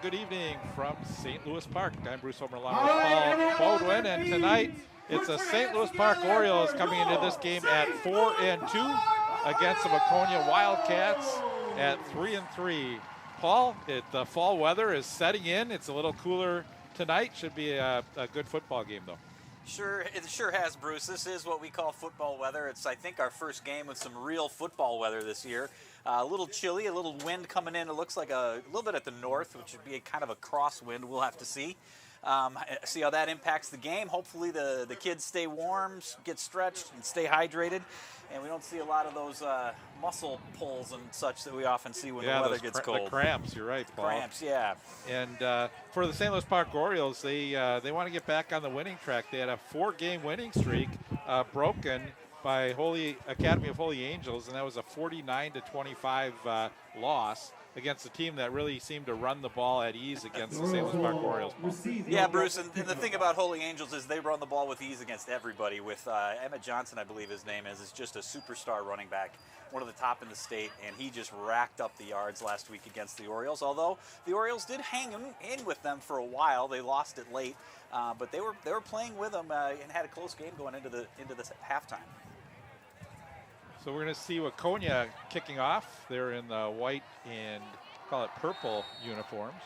good evening from St. Louis Park. I'm Bruce Omerlano with Paul Bodwin, and tonight it's the St. Louis Park Orioles coming into this game at 4-2 against the Waconia Wildcats at 3-3. Paul, the fall weather is setting in. It's a little cooler tonight. Should be a good football game, though. It sure has, Bruce. This is what we call football weather. It's, I think, our first game with some real football weather this year. A little chilly, a little wind coming in. It looks like a little bit at the north, which would be kind of a crosswind. We'll have to see. See how that impacts the game. Hopefully the kids stay warm, get stretched, and stay hydrated. And we don't see a lot of those muscle pulls and such that we often see when the weather gets cold. The cramps, you're right, Paul. Cramps, yeah. And for the St. Louis Park Orioles, they want to get back on the winning track. They had a 4-game winning streak broken by Academy of Holy Angels, and that was a 49-25 loss against a team that really seemed to run the ball at ease against the St. Louis Park Orioles. Yeah, Bruce, and the thing about Holy Angels is they run the ball with ease against everybody. With Emmett Johnson, I believe his name is just a superstar running back, one of the top in the state, and he just racked up the yards last week against the Orioles. Although the Orioles did hang in with them for a while, they lost it late, but they were playing with them and had a close game going into the halftime. So we're going to see Waconia kicking off. They're in the white and call it purple uniforms.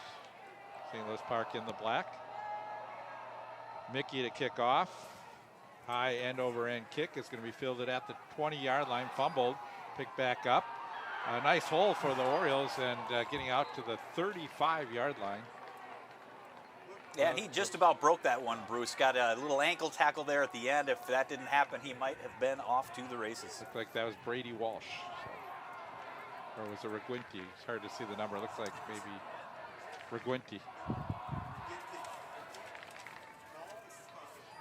St. Louis Park in the black. Mickey to kick off. High end over end kick is going to be fielded at the 20-yard line. Fumbled, picked back up. A nice hole for the Orioles and getting out to the 35-yard line. Yeah, and he just about broke that one, Bruce. Got a little ankle tackle there at the end. If that didn't happen, he might have been off to the races. Looked like that was Brady Walsh. So. Or was it Reguinti? It's hard to see the number. It looks like maybe Reguinti.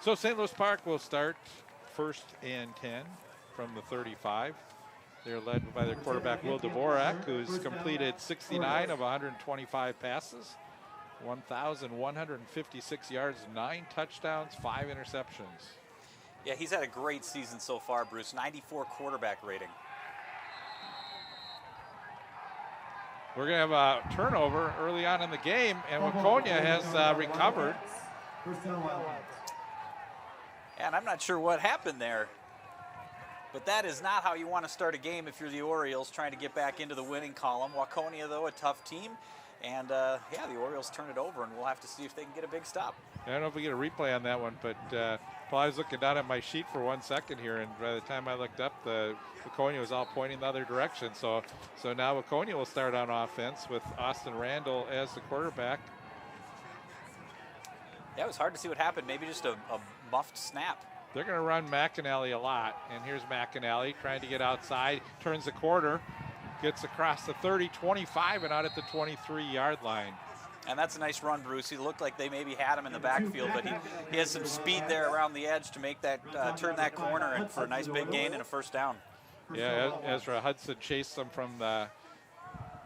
So St. Louis Park will start 1st and 10 from the 35. They're led by their quarterback, Will Dvorak, who's completed 69 of 125 passes. 1,156 yards, 9 touchdowns, 5 interceptions. Yeah, he's had a great season so far, Bruce. 94 quarterback rating. We're going to have a turnover early on in the game, and Waconia has recovered. And I'm not sure what happened there. But that is not how you want to start a game if you're the Orioles trying to get back into the winning column. Waconia, though, a tough team. And, the Orioles turn it over, and we'll have to see if they can get a big stop. I don't know if we get a replay on that one, but Paul, I was looking down at my sheet for 1 second here, and by the time I looked up, the Waconia was all pointing the other direction. So now Waconia will start on offense with Austin Randall as the quarterback. Yeah, it was hard to see what happened. Maybe just a muffed snap. They're going to run McAnally a lot, and here's McAnally trying to get outside, turns the corner. Gets across the 30, 25, and out at the 23-yard line. And that's a nice run, Bruce. He looked like they maybe had him in the backfield, but he has some speed there around the edge to make that turn that corner and for a nice big gain and a first down. Yeah, Ezra Hudson chased them from the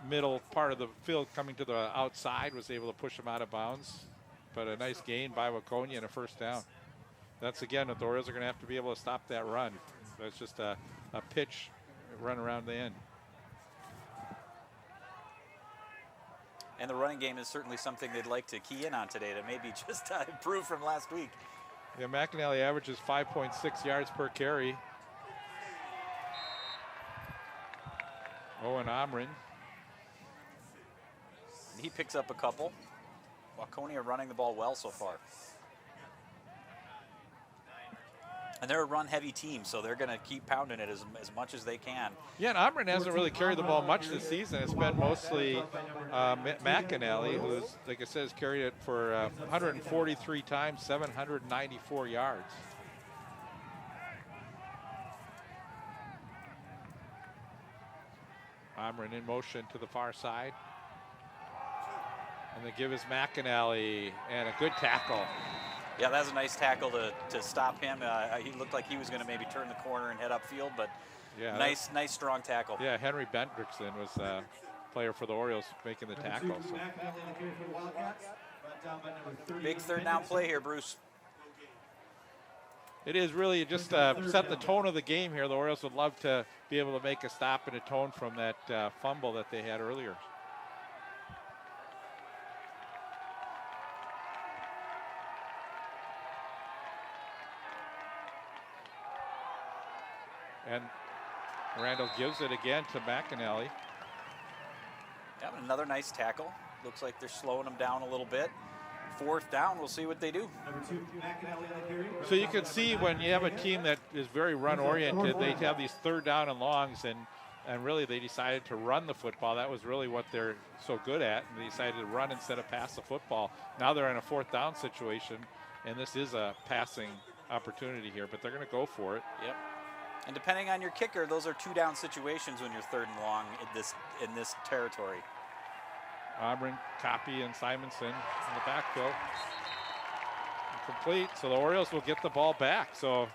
middle part of the field coming to the outside, was able to push them out of bounds. But a nice gain by Waconia and a first down. That's, again, what the Orioles are going to have to be able to stop that run. That's just a pitch run around the end. And the running game is certainly something they'd like to key in on today to maybe just improve from last week. Yeah, McAnally averages 5.6 yards per carry. Owen Omrin. He picks up a couple. Waconia running the ball well so far. And they're a run-heavy team, so they're going to keep pounding it as much as they can. Yeah, and Omrin hasn't really carried the ball much this season. It's been mostly McAnally, who's, like I said, has carried it for 143 times, 794 yards. Omrin in motion to the far side. And they give his McAnally, and a good tackle. Yeah, that was a nice tackle to stop him. He looked like he was going to maybe turn the corner and head upfield, but yeah, nice strong tackle. Yeah, Henry Bendrickson was a player for the Orioles making the tackle. So. Big third down play here, Bruce. It is really just set the tone of the game here. The Orioles would love to be able to make a stop and atone from that fumble that they had earlier. And Randall gives it again to McAnally. Yeah, another nice tackle. Looks like they're slowing them down a little bit. 4th down, we'll see what they do. So you can see when you have a team that is very run-oriented, they have these 3rd down and longs, and really they decided to run the football. That was really what they're so good at, and they decided to run instead of pass the football. Now they're in a 4th down situation, and this is a passing opportunity here, but they're going to go for it. Yep. And depending on your kicker, those are 2-down situations when you're 3rd and long in this territory. Auburn, Copy, and Simonson in the backfield. Complete, so the Orioles will get the ball back. So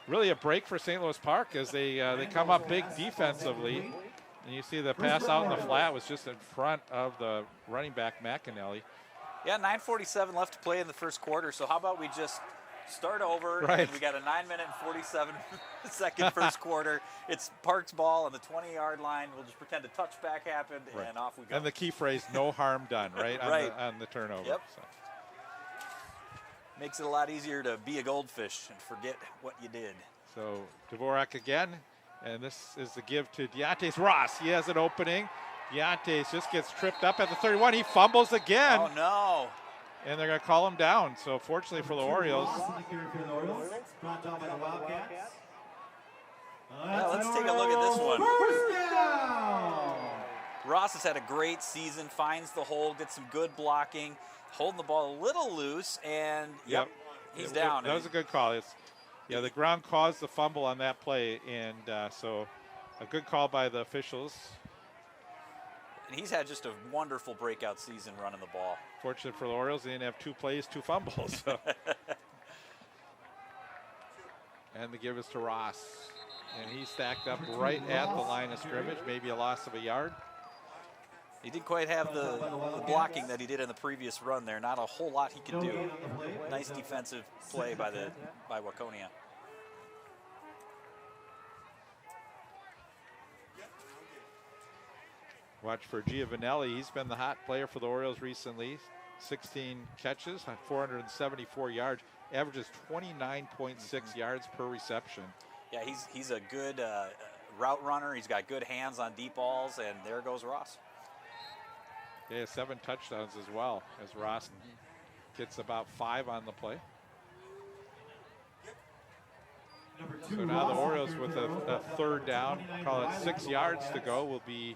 really a break for St. Louis Park as they come up big defensively. And you see the pass out in the flat was just in front of the running back, McAnally. Yeah, 9:47 left to play in the first quarter, so how about we just start over? Right. And we got a 9-minute and 47-second first quarter. It's Park's ball on the 20-yard line. We'll just pretend a touchback happened, Right. and off we go. And the key phrase, no harm done, right, Right. On the turnover. Yep. So. Makes it a lot easier to be a goldfish and forget what you did. So Dvorak again, and this is the give to Deontay Ross. He has an opening. Deontay just gets tripped up at the 31. He fumbles again. Oh, no. And they're going to call him down. So fortunately for the Orioles. Yeah, let's take a look at this one. Ross has had a great season, finds the hole, gets some good blocking, holding the ball a little loose, and Yep. he's down. That was a good call. The ground caused the fumble on that play, and so a good call by the officials. And he's had just a wonderful breakout season running the ball. Fortunate for the Orioles, they didn't have 2 plays, 2 fumbles. So. And the give is to Ross. And he's stacked up right at the line of scrimmage, maybe a loss of a yard. He didn't quite have the blocking that he did in the previous run there. Not a whole lot he could do. Nice defensive play by Waconia. Watch for Giovanelli. He's been the hot player for the Orioles recently. 16 catches, 474 yards, averages 29.6 yards per reception. Yeah, he's a good route runner. He's got good hands on deep balls, and there goes Ross. He has 7 touchdowns as well, as Ross gets about 5 on the play. So now the Orioles with a 3rd down, call it 6 yards to go, will be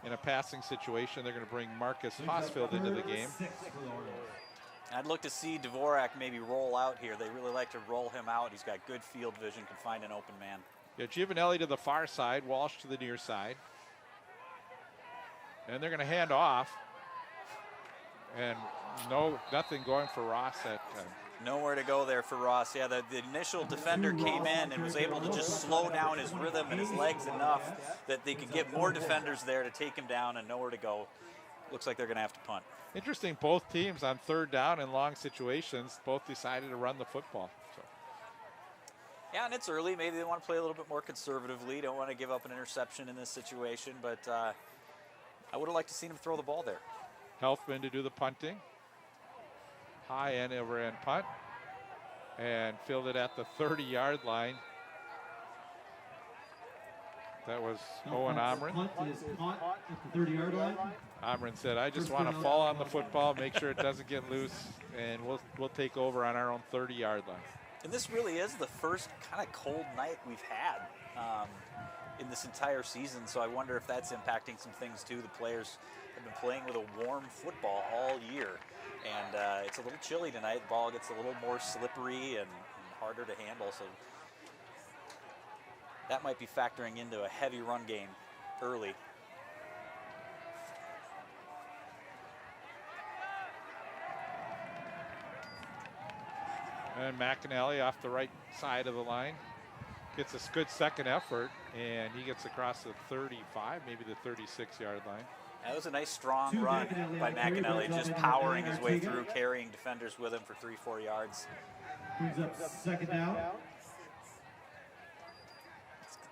in a passing situation. They're going to bring Marcus Hosfield into the game. I'd look to see Dvorak maybe roll out here. They really like to roll him out. He's got good field vision, can find an open man. Yeah, Giovanelli to the far side, Walsh to the near side. And they're going to hand off. And nothing going for Ross that time. Nowhere to go there for Ross. Yeah, the initial defender came in and was able to just slow down his rhythm and his legs enough that they could get more defenders there to take him down, and nowhere to go. Looks like they're going to have to punt. Interesting, both teams on 3rd down in long situations, both decided to run the football. So. Yeah, and it's early. Maybe they want to play a little bit more conservatively. Don't want to give up an interception in this situation, but I would have liked to see him throw the ball there. Helfman to do the punting. High end over end punt. And fielded at the 30-yard line. That was Owen Omren. Punt is caught at the 30-yard line. Omren said, I just want to fall on the football, make sure it doesn't get loose, and we'll take over on our own 30-yard line. And this really is the first kind of cold night we've had in this entire season, so I wonder if that's impacting some things too. The players have been playing with a warm football all year, and it's a little chilly tonight. The ball gets a little more slippery and harder to handle, so that might be factoring into a heavy run game early. And McAnally off the right side of the line gets a good second effort, and he gets across the 35, maybe the 36-yard line. That was a nice strong run by McAnally, just powering his way through, carrying defenders with him for 3-4 yards. Brings up 2nd down.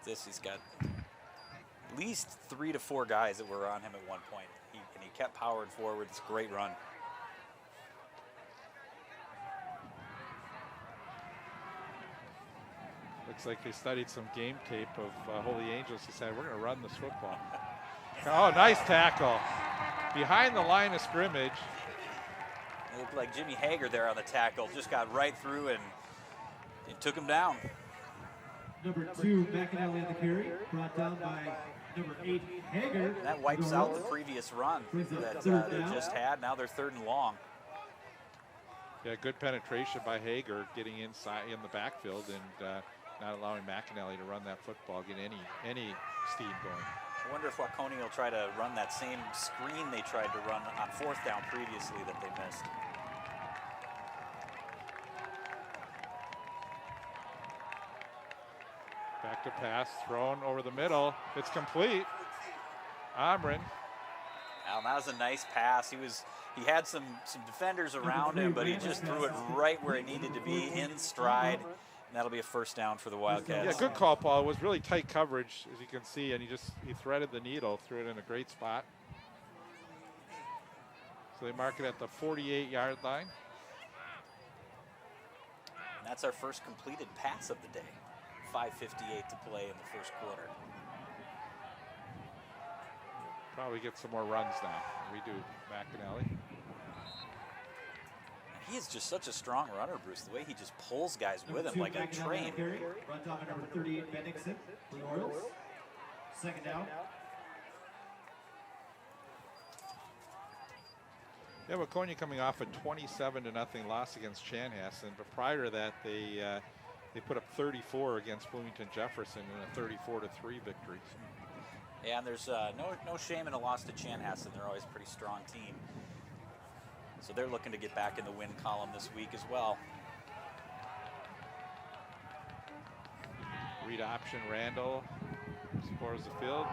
This, he's got at least 3 to 4 guys that were on him at one point. And he kept powering forward. It's a great run. The Looks like they studied some game tape of Holy Angels. Decided we're going to run this football. Oh, nice tackle. Behind the line of scrimmage. It looked like Jimmy Hager there on the tackle. Just got right through and it took him down. Number 2, McAnally on the carry, brought down by number 8, Hager. And that wipes out the previous run that they just had. Now they're 3rd and long. Yeah, good penetration by Hager, getting inside in the backfield and not allowing McAnally to run that football, get any steam going. I wonder if Waconia will try to run that same screen they tried to run on 4th down previously that they missed. Back to pass, thrown over the middle. It's complete. Amrin. Now that was a nice pass. He had some defenders around him, but he just threw it right where it needed to be, in stride. And that'll be a 1st down for the Wildcats. Yeah, good call, Paul. It was really tight coverage, as you can see, and he threaded the needle, threw it in a great spot. So they mark it at the 48-yard line. And that's our first completed pass of the day. 5:58 to play in the 1st quarter. Probably get some more runs now. We do, McAnally. He is just such a strong runner, Bruce. The way he just pulls guys with him like a train. Run down by number 38, Bennington for the Orioles. 2nd down. Yeah, Waconia coming off a 27-0 loss against Chanhassen, but prior to that, they put up 34 against Bloomington Jefferson in a 34-3 victory. Yeah, and there's no shame in a loss to Chanhassen. They're always a pretty strong team. So they're looking to get back in the win column this week as well. Read option, Randall explores the field.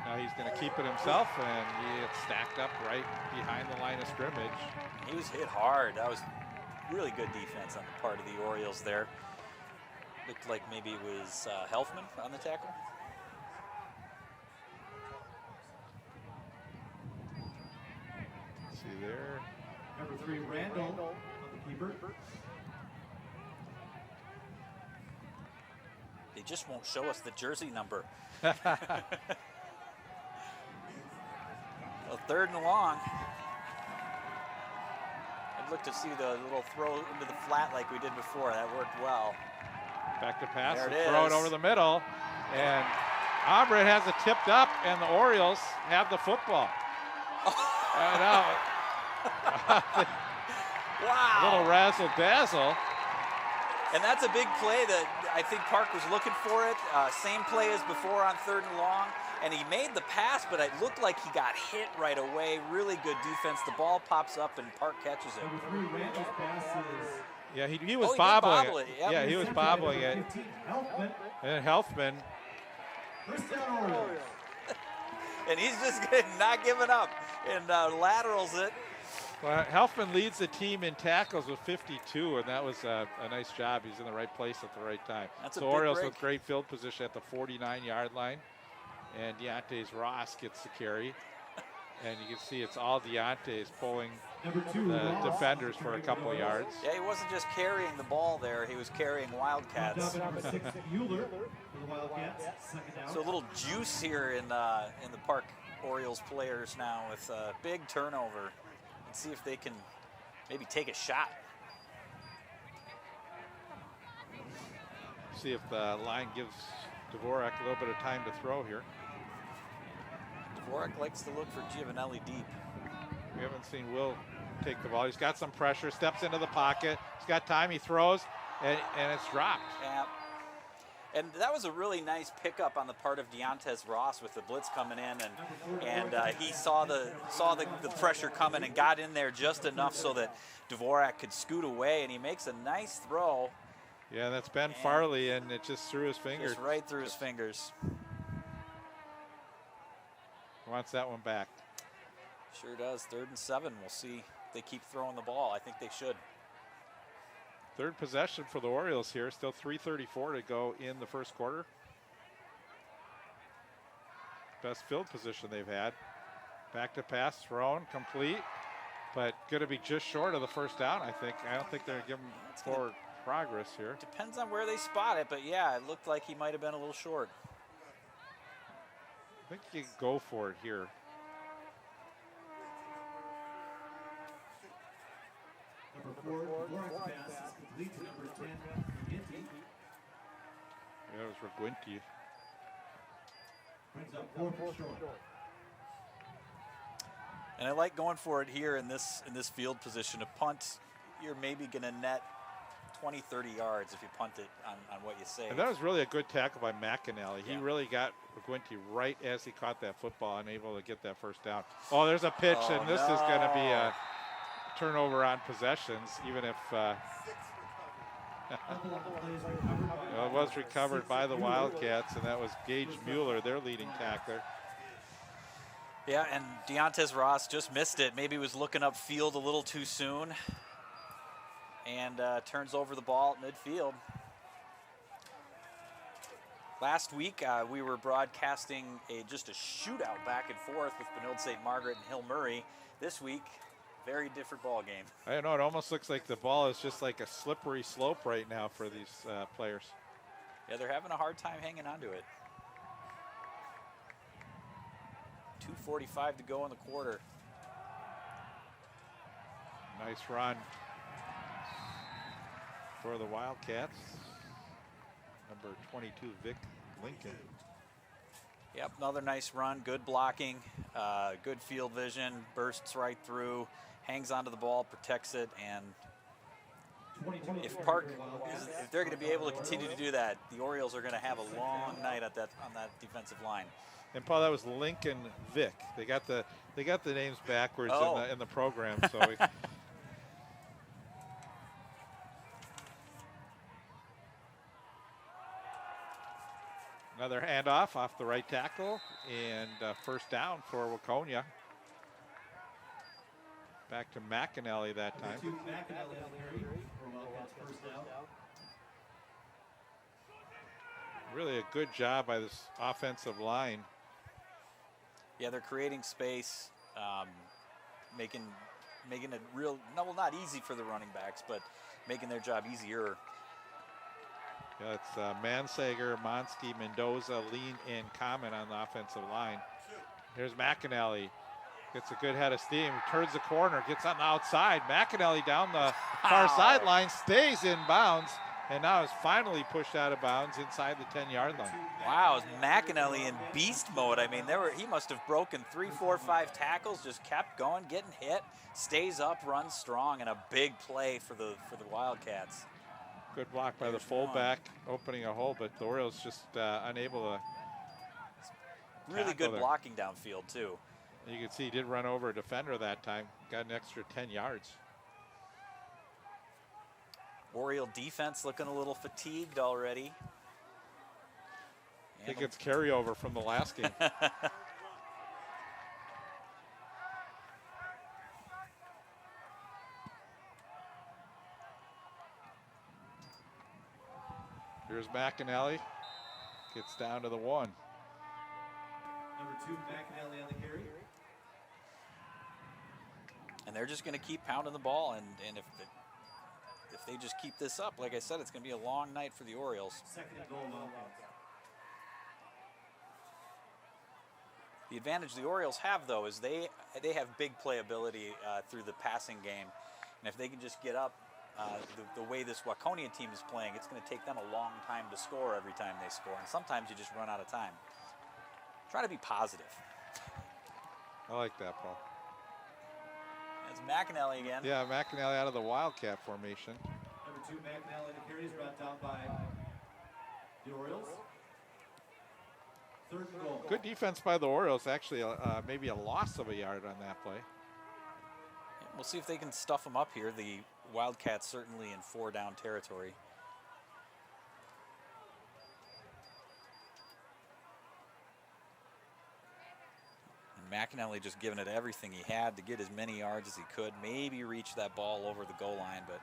Now he's going to keep it himself, and he gets stacked up right behind the line of scrimmage. He was hit hard. That was really good defense on the part of the Orioles there. Looked like maybe it was Helfman on the tackle. See there. Number 3, Randall on the keeper. They just won't show us the jersey number. 3rd and long. I'd look to see the little throw into the flat like we did before. That worked well. Back to pass, There and it throw it is. over the middle. And Amrin has it tipped up, and the Orioles have the football. Wow. A little razzle dazzle. And that's a big play that I think Park was looking for it. Same play as before on 3rd and long. And he made the pass, but it looked like he got hit right away. Really good defense. The ball pops up and Park catches it. Number 3, Randall's pass is Yeah, he was Oh, he did bobbling bobble it. it, yep. Yeah, he was bobbling it. 15, Helfman. And Helfman, 1st down, Orioles. And he's just not giving up and laterals it. well, Helfman leads the team in tackles with 52, and that was a nice job. He's in the right place at the right time. That's a so big Orioles break. with great field position at the 49-yard line. And Deontay's Ross gets the carry. And you can see it's all Deontay's pulling Number 2, the Ross. defenders for a couple of yards. Yeah, he wasn't just carrying the ball there. He was carrying Wildcats. Down by number 6, Euler for the Wildcats. 2nd down. So a little juice here in the Park Orioles players now with a big turnover. And see if they can maybe take a shot. See if the line gives Dvorak a little bit of time to throw here. Dvorak likes to look for Giovanelli deep. We haven't seen Will take the ball. He's got some pressure, steps into the pocket. He's got time, he throws, and it's dropped. Yeah. And that was a really nice pickup on the part of Deontay Ross with the blitz coming in, and he saw the pressure coming and got in there just enough so that Dvorak could scoot away, and he makes a nice throw. Yeah, that's Ben Farley, and it just through his fingers. Just right through his fingers. Wants that one back. Sure does. 3rd and 7. We'll see if they keep throwing the ball. I think they should. 3rd possession for the Orioles here. Still 3:34 to go in the 1st quarter. Best field position they've had. Back to pass, thrown, complete, but going to be just short of the 1st down, I think. I don't think they're going to give them forward. progress here. Depends on where they spot it, but yeah, it looked like he might have been a little short. I think you can go for it here. Number 4, Lawrence pass is complete to number 10, McGinty. Yeah, it was Reguinti. Brings up 4 for short. And I like going for it here in this field position. A punt, you're maybe going to net 20, 30 yards if you punt it on what you say. And that was really a good tackle by McAnally. He Yeah. really got Reguinti right as he caught that football and able to get that first down. Oh, there's a pitch, Oh, and this is going to be no. a turnover on possessions, even if Couple of the plays recovered by well, it was recovered by the Wildcats, and that was Gage Mueller, their leading tackler. Yeah, and Deontez Ross just missed it. Maybe was looking upfield a little too soon and turns over the ball at midfield. Last week, we were broadcasting just a shootout back and forth with Benilde St. Margaret and Hill Murray. This week, very different ball game. I don't know, it almost looks like the ball is just like a slippery slope right now for these players. Yeah, they're having a hard time hanging on to it. 2:45 to go in the quarter. Nice run for the Wildcats. Number 22, Vic Lincoln. Yep, another nice run, good blocking, good field vision, bursts right through, hangs onto the ball, protects it, and if Park, if they're going to be able to continue to do that, the Orioles are going to have a long night on that defensive line. And Paul, that was Lincoln Vic. They got the names backwards in the program. So we, another handoff off the right tackle, and first down for Waconia. Back to McAnally that time. to McAnally on the carry for Wildcats first down. Really a good job by this offensive line. Yeah, they're creating space, making it real, not easy for the running backs, but making their job easier. Yeah, it's Mansager, Monsky, Mendoza, Lean, and Common on the offensive line. Here's McAnally. Gets a good head of steam, turns the corner, gets on the outside. McAnally down the far sideline, stays in bounds, and now is finally pushed out of bounds inside the 10-yard line. Wow, McAnally in beast mode. I mean, he must have broken 3, 4, 5 tackles, just kept going, getting hit, stays up, runs strong, and a big play for the Wildcats. Good block by the fullback, opening a hole, but the Orioles just unable to. Really good there. blocking downfield, too. You can see he did run over a defender that time, got an extra 10 yards. Oriole defense looking a little fatigued already. I think it's carryover from the last game. Here's McAnally, gets down to the 1. Number 2, McAnally on the carry. And they're just going to keep pounding the ball, and if they just keep this up, like I said, it's going to be a long night for the Orioles. Second and goal, Wildcats. The advantage the Orioles have, though, is they have big playability through the passing game, and if they can just get up the way this Waconia team is playing, it's going to take them a long time to score every time they score, and sometimes you just run out of time. Try to be positive. I like that, Paul. It's McAnally again. Yeah, McAnally out of the Wildcat formation. Number 2, McAnally on the carry is brought down by the Orioles. Third and goal. Good defense by the Orioles. Actually, maybe a loss of a yard on that play. We'll see if they can stuff them up here. The Wildcats certainly in 4-down territory. McAnally just giving it everything he had to get as many yards as he could. Maybe reach that ball over the goal line, but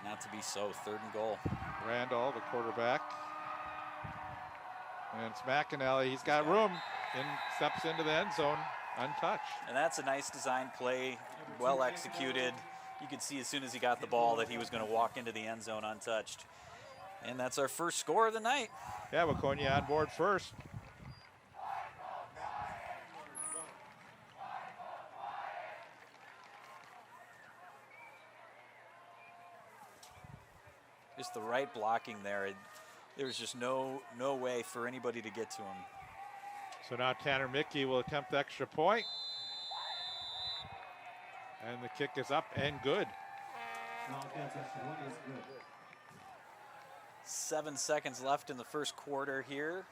not to be so. Third and goal. Randall, the quarterback. And it's McAnally. He's got room and steps into the end zone untouched. And that's a nice design play, well executed. you could see as soon as he got the ball that he was going to walk into the end zone untouched. And that's our first score of the night. Yeah, Waconia on board first. Just the right blocking there. There was just no way for anybody to get to him. So now Tanner Mickey will attempt the extra point. And the kick is up and good. Wildcats extra point is good. 7 seconds left in the first quarter here.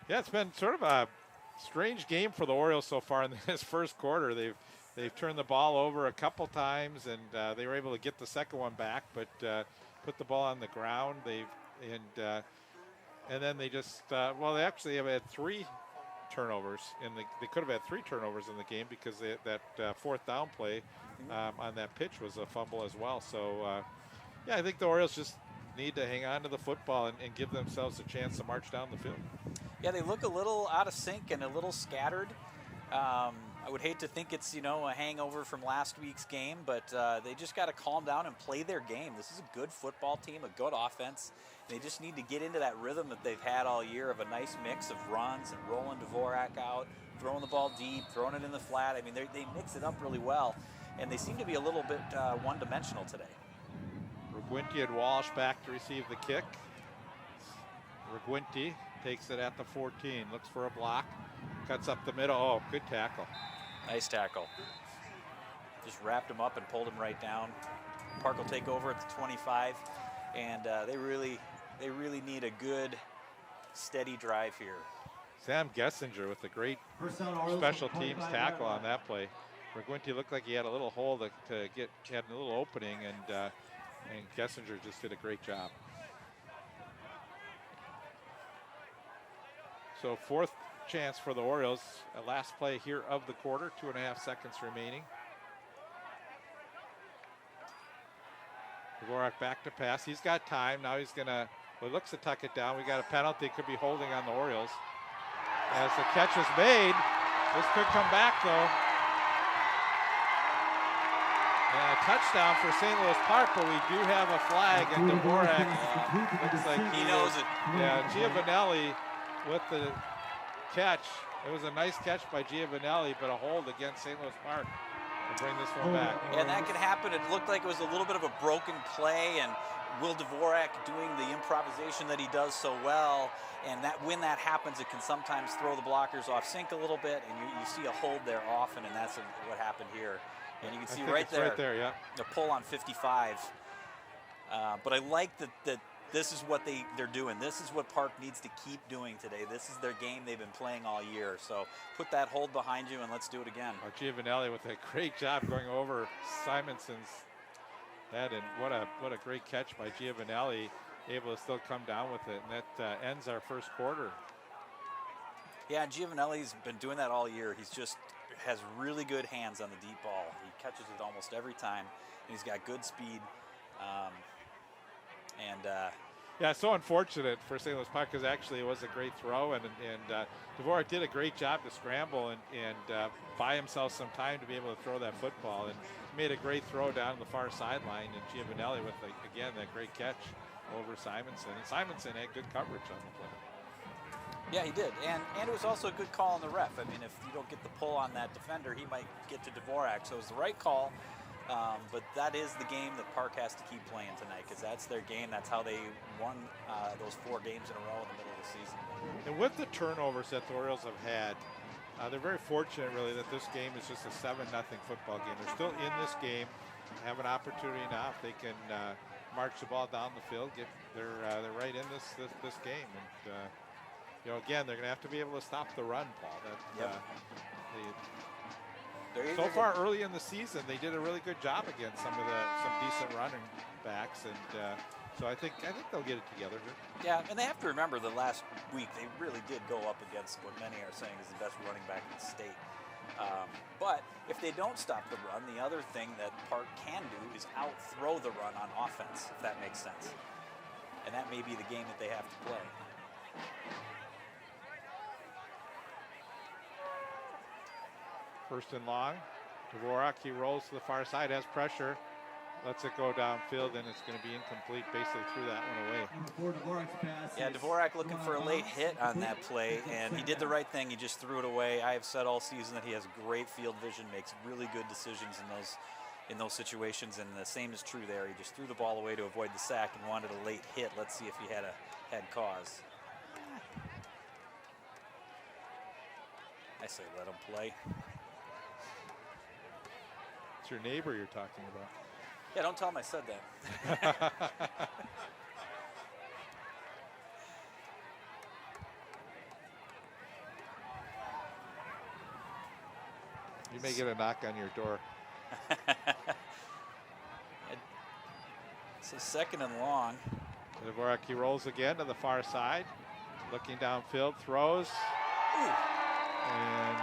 Yeah, it's been sort of a strange game for the Orioles so far in this first quarter. They've turned the ball over a couple times, and they were able to get the second one back, but put the ball on the ground. And then they just they actually have had 3 turnovers they could have had 3 turnovers in the game because that fourth down play on that pitch was a fumble as well. So yeah, I think the Orioles just need to hang on to the football and give themselves a chance to march down the field. Yeah, they look a little out of sync and a little scattered. I would hate to think it's, a hangover from last week's game, but they just got to calm down and play their game. This is a good football team, a good offense. They just need to get into that rhythm that they've had all year of a nice mix of runs and rolling Dvorak out, throwing the ball deep, throwing it in the flat. I mean, they mix it up really well, and they seem to be a little bit one-dimensional today. Reguinti and Walsh back to receive the kick. Reguinti takes it at the 14, looks for a block, cuts up the middle. Oh, good tackle. Nice tackle. Just wrapped him up and pulled him right down. Park will take over at the 25, and they really need a good, steady drive here. Sam Gessinger with a great special teams tackle on that play. Reguinti looked like he had a little hole had a little opening, and Gessinger just did a great job. So 4th chance for the Orioles. Last play here of the quarter, 2.5 seconds remaining. Dvorak back to pass. He's got time. Now he's he looks to tuck it down. We got a penalty. Could be holding on the Orioles. As the catch is made, this could come back though. And a touchdown for St. Louis Park, but we do have a flag, and Dvorak looks like he knows it. Yeah, Giovanelli with the catch. It was a nice catch by Giovanelli, but a hold against St. Louis Park to bring this one back. And that could happen. It looked like it was a little bit of a broken play, and Will Dvorak doing the improvisation that he does so well. And when that happens, it can sometimes throw the blockers off sync a little bit, and you see a hold there often, and that's what happened here. And you can see right there, yeah, the pull on 55. But I like that this is what they're doing. This is what Park needs to keep doing today. This is their game they've been playing all year. So put that hold behind you and let's do it again. Giovanelli with a great job going over Simonson's head, and what a great catch by Giovanelli, able to still come down with it, and that ends our first quarter. Yeah, Giovanelli's been doing that all year. He's just has really good hands on the deep ball. He catches it almost every time, and he's got good speed. Yeah, so unfortunate for St. Louis Park, because actually it was a great throw, and Dvorak did a great job to scramble and buy himself some time to be able to throw that football, and made a great throw down the far sideline, and Giovanelli with, again, that great catch over Simonson. And Simonson had good coverage on the play. Yeah, he did, and it was also a good call on the ref. I mean, if you don't get the pull on that defender, he might get to Dvorak, so it was the right call. But that is the game that Park has to keep playing tonight, because that's their game. That's how they won those 4 games in a row in the middle of the season. And with the turnovers that the Orioles have had, they're very fortunate, really, that this game is just a 7-0 football game. They're still in this game, have an opportunity now if they can march the ball down the field. They're right in this game, and again, they're going to have to be able to stop the run, Paul. So far early in the season, they did a really good job against some decent running backs, and so I think they'll get it together here. Yeah, and they have to remember the last week they really did go up against what many are saying is the best running back in the state. But if they don't stop the run, the other thing that Park can do is out-throw the run on offense, if that makes sense. And that may be the game that they have to play. First and long. Dvorak, he rolls to the far side, has pressure, lets it go downfield, and it's going to be incomplete. Basically threw that one away. Number 4, Dvorak's pass. Yeah, Dvorak looking for a late hit on that play, and he did the right thing. He just threw it away. I have said all season that he has great field vision, makes really good decisions in those situations, and the same is true there. He just threw the ball away to avoid the sack and wanted a late hit. Let's see if he had cause. I say let him play. It's your neighbor you're talking about. Yeah, don't tell him I said that. You may get a knock on your door. It's a 2nd and long. Dvorak, he rolls again to the far side, looking downfield, throws. Ooh. And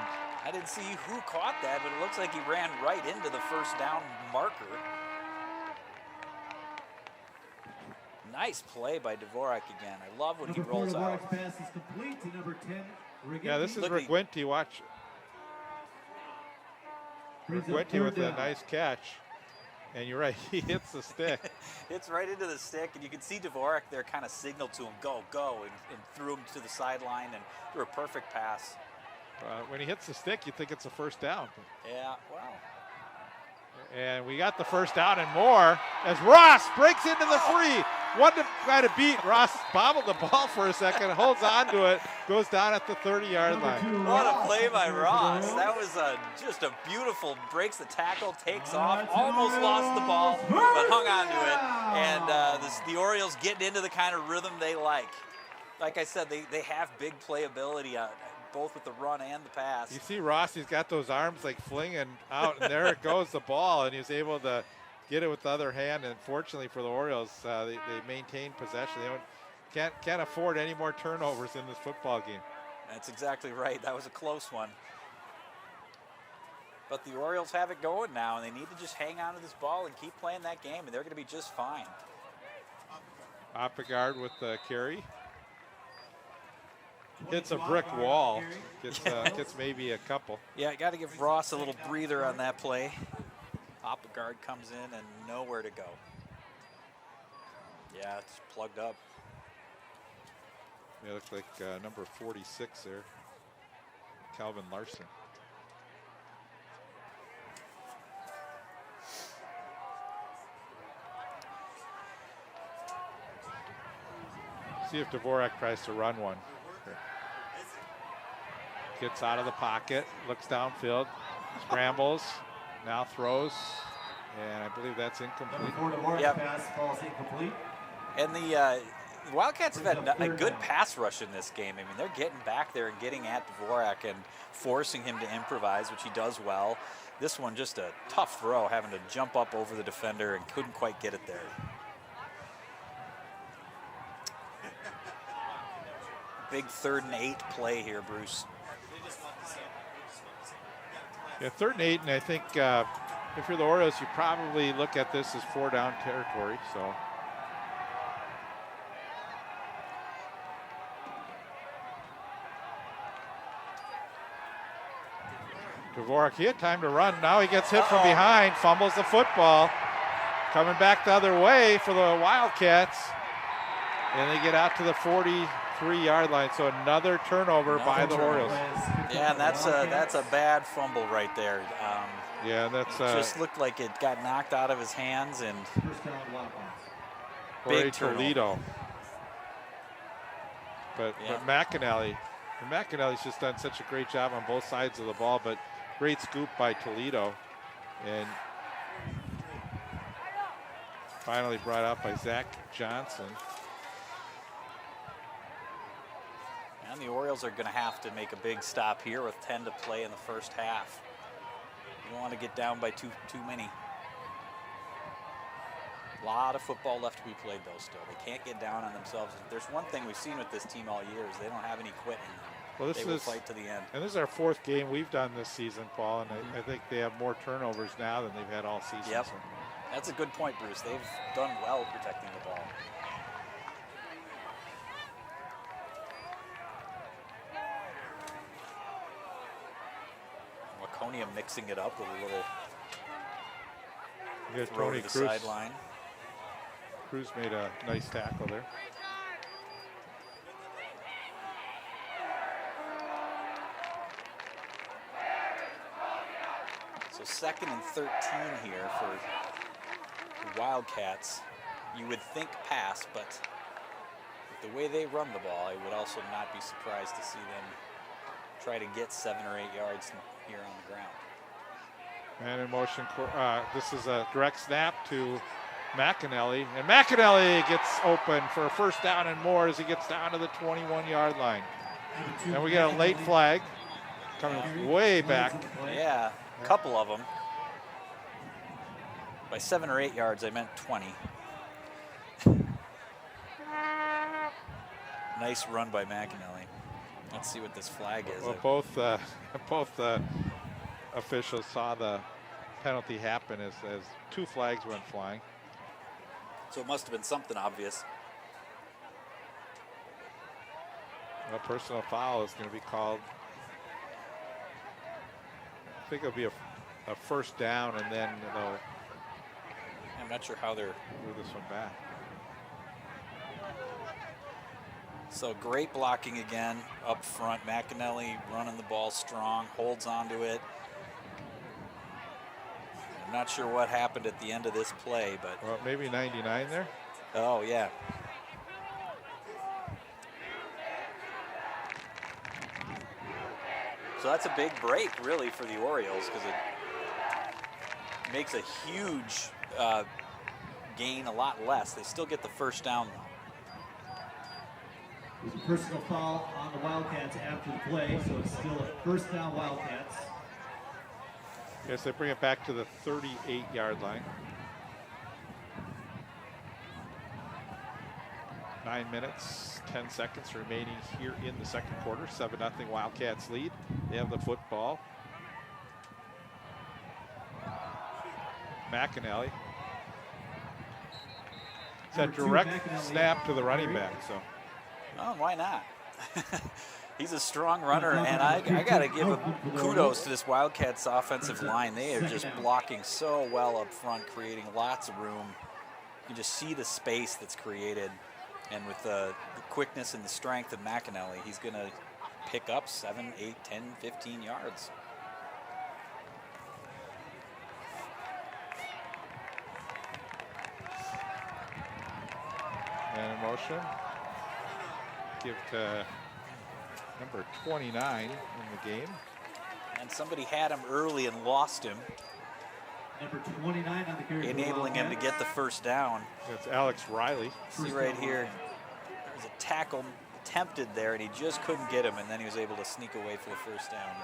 I didn't see who caught that, but it looks like he ran right into the first down marker. Nice play by Dvorak again. I love when he rolls out. Dvorak's pass is complete to number 10, Riginti. yeah, this is Riginti. Watch. Riginti with a nice catch. And you're right, he hits the stick. It's right into the stick, and you can see Dvorak there kind of signal to him, go, and threw him to the sideline and threw a perfect pass. When he hits the stick, you think it's a first down. Yeah, well. And we got the first down and more as Ross breaks into the free. One to try to beat. Ross bobbled the ball for a second, holds on to it, goes down at the 30-yard line. What a play by Ross. That was just a beautiful, breaks the tackle, takes off, almost lost the ball, but hung on to it. And the Orioles getting into the kind of rhythm they like. Like I said, they have big playability both with the run and the pass. You see Ross, he's got those arms like flinging out, and there it goes, the ball, and he's able to get it with the other hand. And fortunately for the Orioles, they maintain possession. They can't afford any more turnovers in this football game. That's exactly right. That was a close one. But the Orioles have it going now, and they need to just hang on to this ball and keep playing that game, and they're going to be just fine. Oppegard with the carry. Hits a brick wall. Gets maybe a couple. Yeah, got to give Ross a little breather on that play. Oppegard comes in and nowhere to go. Yeah, it's plugged up. Yeah, looks like number 46 there, Calvin Larson. See if Dvorak tries to run one. Gets out of the pocket, looks downfield, scrambles, now throws, and I believe that's incomplete. Yep. Pass falls incomplete. And the Wildcats have had a good pass rush in this game. I mean, they're getting back there and getting at Dvorak and forcing him to improvise, which he does well. This one just a tough throw, having to jump up over the defender and couldn't quite get it there. Big 3rd and 8 play here, Bruce. Yeah, 3rd and 8, and I think if you're the Orioles, you probably look at this as 4-down territory. So. Dvorak, he had time to run. Now he gets hit from behind, fumbles the football. Coming back the other way for the Wildcats. And they get out to the 43-yard line. So another turnover by the Orioles. Yeah, and that's a bad fumble right there. Yeah, that's it just looked like it got knocked out of his hands, and big Toledo. But McAnally's just done such a great job on both sides of the ball, but great scoop by Toledo. And finally brought out by Zach Johnson. And the Orioles are going to have to make a big stop here with 10 to play in the first half. You don't want to get down by too many. A lot of football left to be played, though, still. They can't get down on themselves. If there's one thing we've seen with this team all year is they don't have any quit in them. Well, they will fight to the end. And this is our 4th game we've done this season, Paul, and I think they have more turnovers now than they've had all season. Yep. So. That's a good point, Bruce. They've done well protecting the ball. Waconia mixing it up with a little Here's throw Tony to the Cruz. sideline. Cruz made a nice tackle there. So 2nd and 13 here for the Wildcats. You would think pass, but with the way they run the ball, I would also not be surprised to see them try to get 7 or 8 yards here on the ground. Man in motion. This is a direct snap to McAnally. And McAnally gets open for a first down and more as he gets down to the 21-yard line. And we get a late flag coming way back. Yeah, a couple of them. By 7 or 8 yards, I meant 20. Nice run by McAnally. Let's see what this flag is. Well, both officials saw the penalty happen as 2 flags went flying. So it must have been something obvious. A personal foul is going to be called. I think it'll be a first down, and then they'll I'm not sure how they're. move this one back. So great blocking again up front. McAnally running the ball strong, holds onto it. I'm not sure what happened at the end of this play, but. Well, maybe 99 there. Oh, yeah. So that's a big break, really, for the Orioles, because it makes a huge gain a lot less. They still get the first down, though. There's a personal foul on the Wildcats after the play, so it's still a first down Wildcats. Yes, they bring it back to the 38-yard line. 9 minutes, 10 seconds remaining here in the second quarter. 7-0 Wildcats lead. They have the football. McAnally. It's a direct snap to the running back. So. Oh, why not? He's a strong runner, and I got to give kudos to this Wildcats offensive line. They are just blocking so well up front, creating lots of room. You can just see the space that's created. And with the quickness and the strength of McAnally, he's going to pick up 7, 8, 10, 15 yards. Man in motion. Give to number 29 in the game. And somebody had him early and lost him, Number 29 on the carry. enabling him to get the first down. It's Alex Riley. See right here, there was a tackle attempted there, and he just couldn't get him, and then he was able to sneak away for the first down.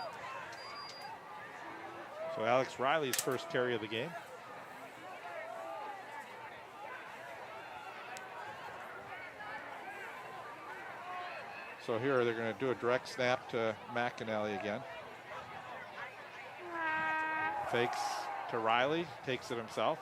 So Alex Riley's first carry of the game. So here they're going to do a direct snap to McAnally again. Fakes to Riley, takes it himself.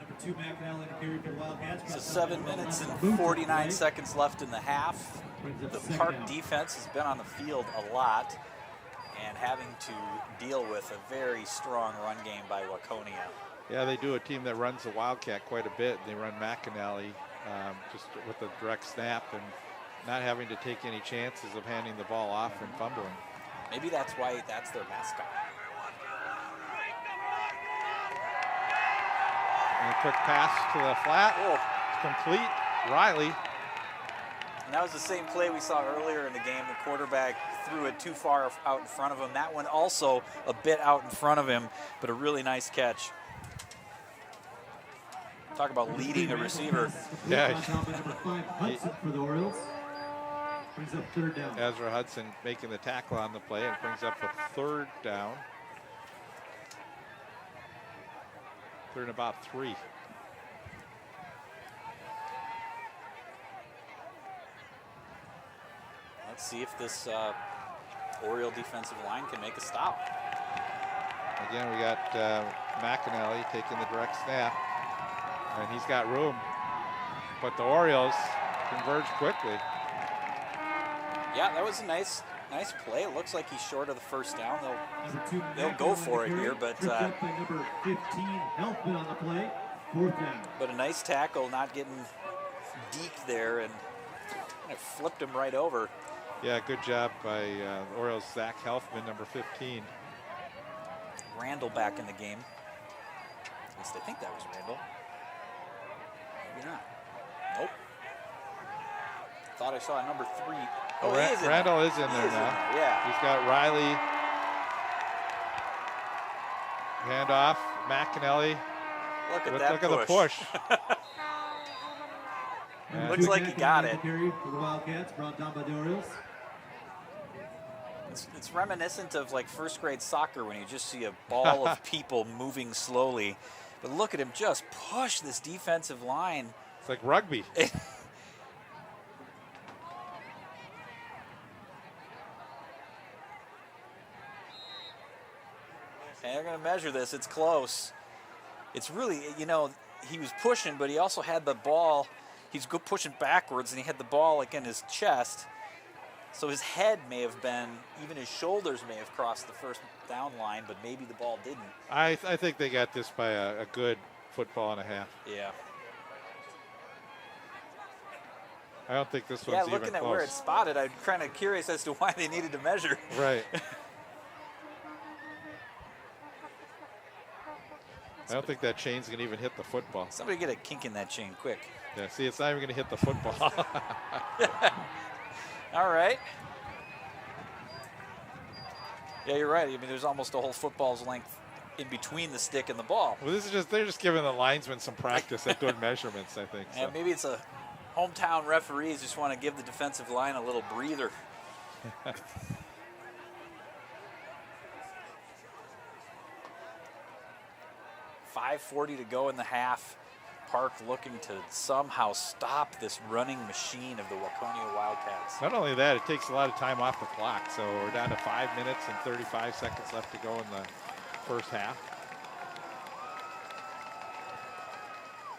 Number 2 McAnally on the carry for the Wildcats. So 7 minutes and 49 seconds left in the half. The Park defense has been on the field a lot and having to deal with a very strong run game by Waconia. Yeah, they do a team that runs the Wildcat quite a bit. They run McAnally just with a direct snap and not having to take any chances of handing the ball off and fumbling. Maybe that's why that's their mascot. And a quick pass to the flat. It's complete. Riley. And that was the same play we saw earlier in the game. The quarterback threw it too far out in front of him. That one also a bit out in front of him, but a really nice catch. Talk about leading a receiver. Yeah. Number 5 Hudson for the Orioles. Brings up third down. Ezra Hudson making the tackle on the play and brings up a third down. Third and about 3. Let's see if this Oriole defensive line can make a stop. Again, we got McAnally taking the direct snap, and he's got room. But the Orioles converge quickly. Yeah, that was a nice play. It looks like he's short of the first down. Number 2, They'll go for it here, but tripped up by number 15, Helfman on the play. 4th down. but a nice tackle, not getting deked there, and kind of flipped him right over. Yeah, good job by Orioles' Zach Helfman, number 15. Randall back in the game. At least I think that was Randall. Maybe not. Nope. Thought I saw number 3. Oh, he is in Randall there. is in He there is now. there, yeah. He's got Riley. Handoff. McAnally. Look at Look that at the push. Number Looks 2, like he got McAnally it. Carry for the Wildcats, brought down by the Orioles. It's reminiscent of like first grade soccer when you just see a ball of people moving slowly. But look at him just push this defensive line. It's like rugby. And they're going to measure this. It's close. It's really, he was pushing, but he also had the ball. He's pushing backwards, and he had the ball like in his chest. So his head may have been, even his shoulders may have crossed the first down line, but maybe the ball didn't. I think they got this by a good football and a half. Yeah. I don't think this Yeah, one's even looking at close. where it's spotted, I'm kind of curious as to why they needed to measure. Right. I don't think that chain's going to even hit the football. Somebody get a kink in that chain quick. Yeah, see, it's not even going to hit the football. All right. Yeah, you're right. I mean, there's almost a whole football's length in between the stick and the ball. Well, they're just giving the linesmen some practice at doing measurements, I think. So. And maybe it's a hometown referees just want to give the defensive line a little breather. 5:40 to go in the half. Park looking to somehow stop this running machine of the Waconia Wildcats. Not only that, it takes a lot of time off the clock. So we're down to 5 minutes and 35 seconds left to go in the first half.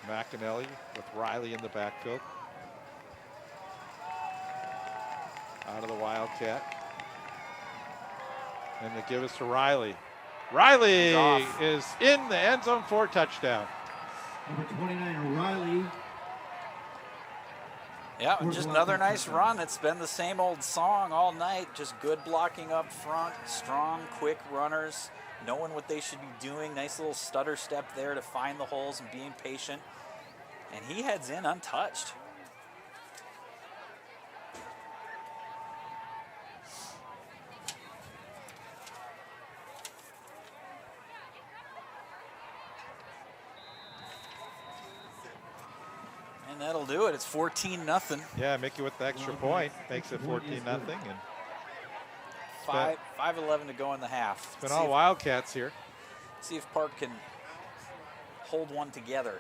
McAnally with Riley in the backfield. Out of the Wildcat. And they give us to Riley. Riley is in the end zone for a touchdown. Number 29, Riley. Yeah, and just another nice run. It's been the same old song all night. Just good blocking up front, strong, quick runners, knowing what they should be doing. Nice little stutter step there to find the holes and being patient. And he heads in untouched. And that'll do it. It's 14-0. Yeah, Mickey with the extra point makes it 14-0. And 5:11 to go in the half. it's been all Wildcats here. See if Park can hold one together.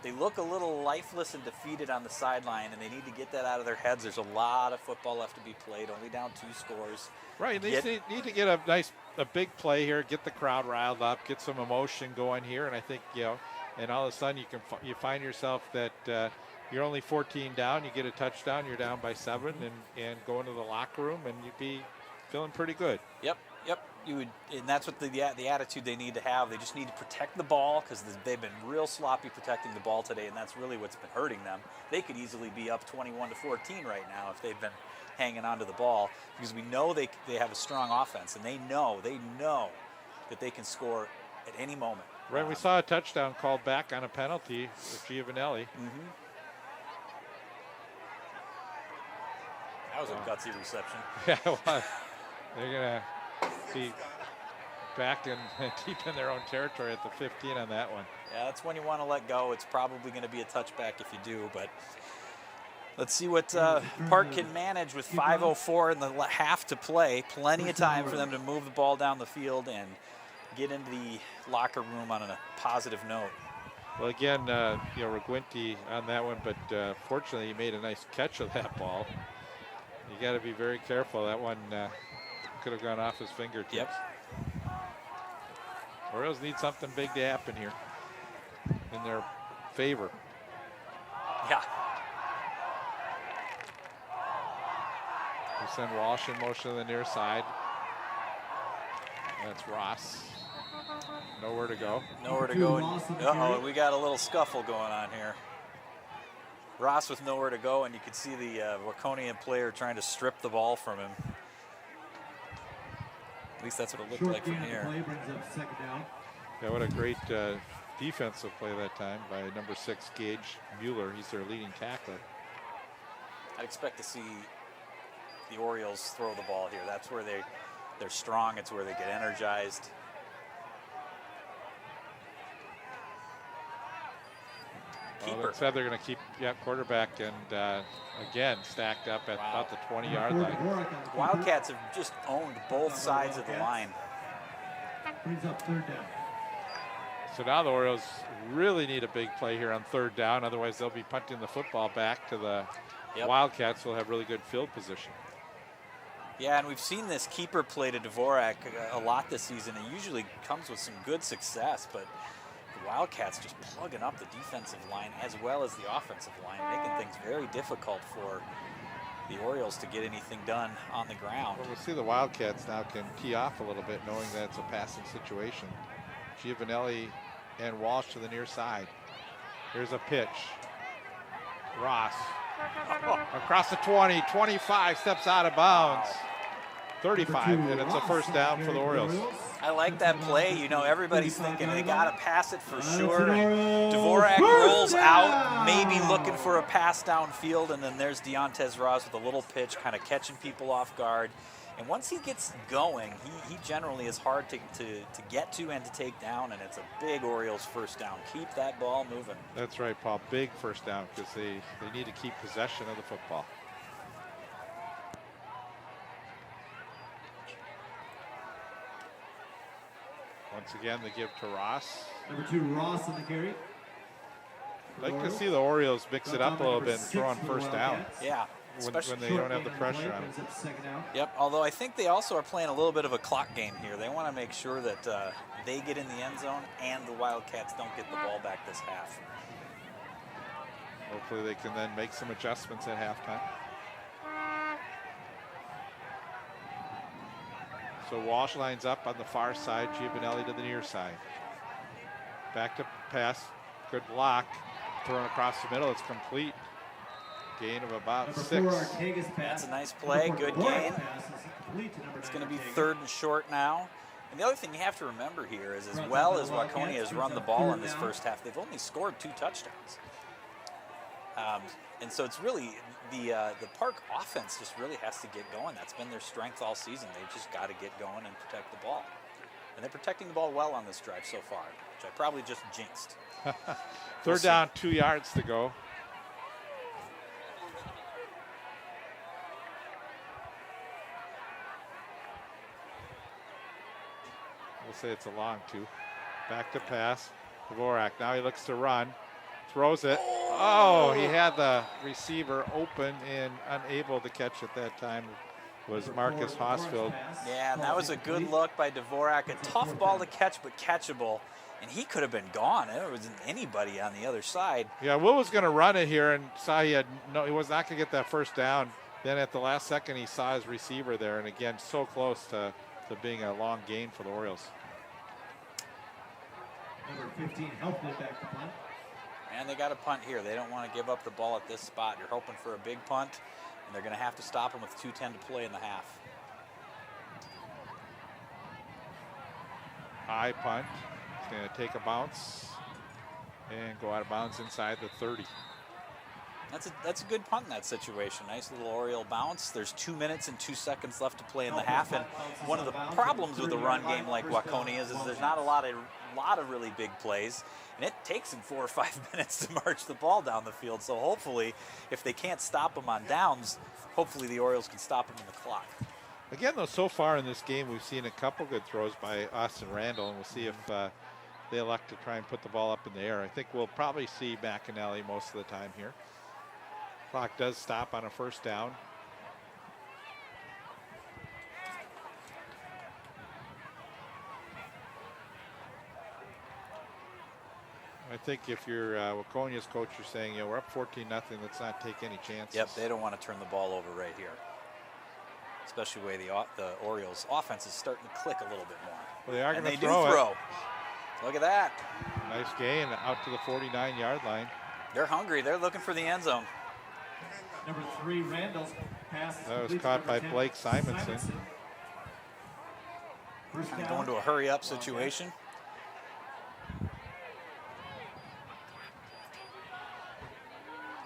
They look a little lifeless and defeated on the sideline, and they need to get that out of their heads. There's a lot of football left to be played, only down 2 scores. Right, they need to get a big play here, get the crowd riled up, get some emotion going here, and I think, and all of a sudden you find yourself that you're only 14 down, you get a touchdown, you're down by 7, and go into the locker room, and you'd be feeling pretty good. Yep. And that's what the attitude they need to have. They just need to protect the ball because they've been real sloppy protecting the ball today, and that's really what's been hurting them. They could easily be up 21-14 right now if they've been hanging on to the ball, because we know they have a strong offense, and they know that they can score at any moment. Right, we saw a touchdown called back on a penalty with Giovanelli. Mm-hmm. That was a gutsy reception. Yeah, it was. They're going to be back in deep in their own territory at the 15 on that one. Yeah, that's when you want to let go. It's probably going to be a touchback if you do, but let's see what Park can manage with 5:04 in the half to play. Plenty of time for them to move the ball down the field and get into the locker room on a positive note. Well, again, Reguinti on that one, but fortunately he made a nice catch of that ball. You got to be very careful. That one could have gone off his fingertips. Yep. Orioles need something big to happen here in their favor. Yeah. We send Walsh in motion to the near side. That's Ross. Nowhere to go. Nowhere to go. Uh-oh, we got a little scuffle going on here. Ross with nowhere to go, and you can see the Waconian player trying to strip the ball from him. At least that's what it looked like from here. Play brings up second down. Yeah, what a great defensive play that time by number 6, Gage Mueller. He's their leading tackler. I'd expect to see the Orioles throw the ball here. That's where they're strong. It's where they get energized. Keeper. Said they're going to keep quarterback and again stacked up at about the 20-yard line. Wildcats have just owned both sides of the line. Brings up third down. So now the Orioles really need a big play here on third down. Otherwise, they'll be punting the football back to the Wildcats. Will have really good field position. Yeah, and we've seen this keeper play to Dvorak a lot this season. It usually comes with some good success, but the Wildcats just plugging up the defensive line as well as the offensive line, making things very difficult for the Orioles to get anything done on the ground. Well, we'll see the Wildcats now can tee off a little bit, knowing that it's a passing situation. Giovanelli and Walsh to the near side. Here's a pitch. Ross across the 20, 25, steps out of bounds. 35, and it's a first down for the Orioles. I like that play. You know, everybody's thinking they got to pass it for sure. Dvorak rolls out, maybe looking for a pass downfield, and then there's Deontez Ross with a little pitch, kind of catching people off guard. And once he gets going, he generally is hard to get to and to take down, and it's a big Orioles first down. Keep that ball moving. That's right, Paul. Big first down because they need to keep possession of the football. Once again, they give to Ross. Number 2, Ross on the carry. I'd like to see the Orioles mix it up a little bit and throw on first down. Yeah. When they don't have the pressure on them. Yep, although I think they also are playing a little bit of a clock game here. They want to make sure that they get in the end zone and the Wildcats don't get the ball back this half. Hopefully they can then make some adjustments at halftime. So Walsh lines up on the far side, Giovanelli to the near side. Back to pass, good block, thrown across the middle, it's complete. Gain of about 6. That's a nice play, good gain. It's going to be 3rd and short now. And the other thing you have to remember here is as well as Waconia has run the ball in this first half, they've only scored 2 touchdowns. And so it's really, the Park offense just really has to get going. That's been their strength all season. They've just got to get going and protect the ball. And they're protecting the ball well on this drive so far, which I probably just jinxed. Third down, 2 yards to go. We'll say it's a long 2. Back to pass. Dvorak. Now he looks to run. Throws it. Oh, he had the receiver open and unable to catch at that time was Marcus Hosfield. Yeah, and that was a good look by Dvorak. A tough ball to catch, but catchable. And he could have been gone. There wasn't anybody on the other side. Yeah, Will was going to run it here and saw he was not going to get that first down. Then at the last second, he saw his receiver there. And again, so close to being a long gain for the Orioles. Number 15, helping it back to punt. And they got a punt here. They don't want to give up the ball at this spot. You're hoping for a big punt, and they're going to have to stop him with 2:10 to play in the half. High punt. It's going to take a bounce and go out of bounds inside the 30. That's a good punt in that situation. Nice little Oriole bounce. There's 2 minutes and 2 seconds left to play in the half. And one of the problems with a run game like Waconia is there's not a lot of really big plays. And it takes them 4 or 5 minutes to march the ball down the field. So hopefully, if they can't stop them on downs, hopefully the Orioles can stop them in the clock. Again, though, so far in this game, we've seen a couple good throws by Austin Randall, and we'll see if they elect to try and put the ball up in the air. I think we'll probably see McAnally most of the time here. Clock does stop on a first down. I think if you're Waconia's coach, you're saying, we're up 14-0. Let's not take any chances. Yep, they don't want to turn the ball over right here. Especially the way the Orioles offense is starting to click a little bit more. Well, they are going to throw. Look at that. Nice gain out to the 49-yard line. They're hungry. They're looking for the end zone. Number 3, Randall's pass. That was caught by Blake Simonson. Kind of going to a hurry-up situation.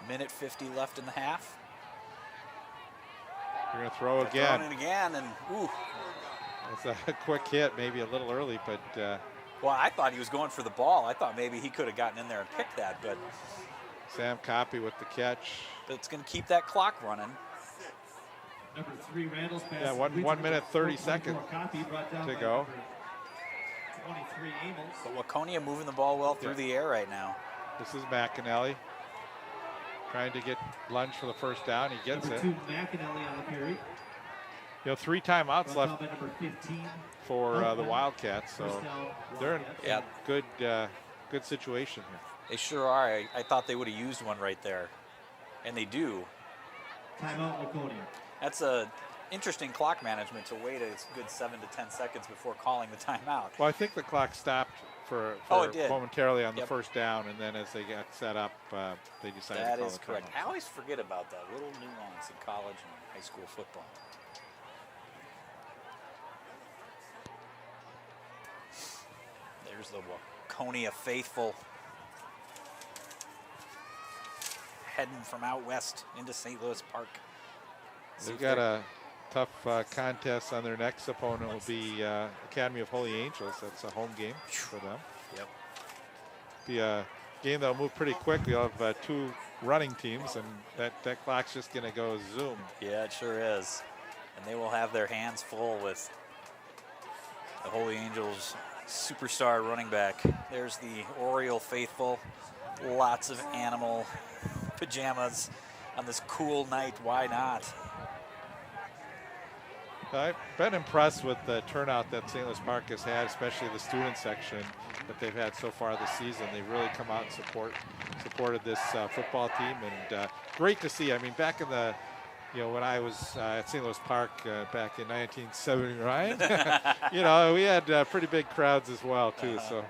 Minute 50 left in the half. You're going to throw They're again. throwing it again, and ooh. It's a quick hit, maybe a little early, but Well, I thought he was going for the ball. I thought maybe he could have gotten in there and picked that, but Sam Copy with the catch. it's going to keep that clock running. Number 3, Randall's pass. Yeah, 1 minute 30 seconds to go. 23, Amos. But Waconia moving the ball well through the air right now. This is McAnally trying to get lunge for the first down. He gets Number it. 2, McAnally on the carry. 3 timeouts Brought left down by number 15. for the Wildcats, so First down, they're in Wildcats. good situation here. They sure are. I thought they would have used one right there, and they do. Timeout, Laconia. That's a interesting clock management to wait a good 7 to 10 seconds before calling the timeout. Well, I think the clock stopped for Oh, it did. momentarily on the Yep. first down, and then as they got set up, they decided That to call is the correct. timeout. I always forget about that little nuance in college and high school football. There's the Waconia faithful heading from out west into St. Louis Park. They've got a tough contest on their next opponent. Will be Academy of Holy Angels. That's a home game for them. Yep. Be a game that'll move pretty quick. We'll have 2 running teams, and that clock's just going to go zoom. Yeah, it sure is. And they will have their hands full with the Holy Angels superstar running back. There's the Oriole faithful. Lots of animal pajamas on this cool night. Why not? I've been impressed with the turnout that St. Louis Park has had, especially the student section that they've had so far this season. They've really come out and supported this football team, and great to see. I mean, back in the, when I was at St. Louis Park back in 1979, we had pretty big crowds as well too. So.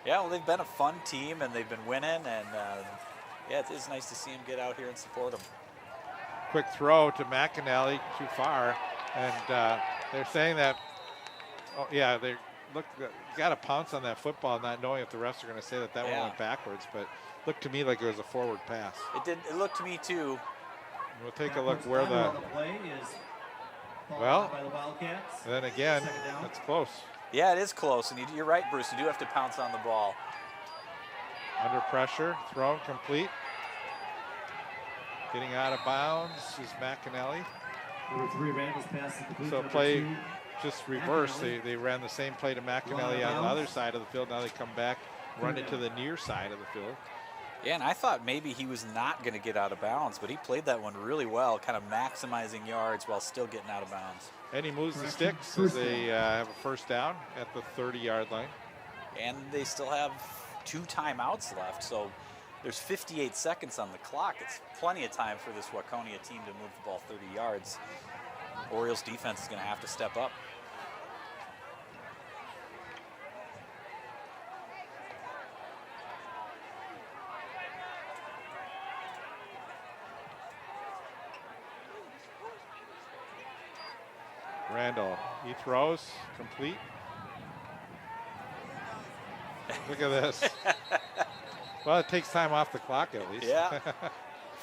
Yeah, well, they've been a fun team, and they've been winning, and yeah, it is nice to see them get out here and support them. Quick throw to McAnally, too far. And they're saying that, they got to pounce on that football, not knowing if the refs are going to say that one went backwards. But looked to me like it was a forward pass. It did. It looked to me too. We'll take a look where the play is well. By the Wildcats. Then again, that's close. Yeah, it is close, and you're right, Bruce. You do have to pounce on the ball. Under pressure, thrown complete. Getting out of bounds is McAnally. Number 3, Randall's pass is complete. So Number play 2, just reversed. They ran the same play to McAnally on the other side of the field. Now they come back, run it to the near side of the field. Yeah, and I thought maybe he was not going to get out of bounds, but he played that one really well, kind of maximizing yards while still getting out of bounds. And he moves the sticks as they have a first down at the 30-yard line. And they still have 2 timeouts left, so there's 58 seconds on the clock. It's plenty of time for this Waconia team to move the ball 30 yards. Orioles defense is going to have to step up. Randall, he throws, complete. Look at this. Well, it takes time off the clock at least. Yeah.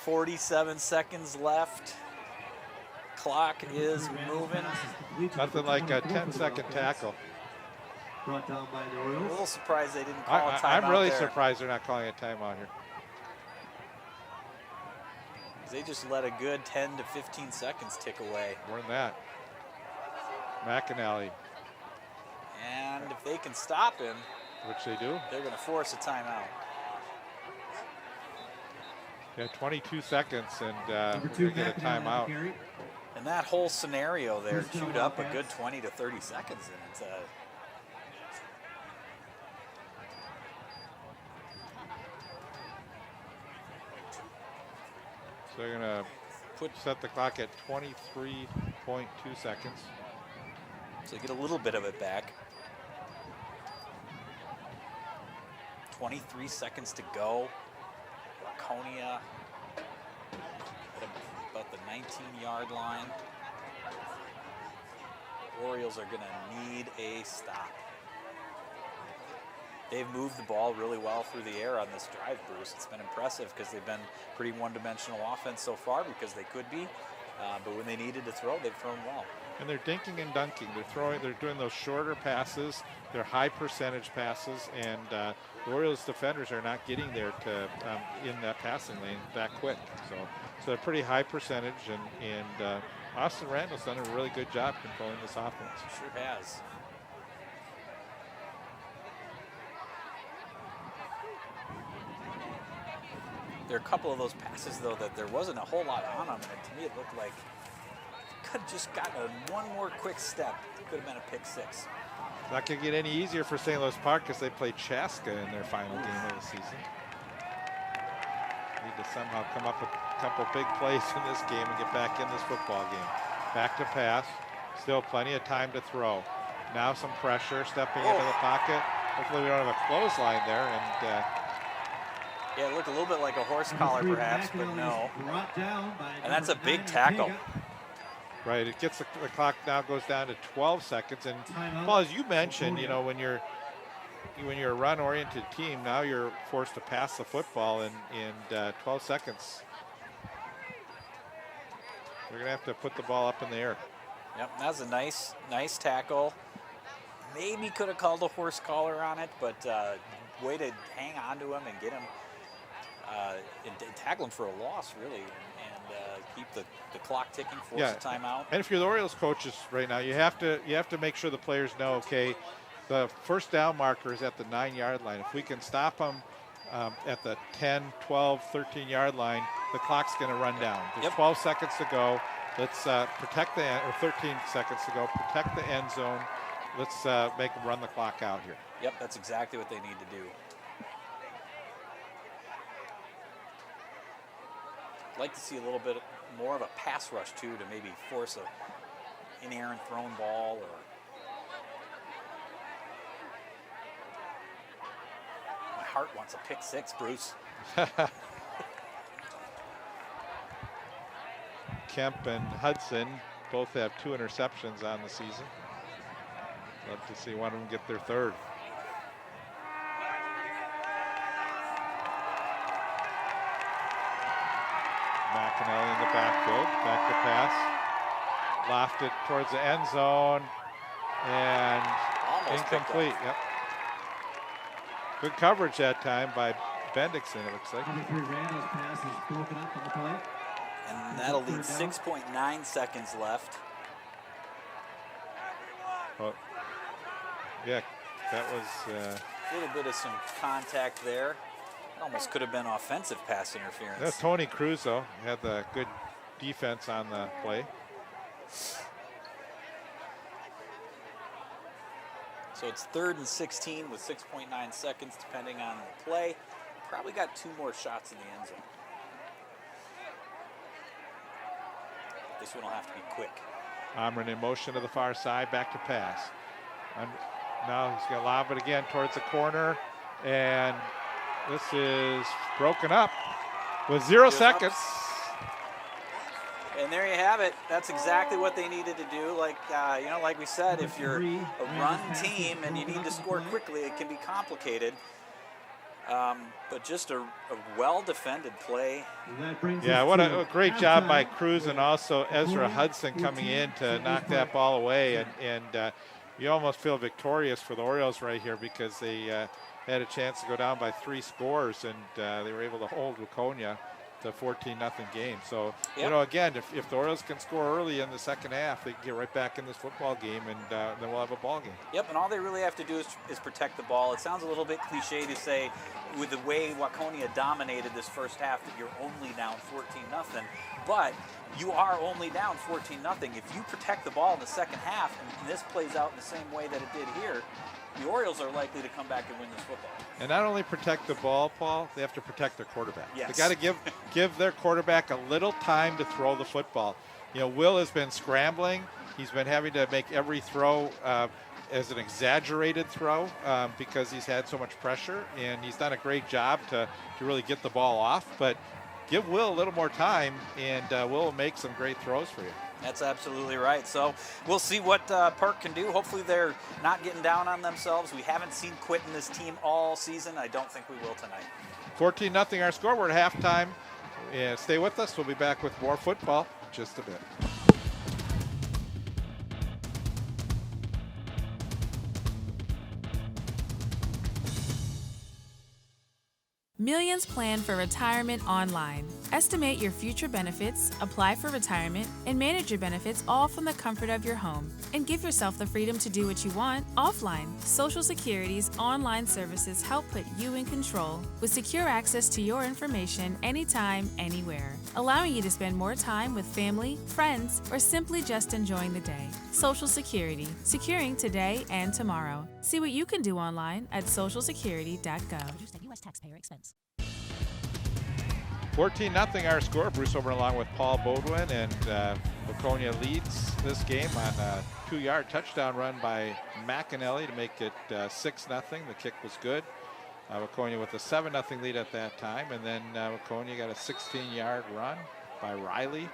47 seconds left. Clock is moving. Nothing like a 10-second tackle. Brought down by the A Orioles. little surprised they didn't call a timeout. I'm really there. surprised they're not calling a timeout here. They just let a good 10 to 15 seconds tick away. More than that. McAnally. And if they can stop him, Which they do. they're going to force a timeout. Yeah, 22 seconds, and Number we're 2, going to get a McAnally on the timeout. carry. And that whole scenario there First down, queued up a Wildcats. good 20 to 30 seconds in it. So they're going to set the clock at 23.2 seconds. So get a little bit of it back. 23 seconds to go. Waconia at about the 19-yard line. Orioles are going to need a stop. They've moved the ball really well through the air on this drive, Bruce. It's been impressive because they've been pretty one-dimensional offense so far because they could be. But when they needed to throw, they've thrown well. And they're dinking and dunking. They're doing those shorter passes. They're high percentage passes, and the Orioles defenders are not getting there to in that passing lane that quick. So a pretty high percentage, and Austin Randall's done a really good job controlling this offense. Sure has. There are a couple of those passes, though, that there wasn't a whole lot on them, and to me it looked like could have just gotten one more quick step. It could have been a pick six. Not going to get any easier for St. Louis Park because they played Chaska in their final game of the season. Need to somehow come up with a couple big plays in this game and get back in this football game. Back to pass. Still plenty of time to throw. Now some pressure, stepping into the pocket. Hopefully we don't have a clothesline there. And yeah, it looked a little bit like a horse collar perhaps, but no. And that's a big tackle. Right, it gets the clock now goes down to 12 seconds. And Paul, as you mentioned, you know, when you're a run-oriented team, now you're forced to pass the football in 12 seconds. We're gonna have to put the ball up in the air. Yep, that was a nice tackle. Maybe could have called a horse collar on it, but way to hang on to him and get him and tackle him for a loss, really, and keep the clock ticking, force a timeout. And if you're the Orioles coaches right now, you have to make sure the players know, okay, the first down marker is at the 9-yard line. If we can stop them at the 10, 12, 13-yard line, the clock's going to run down. There's 12 seconds to go. Let's protect the end, or 13 seconds to go. Protect the end zone. Let's make them run the clock out here. Yep, that's exactly what they need to do. I'd like to see a little bit more of a pass rush, too, to maybe force an errant thrown ball. Or my heart wants a pick six, Bruce. Kemp and Hudson both have 2 interceptions on the season. Love to see one of them get their third. McAnally in the backfield, back to pass. Lofted towards the end zone, and almost incomplete. Yep. Good coverage that time by Bendixson, it looks like. Randall's pass is broken up on the play. And that'll leave 6.9 seconds left. Oh, yeah, that was a little bit of some contact there. Almost could have been offensive pass interference. That's Tony Cruz, though. He had the good defense on the play. So it's 3rd and 16 with 6.9 seconds, depending on the play. Probably got 2 more shots in the end zone. This one will have to be quick. Amrin in motion to the far side, back to pass. And now he's going to lob it again towards the corner. And this is broken up with 0 seconds. And there you have it. That's exactly what they needed to do. Like like we said, if you're a run team and you need to score quickly, it can be complicated. But just a well-defended play. Yeah, what a great job by Cruz and also Ezra Hudson coming in to knock that ball away. And you almost feel victorious for the Orioles right here because they had a chance to go down by 3 scores, and they were able to hold Waconia to 14-0 game. So, you know, again, if the Orioles can score early in the second half, they can get right back in this football game, and then we'll have a ball game. Yep, and all they really have to do is protect the ball. It sounds a little bit cliche to say with the way Waconia dominated this first half that you're only down 14-0, but you are only down 14-0. If you protect the ball in the second half, and this plays out in the same way that it did here, the Orioles are likely to come back and win this football. And not only protect the ball, Paul, they have to protect their quarterback. Yes. They got to give their quarterback a little time to throw the football. You know, Will has been scrambling. He's been having to make every throw as an exaggerated throw because he's had so much pressure, and he's done a great job to really get the ball off. But give Will a little more time, and Will will make some great throws for you. That's absolutely right. So we'll see what Park can do. Hopefully they're not getting down on themselves. We haven't seen quit in this team all season. I don't think we will tonight. 14-0 our score. We're at halftime. And stay with us. We'll be back with more football in just a bit. Millions plan for retirement online. Estimate your future benefits, apply for retirement, and manage your benefits all from the comfort of your home. And give yourself the freedom to do what you want offline. Social Security's online services help put you in control with secure access to your information anytime, anywhere, allowing you to spend more time with family, friends, or simply just enjoying the day. Social Security, securing today and tomorrow. See what you can do online at socialsecurity.gov. Produced at U.S. taxpayer expense. 14-0 our score. Bruce Oberlin along with Paul Beaudoin, and Waconia leads this game on a 2-yard touchdown run by McAnally to make it 6-0. The kick was good. Waconia with a 7-0 lead at that time, and then Waconia got a 16-yard run by Riley.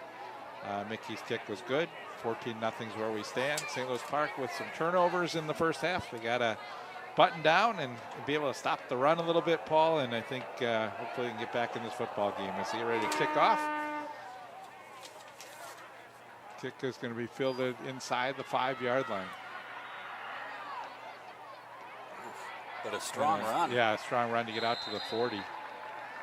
Mickey's kick was good. 14-0 is where we stand. St. Louis Park with some turnovers in the first half. They got to button down and be able to stop the run a little bit, Paul, and I think hopefully we can get back in this football game as they get ready to kick off. Kick is going to be fielded inside the 5-yard line. But a strong run. Yeah, a strong run to get out to the 40.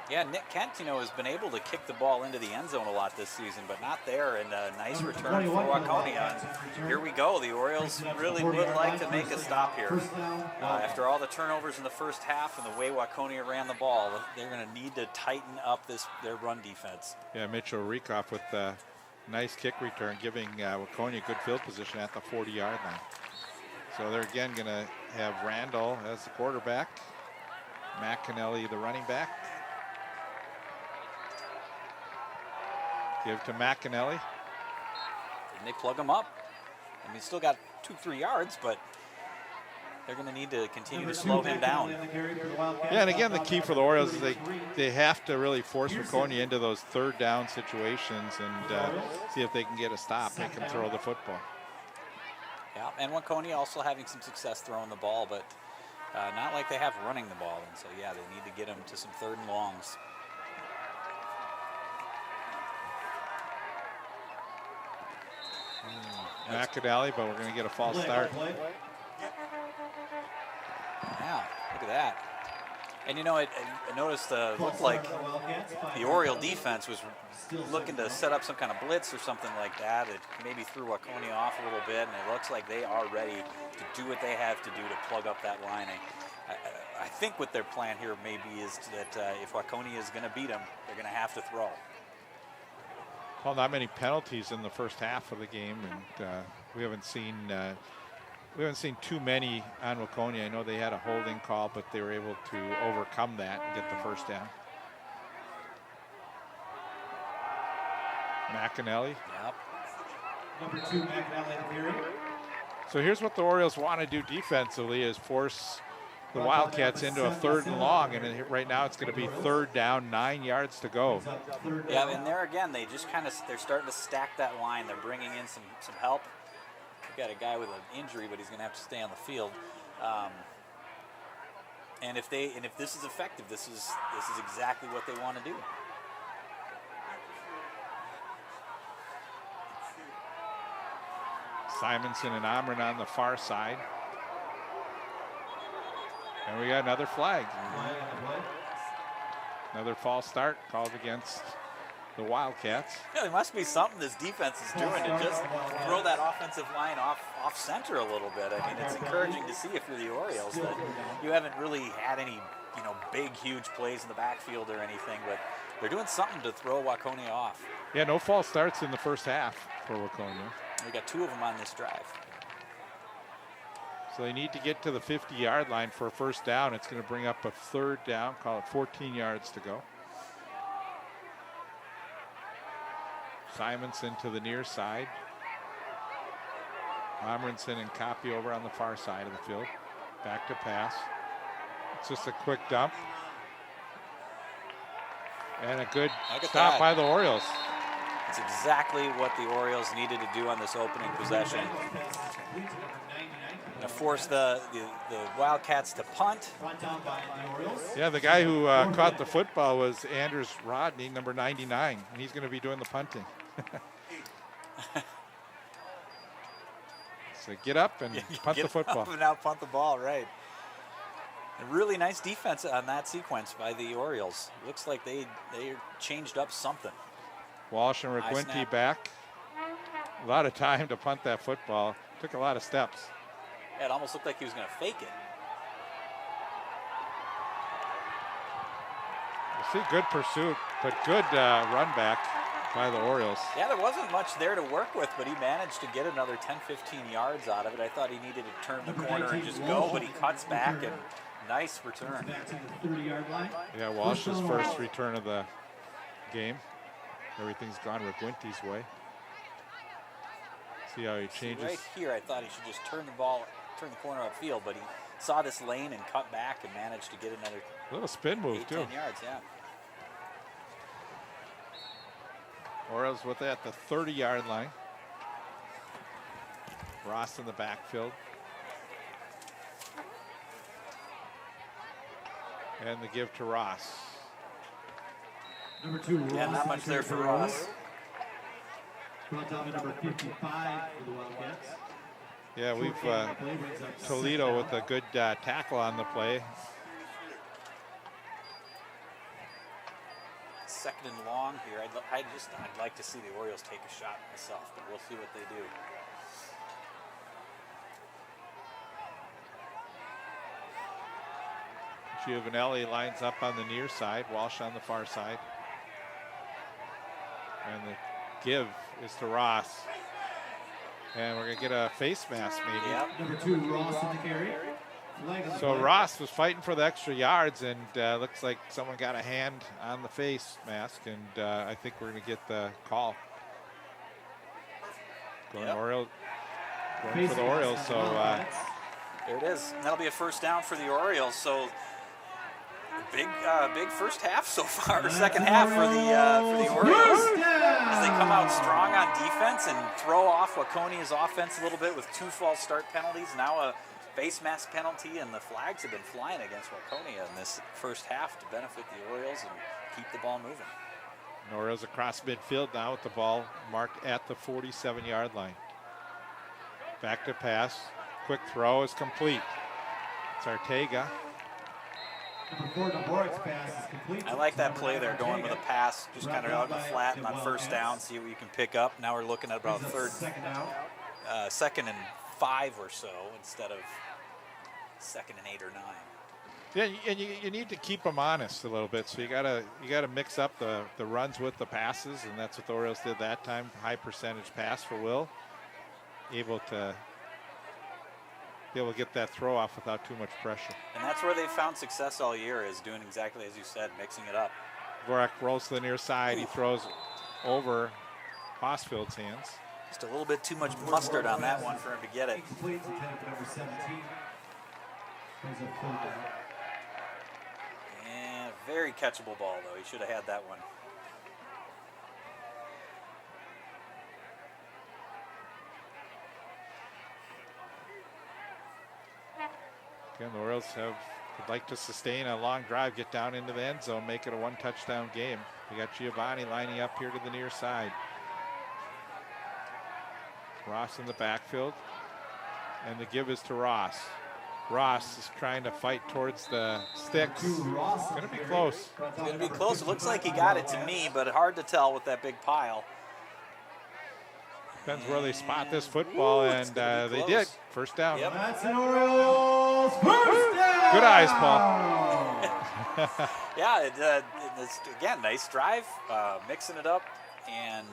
Yeah, Nick Kent, has been able to kick the ball into the end zone a lot this season, but not there, and a nice return for Waconia. Here we go. The Orioles really would like to make a stop here. After all the turnovers in the first half and the way Waconia ran the ball, they're going to need to tighten up their run defense. Yeah, Mitchell Rekoff with a nice kick return, giving Waconia good field position at the 40-yard line. So they're again going to have Randall as the quarterback, McAnally the running back. Give to McAnally. And they plug him up. I mean, still got 2-3 yards, but they're going to need to continue to slow him down. Yeah, and again, the key for the Orioles is they have to really force Waconia into those third down situations and see if they can get a stop, make them throw the football. Yeah, and Waconia also having some success throwing the ball, but not like they have running the ball. And so, yeah, they need to get him to some third and longs. McAnally, but we're going to get a false start. Yeah, look at that. And I noticed looked like the Oriole defense was looking to set up some kind of blitz or something like that. It maybe threw Waconia off a little bit, and it looks like they are ready to do what they have to do to plug up that line. I think what their plan here maybe is that if Waconia is going to beat them, they're going to have to throw. Well, not many penalties in the first half of the game, and we haven't seen too many on Waconia. I know they had a holding call, but they were able to overcome that and get the first down. McAnally. Yep. Number 2, McAnally carry. So here's what the Orioles want to do defensively: is force the Wildcats into a third and long, and right now it's going to be third down, 9 yards to go. Yeah, and there again, they're starting to stack that line. They're bringing in some help. We've got a guy with an injury, but he's going to have to stay on the field. And if this is effective, this is exactly what they want to do. Simonson and Amrin on the far side. And we got another flag. Another false start called against the Wildcats. Yeah, there must be something this defense is doing to just throw that offensive line off center a little bit. I mean, it's encouraging to see if you're the Orioles that you haven't really had any, big, huge plays in the backfield or anything, but they're doing something to throw Waconia off. Yeah, no false starts in the first half for Waconia. We got 2 of them on this drive. So they need to get to the 50-yard line for a first down. It's going to bring up a third down, call it 14 yards to go. Simonson to the near side. Amundsen and Copy over on the far side of the field. Back to pass. It's just a quick dump. And a good stop by the Orioles. That's exactly what the Orioles needed to do on this opening possession. To force the Wildcats to punt. Yeah, the guy who caught the football was Anders Rodney, number 99, and he's going to be doing the punting. So get up and punt the football. Up and now punt the ball, right. A really nice defense on that sequence by the Orioles. Looks like they changed up something. Walsh and Reguinti back. A lot of time to punt that football. Took a lot of steps. Yeah, it almost looked like he was going to fake it. You see good pursuit, but good run back by the Orioles. Yeah, there wasn't much there to work with, but he managed to get another 10, 15 yards out of it. I thought he needed to turn the corner and just go, but he cuts back and nice return. Back to the 30-yard line. Yeah, Walsh's first return of the game. Everything's gone Reguinti's way. See how he changes. Right here, I thought he should just turn the corner upfield, but he saw this lane and cut back and managed to get another little spin move 8, too. 10 yards, yeah. Orioles with it at the 30-yard line. Ross in the backfield. And the give to Ross. Number 2, Ross. Yeah, not much there for Ross. Brought down to number 55 for the Wildcats. Yeah, we've Toledo with a good tackle on the play. Second and long here. I'd like to see the Orioles take a shot myself, but we'll see what they do. Giovanelli lines up on the near side, Walsh on the far side. And the give is to Ross. And we're going to get a face mask maybe. Yep. Number 2, Ross in the carry. So Ross was fighting for the extra yards, and looks like someone got a hand on the face mask, and I think we're going to get the call. Going Orioles, going for the Orioles. So there it is. And that'll be a first down for the Orioles. So big first half so far. Second half for the Orioles as they come out strong on defense and throw off Waconia's offense a little bit with 2 false start penalties. Now a face mask penalty, and the flags have been flying against Waconia in this first half to benefit the Orioles and keep the ball moving. And Orioles across midfield now with the ball marked at the 47-yard line. Back to pass. Quick throw is complete. It's Arteaga. Number 4, Naboric's pass is complete. I like that play there, going with a pass, just kind of out in the flat and on first down, see what you can pick up. Now we're looking at about second and 5 or so instead of second and 8 or 9. Yeah, and you need to keep them honest a little bit. So you gotta mix up the runs with the passes, and that's what the Orioles did that time. High percentage pass for Will, able to get that throw off without too much pressure. And that's where they've found success all year, is doing exactly as you said, mixing it up. Vorak rolls to the near side. He throws over Hosfield's hands. Just a little bit too much mustard on that one for him to get it. Complete to number 17. And very catchable ball, though. He should have had that one. Again, the Orioles would like to sustain a long drive, get down into the end zone, make it a 1-touchdown game. We got Giovanni lining up here to the near side. Ross in the backfield, and the give is to Ross. Ross is trying to fight towards the sticks. It's going to be close. It's going to be close. It looks like he got it to me, but hard to tell with that big pile. Depends where they spot this football, and they did. First down. Yep. That's an Orioles first down. Good eyes, Paul. Yeah, it's, again, nice drive, mixing it up, and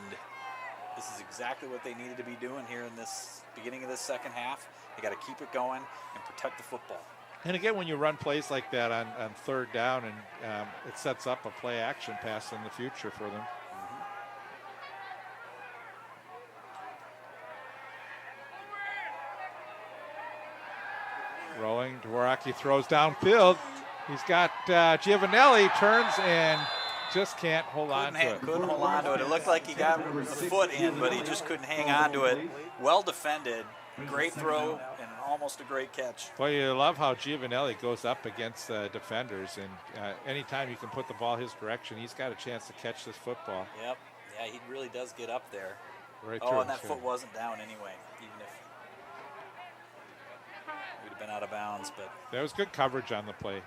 this is exactly what they needed to be doing here in this beginning of this second half. They got to keep it going and protect the football. And again, when you run plays like that on third down, and it sets up a play action pass in the future for them. Rolling, Dvorak throws downfield. He's got Giovanelli, turns and just can't hold on to it. Couldn't hold on to it. It looked like he got a foot in, but he just couldn't hang on to it. Well defended, great throw, and almost a great catch. Well, you love how Giovanelli goes up against defenders, and anytime you can put the ball his direction, he's got a chance to catch this football. Yep. Yeah, he really does get up there. Right oh, and that foot wasn't down anyway, even if it would have been out of bounds. But there was good coverage on the play.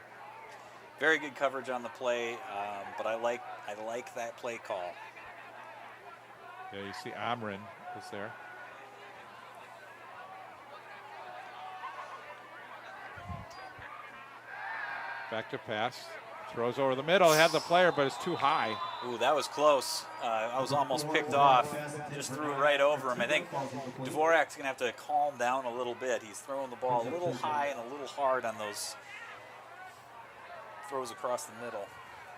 Very good coverage on the play, but I like that play call. Yeah, you see Amrin was there. Back to pass. Throws over the middle. Had the player, but it's too high. Ooh, that was close. I was almost picked off. Just threw it right over him. I think Dvorak's going to have to calm down a little bit. He's throwing the ball a little high and a little hard on those throws across the middle.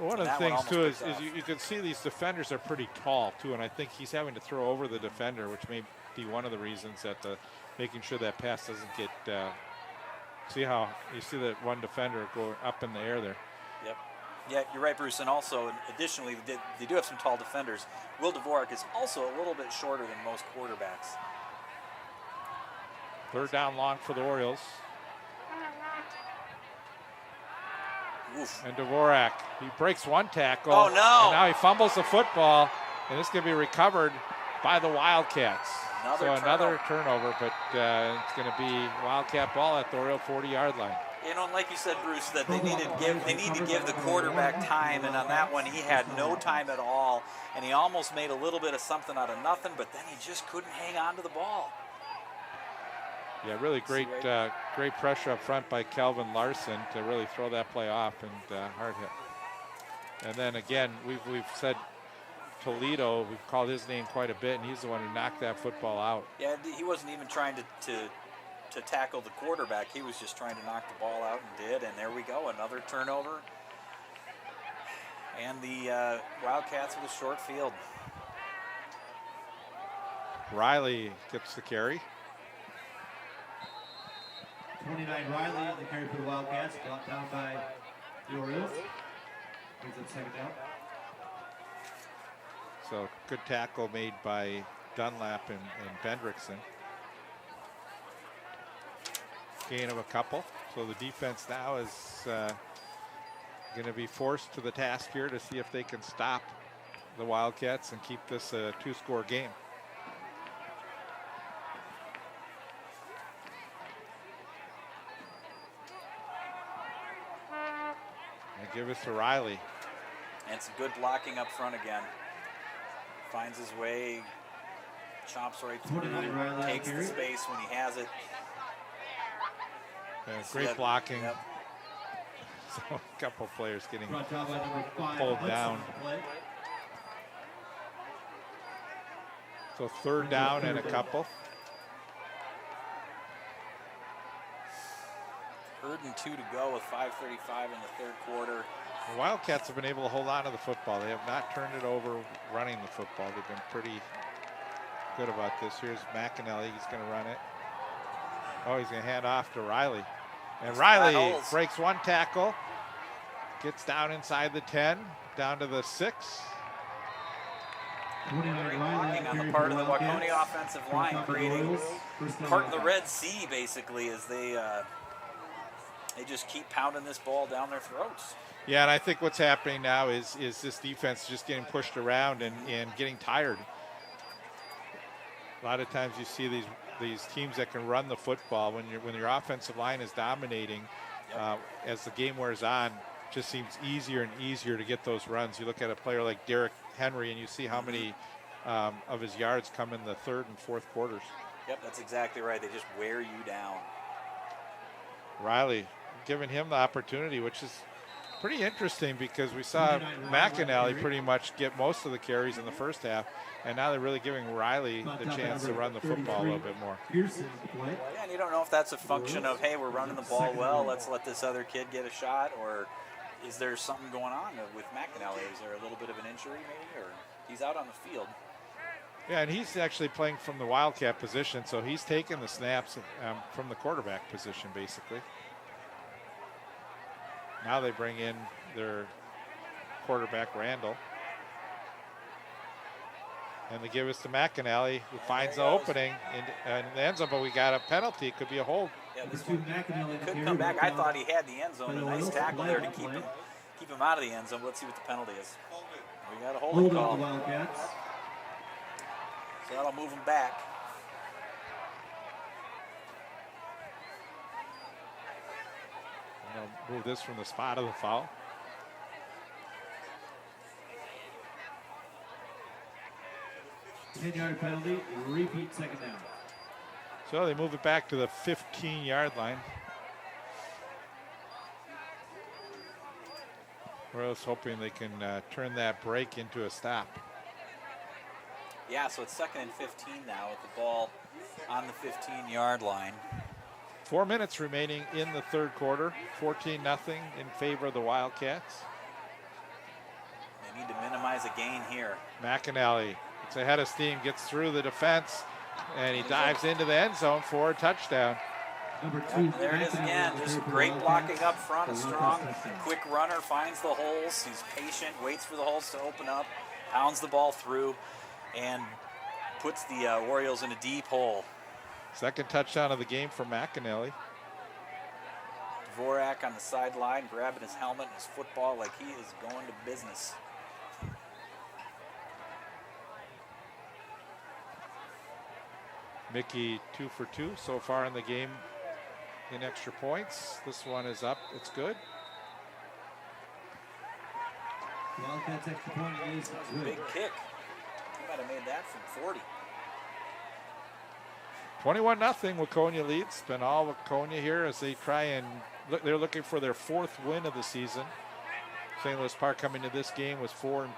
Well, one of the things, too, is you can see these defenders are pretty tall, too, and I think he's having to throw over the defender, which may be one of the reasons that making sure that pass doesn't get see how you see that one defender go up in the air there. Yep. Yeah, you're right, Bruce. And also, additionally, they do have some tall defenders. Will Dvorak is also a little bit shorter than most quarterbacks. Third down long for the Orioles. Oof. And Dvorak, he breaks one tackle. Oh, no. And now he fumbles the football, and this can be recovered by the Wildcats. Another turnover, but it's going to be Wildcat ball at the Oriole 40-yard line. You know, and like you said, Bruce, that they need to give the quarterback time, and on that one he had no time at all, and he almost made a little bit of something out of nothing, but then he just couldn't hang on to the ball. Yeah, really great pressure up front by Calvin Larson to really throw that play off, and hard hit. And then again, we've said Toledo, we've called his name quite a bit, and he's the one who knocked that football out. Yeah, he wasn't even trying to tackle the quarterback. He was just trying to knock the ball out and did, and there we go, another turnover. And the Wildcats with a short field. Riley gets the carry. 29 Riley on the carry for the Wildcats, brought down by the Orioles. Brings up second down. So good tackle made by Dunlap and Bendrickson. Gain of a couple. So the defense now is going to be forced to the task here to see if they can stop the Wildcats and keep this a two-score game. And give us to Riley. And some good blocking up front again. Finds his way, chomps right through, takes the space when he has it. Great blocking. Yep. So a couple players getting pulled down. So third down and a couple. Third and 2 to go with 5:35 in the third quarter. The Wildcats have been able to hold on to the football. They have not turned it over running the football. They've been pretty good about this. Here's McAnally. He's going to run it. Oh, he's going to hand off to Riley. And Riley breaks one tackle, gets down inside the 10, down to the 6. Great blocking on the part of the Waconia offensive line, creating part of the Red Sea, basically, as they just keep pounding this ball down their throats. Yeah, and I think what's happening now is this defense just getting pushed around and getting tired. A lot of times you see these teams that can run the football when your offensive line is dominating. As the game wears on, just seems easier and easier to get those runs. You look at a player like Derrick Henry and you see how many of his yards come in the third and fourth quarters. Yep, that's exactly right. They just wear you down. Riley giving him the opportunity, which is pretty interesting because we saw McAnally pretty much get most of the carries in the first half, and now they're really giving Riley the chance to run the football a little bit more. Yeah, and you don't know if that's a function of, hey, we're running the ball well, let's let this other kid get a shot, or is there something going on with McAnally? Is there a little bit of an injury maybe, or he's out on the field? Yeah, and he's actually playing from the Wildcat position, so he's taking the snaps from the quarterback position, basically. Now they bring in their quarterback, Randall. And they give us to McAnally, who finds the opening in the end zone, but we got a penalty. It could be a hold. Yeah, this one could come back. I thought he had the end zone. A nice tackle there to keep him out of the end zone. Let's see what the penalty is. We got a holding call. Wildcats. So that'll move him back. And they'll move this from the spot of the foul. Ten-yard penalty, repeat second down. So they move it back to the 15-yard line. Royals hoping they can turn that break into a stop. Yeah, so it's 2nd and 15 now with the ball on the 15-yard line. 4 minutes remaining in the third quarter. 14-0 in favor of the Wildcats. They need to minimize a gain here. McAnally gets ahead of steam, gets through the defense, and he dives into the end zone for a touchdown. Number 2. There it is again. Just great blocking up front. A strong, quick runner, finds the holes. He's patient, waits for the holes to open up, pounds the ball through, and puts the Orioles in a deep hole. Second touchdown of the game for McAnally. Dvorak on the sideline, grabbing his helmet and his football like he is going to business. Mickey 2 for 2 so far in the game in extra points. This one is up. It's good. Wildcats extra point is good. Big kick. He might have made that from 40. 21-0. Waconia leads. It's been all Waconia here as they try and they're looking for their 4th win of the season. St. Louis Park coming to this game was 4-2.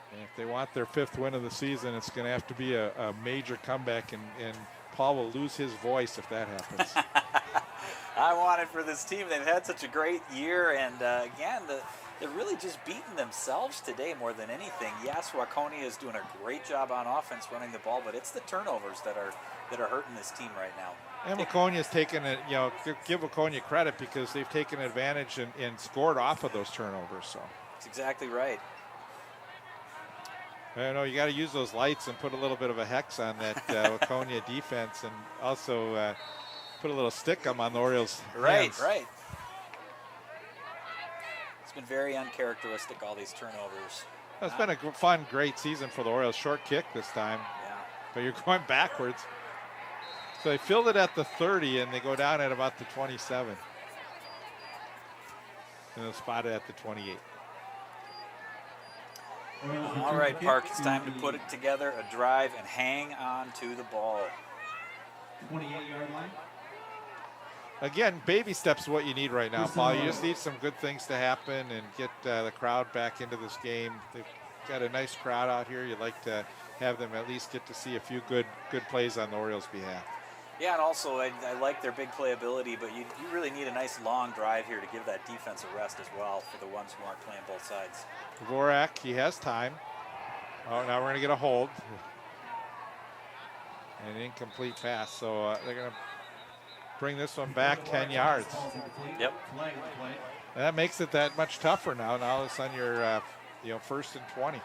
And if they want their 5th win of the season, it's going to have to be a major comeback, and Paul will lose his voice if that happens. I want it for this team. They've had such a great year, and again, they're really just beating themselves today more than anything. Yes, Waconia is doing a great job on offense running the ball, but it's the turnovers that are hurting this team right now. And Waconia's taken it, give Waconia credit because they've taken advantage and scored off of those turnovers. So that's exactly right. I know you got to use those lights and put a little bit of a hex on that Waconia defense, and also put a little stick on the Orioles. Right. It's been very uncharacteristic, all these turnovers. It's been a fun, great season for the Orioles. Short kick this time, but you're going backwards. So they filled it at the 30, and they go down at about the 27. And they'll spot it at the 28. All right, Park, it's time to put it together, a drive, and hang on to the ball. 28-yard line. Again, baby steps is what you need right now, Paul. You just need some good things to happen and get the crowd back into this game. They've got a nice crowd out here. You'd like to have them at least get to see a few good plays on the Orioles' behalf. Yeah, and also I like their big playability, but you really need a nice long drive here to give that defense a rest as well for the ones who aren't playing both sides. Dvorak, he has time. Oh, now we're going to get a hold. An incomplete pass, so they're going to bring this one back 10 yards. Yep. And that makes it that much tougher now. Now it's on your 1st and 20.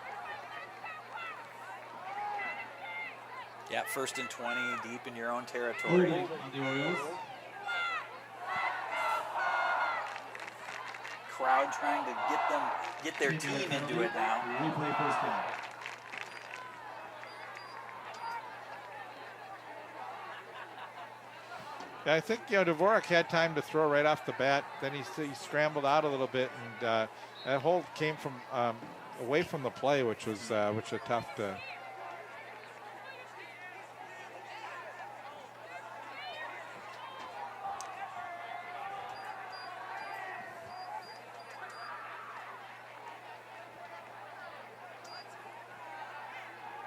Yeah, 1st and 20, deep in your own territory. On the Orioles. Crowd trying to get their team into it now. Replay first down. Yeah, I think Dvorak had time to throw right off the bat. Then he scrambled out a little bit, and that hold came from away from the play, which was tough to.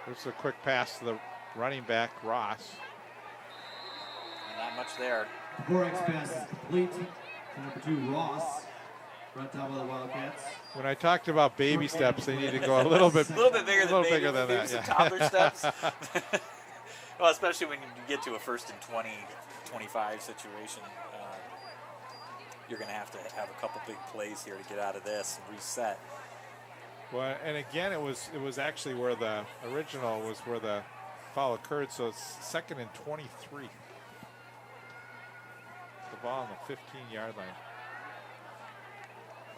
There's a quick pass to the running back, Ross. Not much there. Dvorak's pass is complete to number 2, Ross. Front top of the Wildcats. When I talked about baby steps, they need to go a little bit bigger than that. Some toddler steps. Well, especially when you get to a 1st and 20, 25 situation. you're going to have a couple big plays here to get out of this and reset. Well, and again, it was actually where the original was where the foul occurred, so it's 2nd and 23. The ball on the 15-yard line.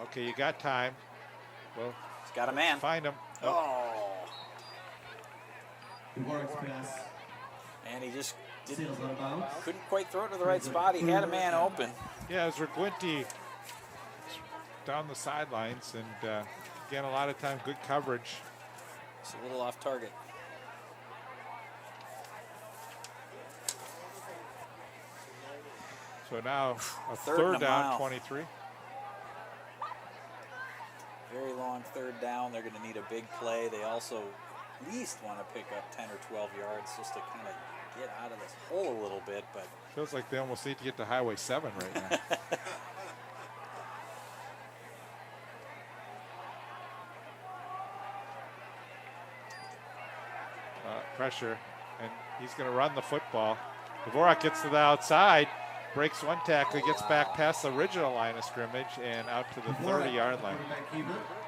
Okay, you got time. Well, he's got a man. Find him. Oh. Warwick's pass. And he just couldn't quite throw it to the right spot. He had a man open. Yeah, it was Reguinti down the sidelines, and again, a lot of time, good coverage. It's a little off target. So now a Third third and a down, mile. 23. Very long third down. They're going to need a big play. They also at least want to pick up 10 or 12 yards just to kind of get out of this hole a little bit. But Feels like they almost need to get to Highway 7 right now. Pressure, and he's going to run the football. Dvorak gets to the outside, breaks one tackle, gets back past the original line of scrimmage and out to the 30-yard line.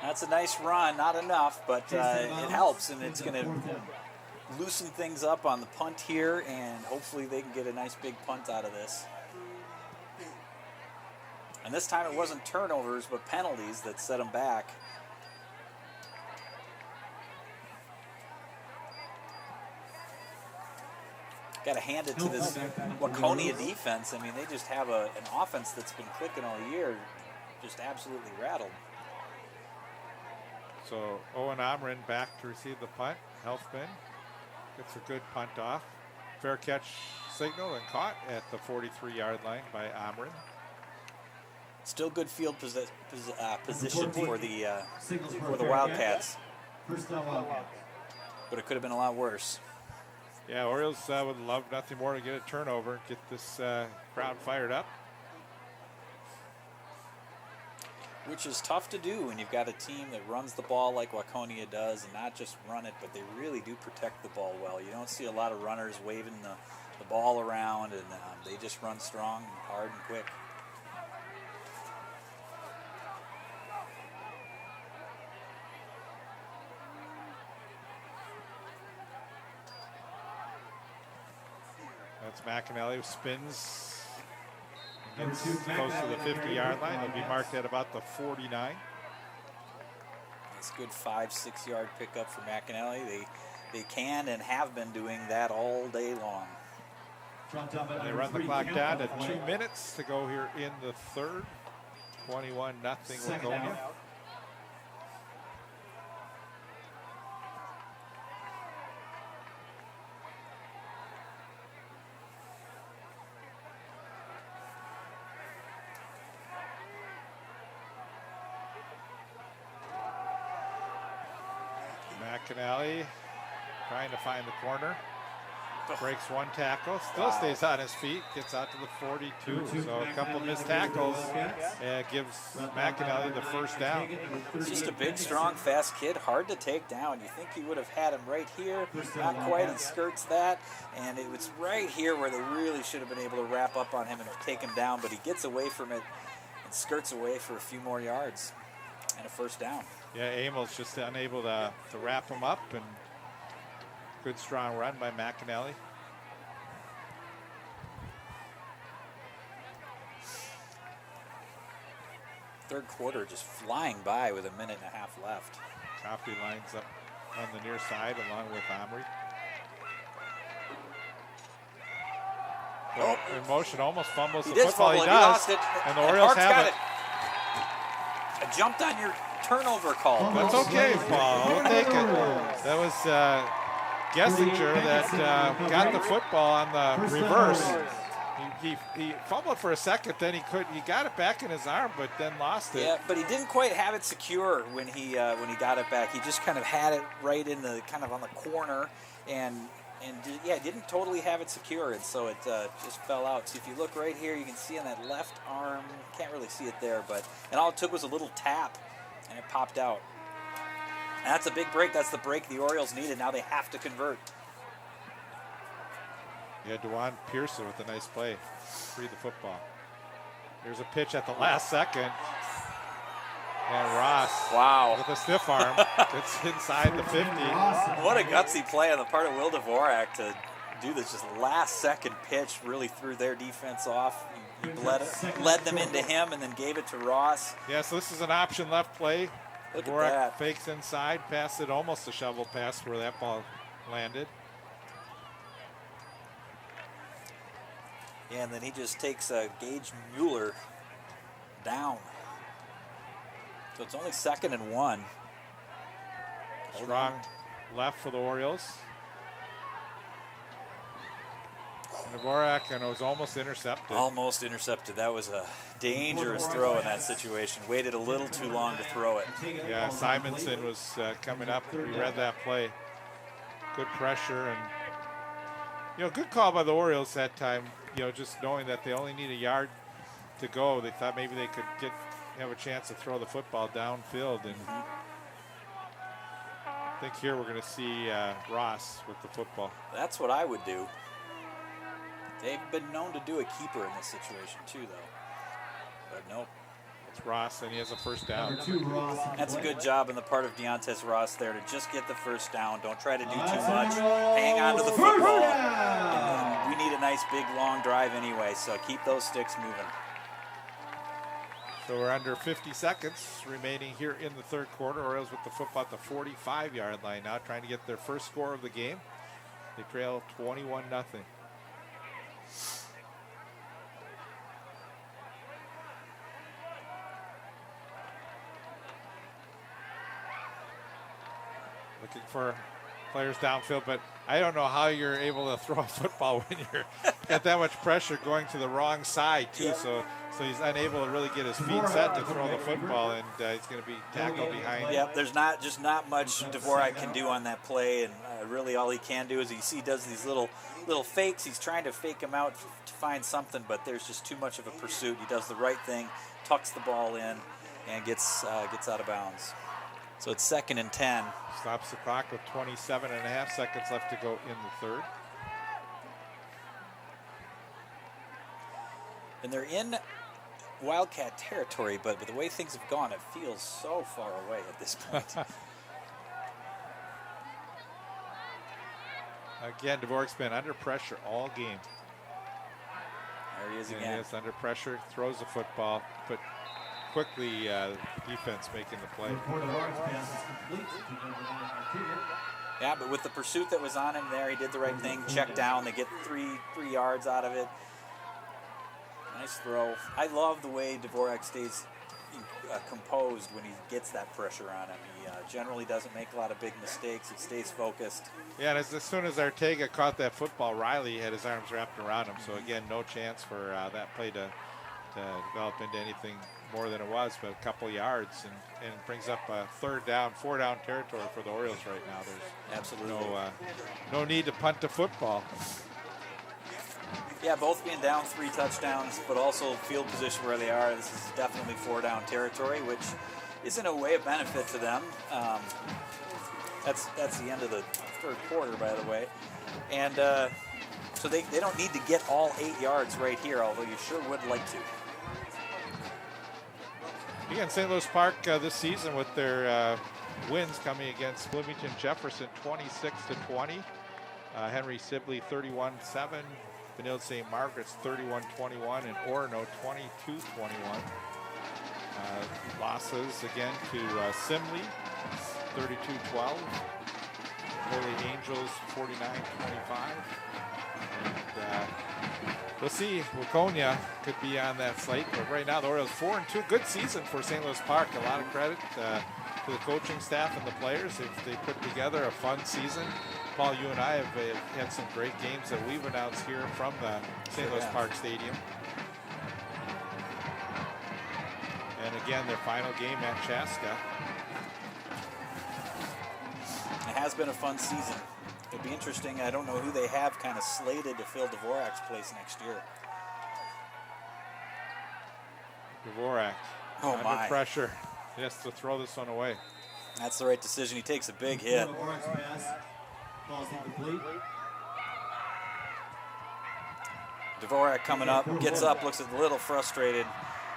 that's a nice run. Not enough, but it helps, and it's going to loosen things up on the punt here, and hopefully they can get a nice big punt out of this. And this time it wasn't turnovers, but penalties that set them back. Got to hand it to this Waconia defense. I mean, they just have an offense that's been clicking all year, just absolutely rattled. So Owen Amrin back to receive the punt. Helfman gets a good punt off. Fair catch signal and caught at the 43-yard line by Amrin. Still good field position for the Wildcats. First down Wildcats. But it could have been a lot worse. Yeah, Orioles would love nothing more to get a turnover, get this crowd fired up. Which is tough to do when you've got a team that runs the ball like Waconia does, and not just run it, but they really do protect the ball well. You don't see a lot of runners waving the ball around, and they just run strong, hard, and quick. That's McAnally who spins, gets close to the 50-yard line. He'll be marked at about the 49. It's a good 5-6 yard pickup for McAnally. They can and have been doing that all day long. They run the clock down to 2 minutes to go here in the third. 21-0 Waconia. McAnally trying to find the corner. Breaks one tackle, still stays on his feet, gets out to the 42. So a couple missed tackles gives McAnally the first down. He's just a big, strong, fast kid, hard to take down. You think he would have had him right here, not quite, he skirts that, and it was right here where they really should have been able to wrap up on him and take him down, but he gets away from it and skirts away for a few more yards and a first down. Yeah, Amel's just unable to wrap him up, and good strong run by McAnally. Third quarter just flying by with a minute and a half left. Coffey lines up on the near side along with Omri. Oh, in motion, almost fumbles the football. He does. Lost it. And the Orioles have it. I jumped on your turnover call. That's okay, Paul. We'll take it. That was Gessinger that got the football on the reverse. He fumbled for a second, then he got it back in his arm, but then lost it. Yeah, but he didn't quite have it secure when he got it back. He just kind of had it right in the kind of on the corner, and didn't totally have it secure, and so it just fell out. So if you look right here, you can see on that left arm, can't really see it there, and all it took was a little tap, and it popped out. And that's a big break. That's the break the Orioles needed. Now they have to convert. Yeah, DeJuan Pearson with a nice play. Free the football. There's a pitch at the last second. And Ross, Wow. with a stiff arm, gets inside the 50. What a gutsy play on the part of Will Dvorak to do this just last-second pitch, really threw their defense off. He led them into him and then gave it to Ross. Yeah, so this is an option left play. Look at Dvorak that. fakes inside, passed it almost a shovel pass where that ball landed. Yeah, and then he just takes Gage Mueller down. So it's only 2nd and 1. Strong left for the Orioles. Dvorak, and it was almost intercepted. Almost intercepted. That was a dangerous throw in that situation. Waited a little too long to throw it. Yeah, Simonson was coming up. We read that play. Good pressure and, good call by the Orioles that time. Just knowing that they only need a yard to go. They thought maybe they could have a chance to throw the football downfield. And I think here we're going to see Ross with the football. That's what I would do. They've been known to do a keeper in this situation too, though. But nope. It's Ross, and he has a first down. That's a good job on the part of Deontez Ross there to just get the first down. Don't try to do too much. Hang on to the football. And we need a nice big long drive anyway, so keep those sticks moving. So we're under 50 seconds remaining here in the third quarter. Orioles with the football at the 45-yard line now, trying to get their first score of the game. They trail 21-0. Looking for players downfield, but I don't know how you're able to throw a football when you're got that much pressure going to the wrong side too. So he's unable to really get his feet set to throw the football, and he's going to be tackled behind. Yep, there's not much Dvorak can do on that play, and really all he can do is he does these little fakes. He's trying to fake him out to find something, but there's just too much of a pursuit. He does the right thing, tucks the ball in, and gets out of bounds. So it's 2nd and 10. Stops the clock with 27.5 seconds left to go in the third. And they're in Wildcat territory, but with the way things have gone, it feels so far away at this point. Again, Dvorak's been under pressure all game. There he is And again. he is under pressure, throws the football, but quickly defense making the play. Yeah, but with the pursuit that was on him there, he did the right thing. Check down. They get three yards out of it. Nice throw. I love the way Dvorak stays composed when he gets that pressure on him. He generally doesn't make a lot of big mistakes. He stays focused. Yeah, and as soon as Ortega caught that football, Riley had his arms wrapped around him. So again, no chance for that play to develop into anything more than it was, but a couple yards, and brings up a 4 down territory for the Orioles right now. There's Absolutely. no need to punt the football. Yeah, both being down 3 touchdowns, but also field position where they are. This is definitely 4 down territory, which is in a way a benefit to them. That's the end of the third quarter, by the way. And so they don't need to get all 8 yards right here, although you sure would like to. Again, St. Louis Park this season with their wins coming against Bloomington Jefferson 26-20. Henry Sibley 31-7. Benilde St. Margaret's 31-21, and Orono 22-21. Losses again to Simley 32-12. Holy Angels 49-25. And we'll see. Waconia could be on that slate, but right now the Orioles 4-2. Good season for St. Louis Park. A lot of credit to the coaching staff and the players. They put together a fun season. Paul, you and I have had some great games that we've announced here from the St. Louis Park Stadium. And again, their final game at Chaska. It has been a fun season. It'll be interesting. I don't know who they have kind of slated to fill Dvorak's place next year. Dvorak under my. pressure. He has to throw this one away. That's the right decision. He takes a big hit. Dvorak coming up, gets up, looks a little frustrated.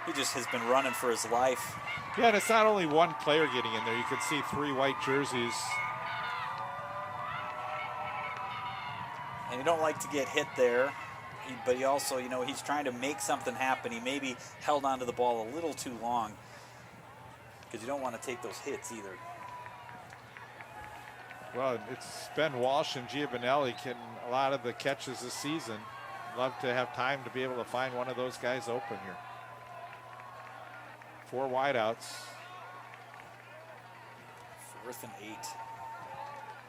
He just has been running for his life. Yeah, and it's not only one player getting in there. You could see 3 white jerseys. And you don't like to get hit there, but he also, you know, he's trying to make something happen. He maybe held onto the ball a little too long because you don't want to take those hits either. Well, it's Ben Walsh and Giovanelli getting a lot of the catches this season. Love to have time to be able to find one of those guys open here. 4 wideouts. 4th and 8.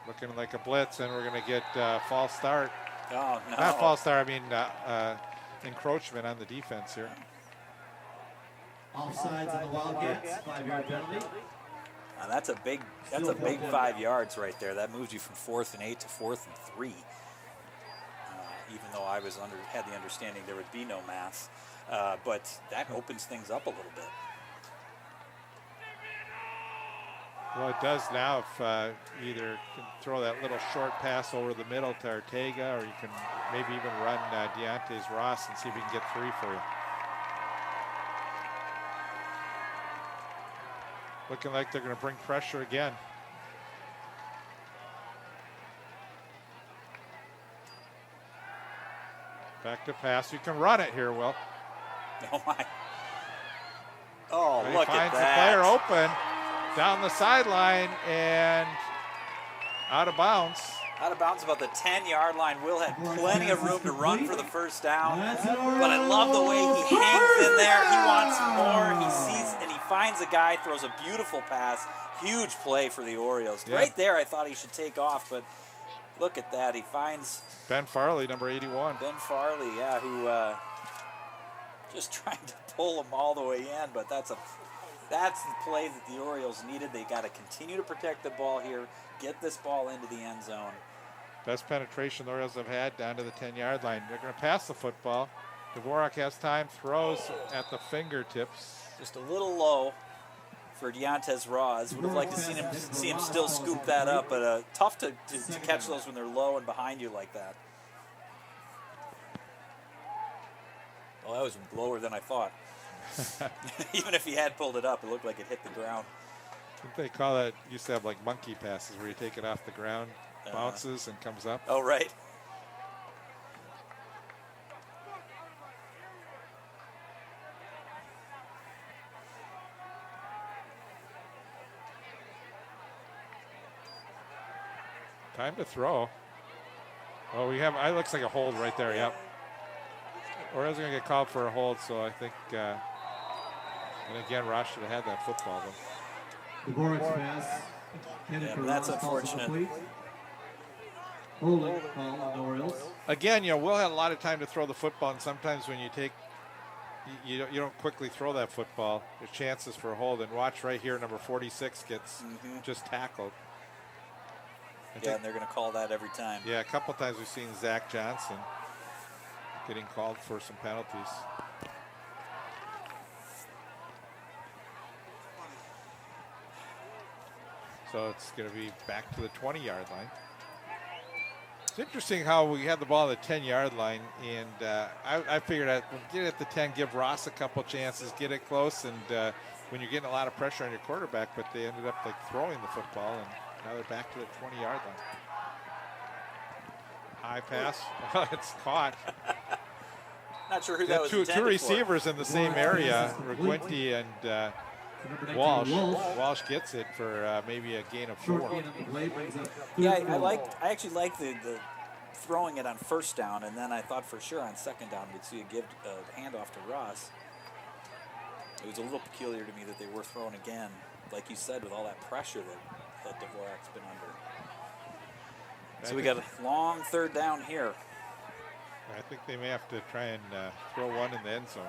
Looking like a blitz, and we're going to get false start. Oh, no. Not false start, I mean encroachment on the defense here. Offsides on the Wildcats, 5-yard penalty. Now that's a big 5 yards right there. That moves you from 4th and 8 to 4th and 3. Even though I had the understanding there would be no math, but that opens things up a little bit. Well, it does now if you either can throw that little short pass over the middle to Ortega, or you can maybe even run Deontay's Ross and see if he can get 3 for you. Looking like they're going to bring pressure again. Back to pass. You can run it here, Will. Oh, my. Oh, He look at finds that. the player open down the sideline and out of bounds. Out of bounds about the 10-yard line. Will had plenty of room to run for the first down, but I love the way he hangs in there. He wants more. He sees and he finds a guy, throws a beautiful pass. Huge play for the Orioles. Yeah. Right there, I thought he should take off, but look at that. He finds Ben Farley, number 81. Ben Farley, yeah, who just trying to pull him all the way in, but that's the play that the Orioles needed. They got to continue to protect the ball here, get this ball into the end zone. Best penetration the Orioles have had down to the 10-yard line. They're going to pass the football. Dvorak has time, throws at the fingertips. Just a little low for Deontay's Ross. Would have liked to see him still scoop that up, but tough to catch those when they're low and behind you like that. Well, that was lower than I thought. Even if he had pulled it up, it looked like it hit the ground. Didn't they call that, used to have like monkey passes where you take it off the ground, bounces and comes up? Oh, right. Time to throw. Oh, it looks like a hold right there, yep. Orioles going to get called for a hold, so I think, and again, Ross should have had that football, though. Dvorak's pass. Yeah, that's unfortunate. Holding call on the Orioles. Again, Will had a lot of time to throw the football, and sometimes when you you don't quickly throw that football, there's chances for a hold. And watch right here, number 46 gets just tackled. Yeah, and they're going to call that every time. Yeah, a couple times we've seen Zach Johnson getting called for some penalties. So it's going to be back to the 20-yard line. It's interesting how we had the ball at the 10-yard line, and I figured I'd get it at the 10, give Ross a couple chances, get it close, and when you're getting a lot of pressure on your quarterback, but they ended up like throwing the football, and now they're back to the 20-yard line. High pass. It's caught. Not sure who that was intended two receivers for. in the same area, Reguinti and Walsh. Walsh gets it for maybe a gain of 4. Yeah, I actually like the throwing it on first down, and then I thought for sure on second down we'd see a handoff to Ross. It was a little peculiar to me that they were throwing again, like you said, with all that pressure that Dvorak's been under. So we got a long third down here. I think they may have to try and throw one in the end zone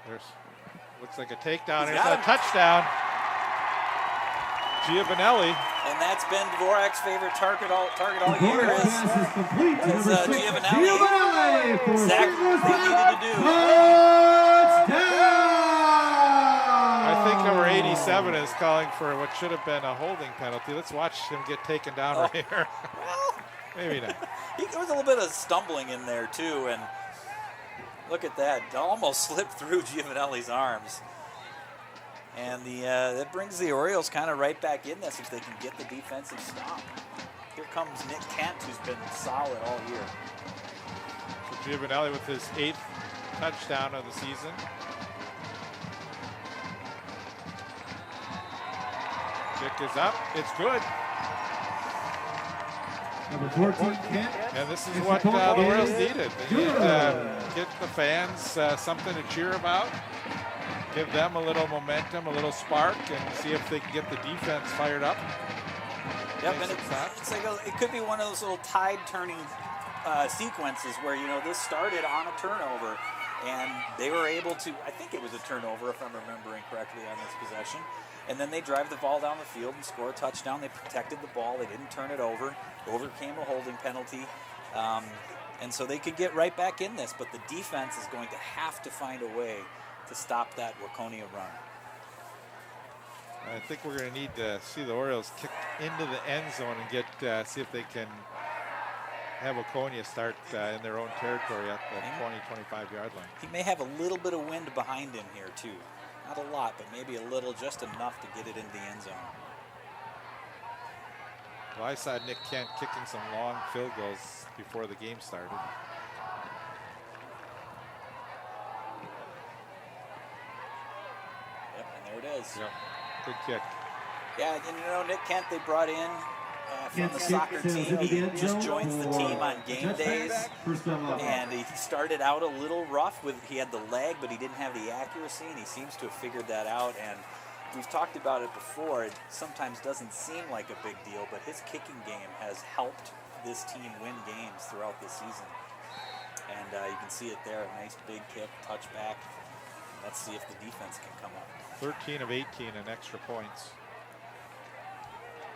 here. Looks like a takedown. There's a touchdown. Giovanelli. And that's been Dvorak's favorite target all year is Giovanelli. Exactly what they needed to do. I think there were 87 is calling for what should have been a holding penalty. Let's watch him get taken down right here. Well, Maybe not. there was a little bit of stumbling in there too, and look at that. It almost slipped through Giovanelli's arms. And that brings the Orioles kind of right back in this if they can get the defensive stop. Here comes Nick Kent, who's been solid all year. So Giovanelli with his 8th touchdown of the season. Kick is up. It's good. Number 14, Kent. And this is what the Orioles needed. They need to get the fans something to cheer about, give them a little momentum, a little spark, and see if they can get the defense fired up. Yep, and it's like it could be one of those little tide-turning sequences where, this started on a turnover, and they were able to, I think it was a turnover if I'm remembering correctly on this possession, and then they drive the ball down the field and score a touchdown. They protected the ball. They didn't turn it over. Overcame a holding penalty. And so they could get right back in this, but the defense is going to have to find a way to stop that Waconia run. I think we're going to need to see the Orioles kick into the end zone and get see if they can have Waconia start in their own territory at the 20-25 yard line. He may have a little bit of wind behind him here too. Not a lot, but maybe a little, just enough to get it into the end zone. Well, I saw Nick Kent kicking some long field goals before the game started. Yep, and there it is. Yep, good kick. Yeah, and Nick Kent they brought in from the soccer team. He just joins the team on game days, and he started out a little rough he had the leg, but he didn't have the accuracy, and he seems to have figured that out. And we've talked about it before. It sometimes doesn't seem like a big deal, but his kicking game has helped this team win games throughout the season. And you can see it there, a nice big kick, touchback. Let's see if the defense can come up. 13 of 18 in extra points.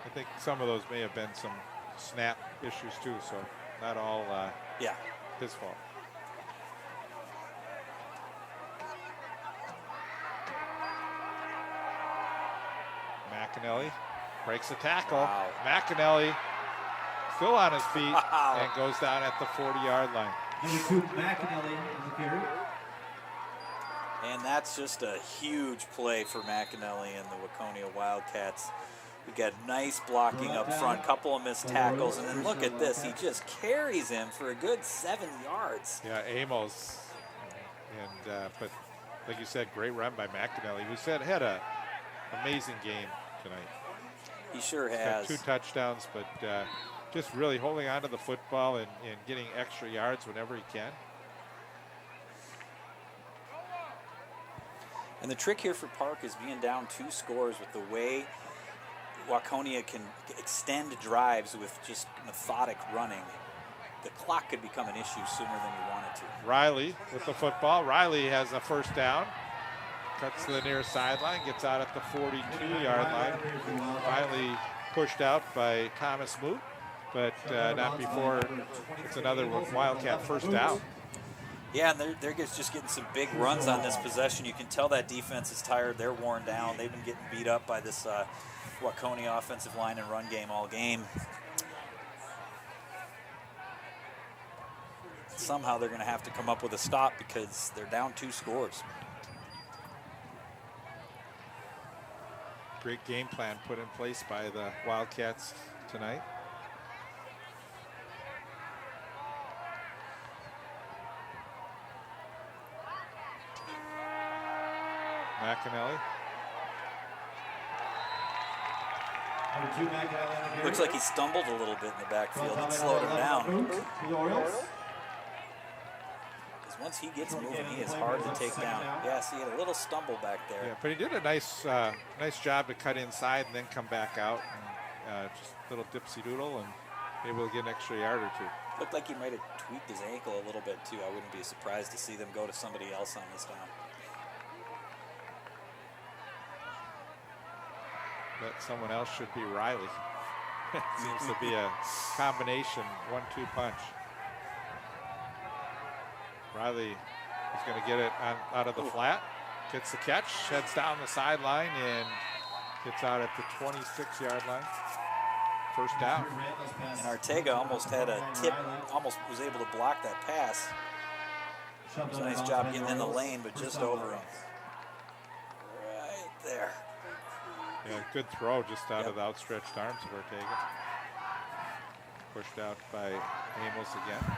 I think some of those may have been some snap issues too, so not all his fault. McAnally breaks a tackle. Wow. McAnally still on his feet Wow. and goes down at the 40-yard line. Number 2, McAnally on the carry. And that's just a huge play for McAnally and the Waconia Wildcats. We got nice blocking up front, couple of missed tackles, and then look at this. He just carries him for a good 7 yards. Yeah, Amos. And but like you said, great run by McAnally, who had an amazing game tonight. He sure He's has. got 2 touchdowns, but just really holding on to the football and getting extra yards whenever he can. And the trick here for Park is being down 2 scores with the way Waconia can extend drives with just methodic running. The clock could become an issue sooner than you want it to. Riley with the football. Riley has a first down. Cuts to the near sideline, gets out at the 42-yard line. Finally pushed out by Thomas Moot, but not before it's another Wildcat first down. Yeah, and they're just getting some big runs on this possession. You can tell that defense is tired. They're worn down. They've been getting beat up by this Waconia offensive line and run game all game. Somehow they're going to have to come up with a stop because they're down 2 scores. Great game plan put in place by the Wildcats tonight. McAnally. Number 2, McAnally on the carry. Looks like he stumbled a little bit in the backfield and slowed him down. The Orioles. Because once he gets moving, he is hard to take down. Yes, he had a little stumble back there. Yeah, but he did a nice job to cut inside and then come back out. And, just a little dipsy doodle and able to get an extra yard or 2. Looked like he might have tweaked his ankle a little bit too. I wouldn't be surprised to see them go to somebody else on this down. But someone else should be Riley. Seems to be a combination 1-2 punch. Riley is going to get it out of the flat. gets the catch, heads down the sideline, and gets out at the 26-yard line. First down. And Ortega almost had a tip, almost was able to block that pass. It was a nice job getting in the lane, but just over him. Right there. Yeah, good throw just out of the outstretched arms of Ortega. Pushed out by Amos again.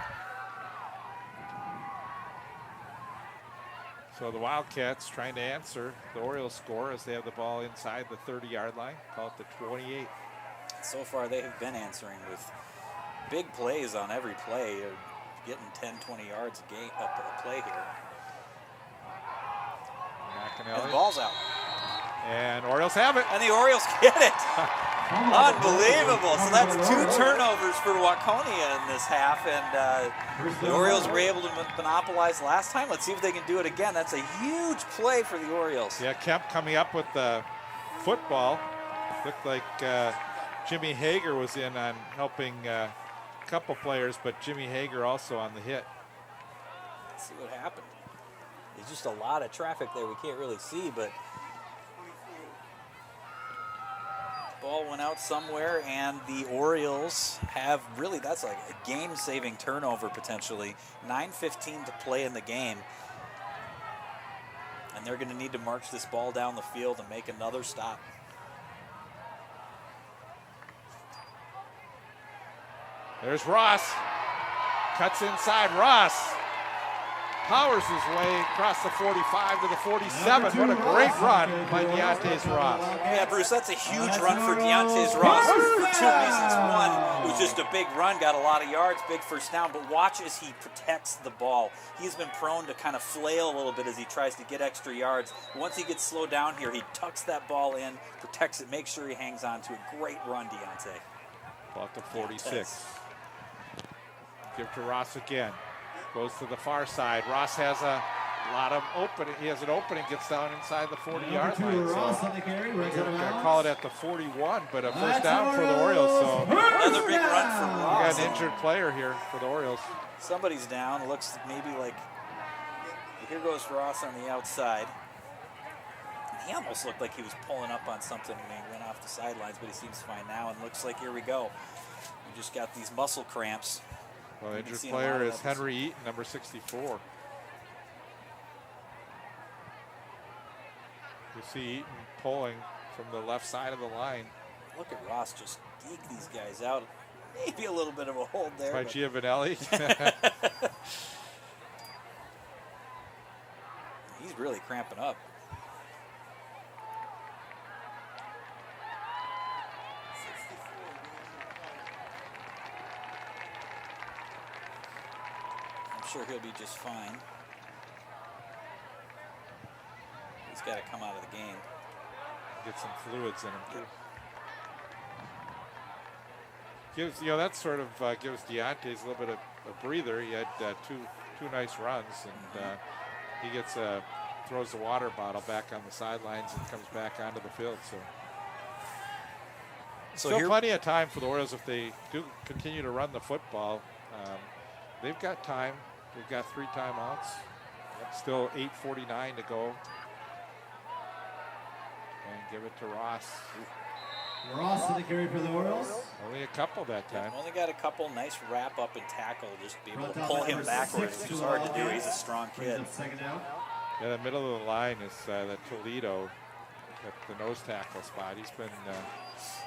So the Wildcats trying to answer the Orioles score as they have the ball inside the 30-yard line. Call it the 28. So far they have been answering with big plays on every play. They're getting 10, 20 yards a play here. McAnally. And the ball's out. And Orioles have it. And the Orioles get it. Unbelievable. So that's 2 turnovers for Waconia in this half. And the Orioles were able to monopolize last time. Let's see if they can do it again. That's a huge play for the Orioles. Yeah, Kemp coming up with the football. Looked like Jimmy Hager was in on helping a couple players, but Jimmy Hager also on the hit. Let's see what happened. There's just a lot of traffic there we can't really see, but ball went out somewhere, and the Orioles have really, that's like a game-saving turnover potentially. 9:15 to play in the game. And they're going to need to march this ball down the field and make another stop. There's Ross. Cuts inside. Ross powers his way across the 45 to the 47. What a great run by Deontay's Ross. Yeah, Bruce, that's a huge run for Deontay's Ross for 2 reasons. One, it was just a big run, got a lot of yards, big first down, but watch as he protects the ball. He's been prone to kind of flail a little bit as he tries to get extra yards. Once he gets slowed down here, he tucks that ball in, protects it, makes sure he hangs on to it. Great run, Deontay. About the 46. Give to Ross again. Goes to the far side. Ross has a lot of opening. He has an opening, gets down inside the 40-yard line. Ross on the carry. We're going to call it at the 41, but a first down for the Orioles. So another big run from Ross. We got an injured player here for the Orioles. Somebody's down. Looks maybe like, here goes Ross on the outside. He almost looked like he was pulling up on something when he went off the sidelines, but he seems fine now, and looks like, here we go. We just got these muscle cramps. Well, the injured player is Henry Eaton, number 64. You see Eaton pulling from the left side of the line. Look at Ross just deke these guys out. Maybe a little bit of a hold there. By Giovanelli. He's really cramping up. Sure, he'll be just fine. He's got to come out of the game. Get some fluids in him too. Gives, you know, that sort of gives Deontay's a little bit of a breather. He had two nice runs, and he gets throws the water bottle back on the sidelines and comes back onto the field. So still plenty of time for the Orioles if they do continue to run the football. They've got time. They've got 3 timeouts. Still 8:49 to go. And give it to Ross. Ross to the carry for the Orioles. Only a couple that time. Only got a couple. Nice wrap up and tackle. Just be able to pull him backwards, which is hard to do. He's a strong kid. Second down. Yeah, the middle of the line is the Toledo at the nose tackle spot. He's been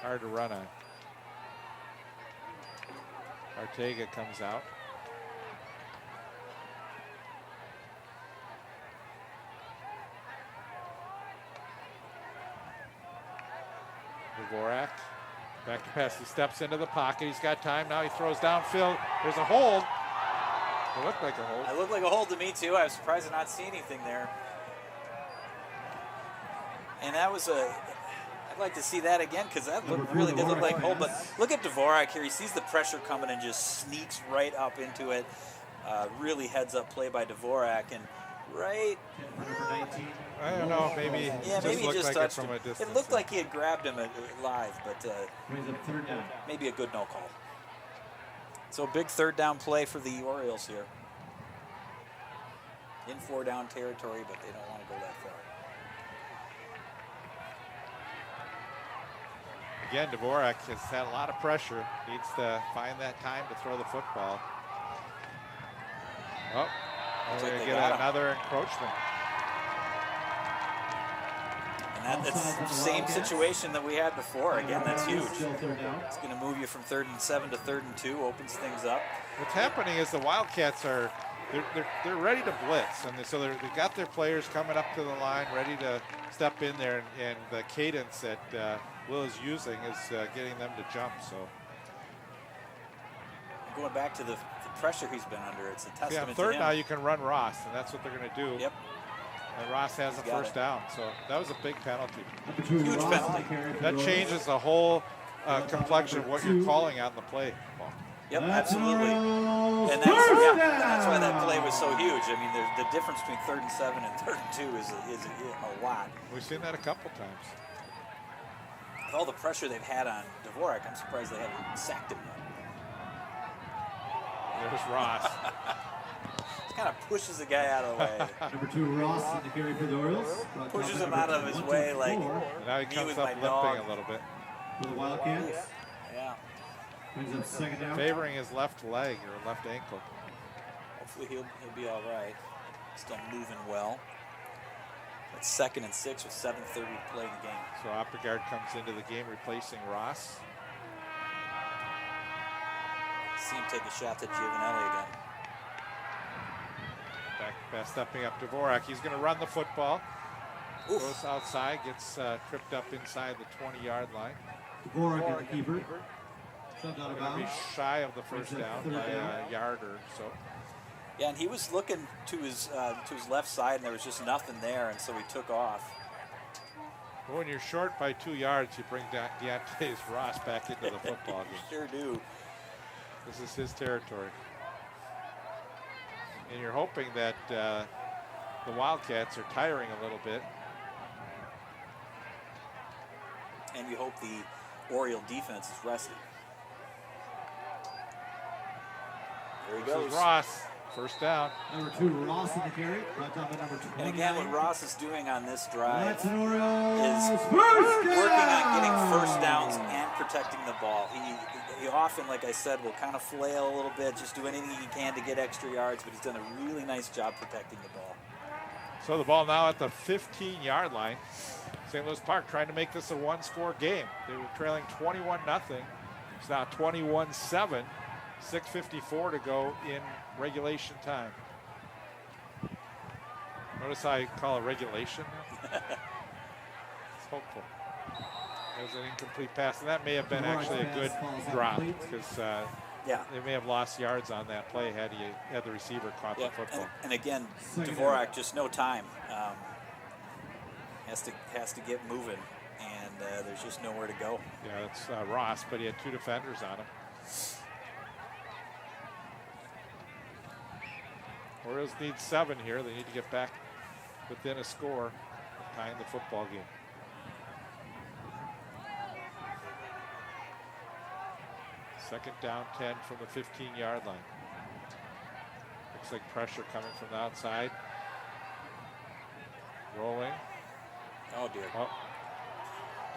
hard to run on. Ortega comes out. Dvorak, back to pass. He steps into the pocket. He's got time. Now he throws downfield. There's a hold. It looked like a hold. It looked like a hold to me, too. I was surprised to not see anything there. And that was I'd like to see that again because that really did look like a hold. But look at Dvorak here. He sees the pressure coming and just sneaks right up into it. Really heads-up play by Dvorak. And right... I don't know, maybe he just like touched from him. a distance. It looked like he had grabbed him live, but third down. Maybe a good no call. So big third down play for the Orioles here. In 4-down territory, but they don't want to go that far. Again, Dvorak has had a lot of pressure. Needs to find that time to throw the football. Oh, we're going to get another encroachment. And that's the same situation that we had before. Again, that's huge. It's going to move you from 3rd and 7 to 3rd and 2, opens things up. What's happening is the Wildcats are they're ready to blitz, and so they've got their players coming up to the line, ready to step in there, and the cadence that Will is using is getting them to jump. So going back to the pressure he's been under, it's a testament to 3rd him. now you can run Ross, and that's what they're going to do. Yep. And Ross has a first down, so that was a big penalty. Huge penalty. That changes the whole complexion of what you're calling out in the play. Yep, absolutely. And that's why that play was so huge. I mean, the difference between 3rd and 7 and 3rd and 2 is a lot. We've seen that a couple times. With all the pressure they've had on Dvorak, I'm surprised they haven't sacked him yet. There's Ross. Kind of pushes the guy out of the way. Number 2, Ross in the carry for the Orioles. Pushes him out of his way like now he comes up limping a little bit. For the Wildcats. Yeah. Brings up 2nd down. Favoring his left leg or left ankle. Hopefully he'll be all right. Still moving well. It's 2nd and 6 with 7:30 to play in the game. So Oppergaard comes into the game replacing Ross. See him take a shot to Giovanelli again. Back stepping up Dvorak. He's going to run the football. Oof. Goes outside, gets tripped up inside the 20-yard line. Dvorak, the keeper. Shoved out of Going to be bounds. shy of the first down by a yard or so. Yeah, and he was looking to his left side, and there was just nothing there, and so he took off. Well, when you're short by 2 yards, you bring Deontay Ross back into the football game. Sure do. This is his territory. And you're hoping that the Wildcats are tiring a little bit. And you hope the Oriole defense is rested. There he This goes. is Ross. First down. Number 2, Ross in the carry. Brought down by number 29. And again, what Ross is doing on this drive That's an Orioles is first working on down. getting first downs and protecting the ball. He often, like I said, will kind of flail a little bit, just do anything he can to get extra yards, but he's done a really nice job protecting the ball. So the ball now at the 15-yard line. St. Louis Park trying to make this a one-score game. They were trailing 21-0. It's now 21-7. 6:54 to go in regulation time. Notice how I call it regulation now? It's hopeful. It was an incomplete pass, and that may have been actually a good drop because they may have lost yards on that play had the receiver caught the football. And again, Dvorak, just no time. Has to get moving, and there's just nowhere to go. Yeah, it's Ross, but he had 2 defenders on him. Orioles need 7 here. They need to get back within a score, tying the football game. Second down 10 from the 15-yard line. Looks like pressure coming from the outside. Rolling. Oh, dear. Oh.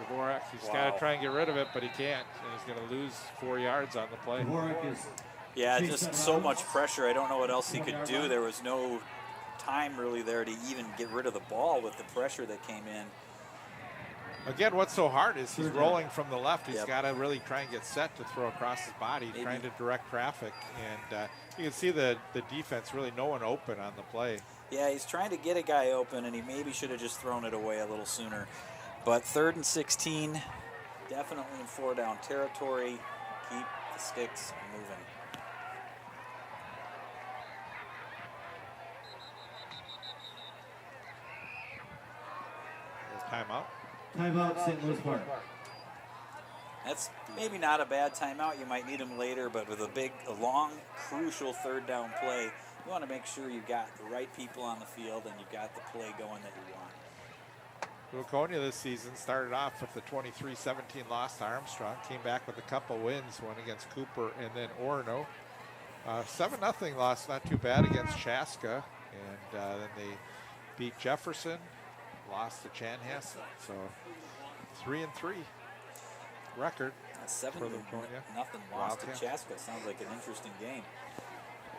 Dvorak, he's got to try and get rid of it, but he can't. And he's going to lose 4 yards on the play. Dvorak is just so much pressure. I don't know what else he could do. There was no time really there to even get rid of the ball with the pressure that came in. Again, what's so hard is he's rolling from the left. He's Yep. got to really try and get set to throw across his body, trying to direct traffic. And you can see the defense really no one open on the play. Yeah, he's trying to get a guy open, and he maybe should have just thrown it away a little sooner. But 3rd and 16, definitely in 4-down territory. Keep the sticks moving. Timeout. timeout, St. Louis Park. That's maybe not a bad timeout. You might need him later, but with a long, crucial 3rd down play, you want to make sure you've got the right people on the field and you've got the play going that you want. Waconia this season started off with the 23-17 loss to Armstrong, came back with a couple wins, one against Cooper and then Orono. 7-0 loss, not too bad against Chaska, and then they beat Jefferson, lost to Chanhassen, so 3-3. record. 7-0 For Laconia. nothing lost to Wildcats. Chaska. Sounds like an interesting game.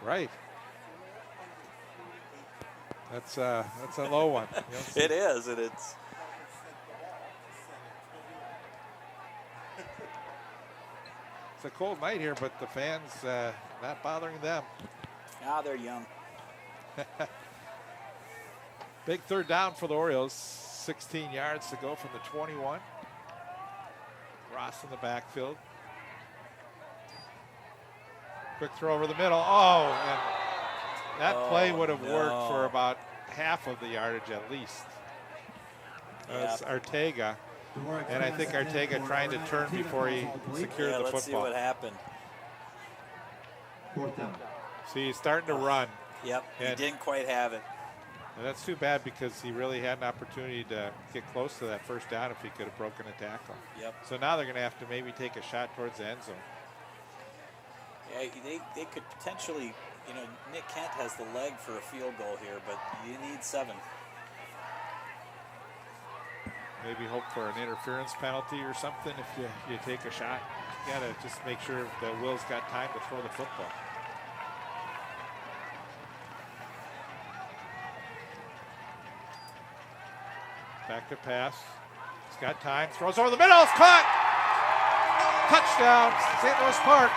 Right. That's a low one. You don't see- It is, and it's It's a cold night here, but the fans not bothering them. they're young. Big third down for the Orioles. 16 yards to go from the 21. Ross in the backfield. Quick throw over the middle. Oh, and that play would have worked for about half of the yardage at least. That was Arteaga. And I think Arteaga trying to turn before he secured the Let's see football. what happened. 4th down. See, he's starting to run. Yep, he And- didn't quite have it. And that's too bad because he really had an opportunity to get close to that first down if he could have broken a tackle. Yep. So now they're going to have to maybe take a shot towards the end zone. Yeah, they could potentially, Nick Kent has the leg for a field goal here, but you need 7. Maybe hope for an interference penalty or something if you take a shot. You got to just make sure that Will's got time to throw the football. Back to pass. He's got time. Throws over the middle. It's caught. Touchdown, St. Louis Park.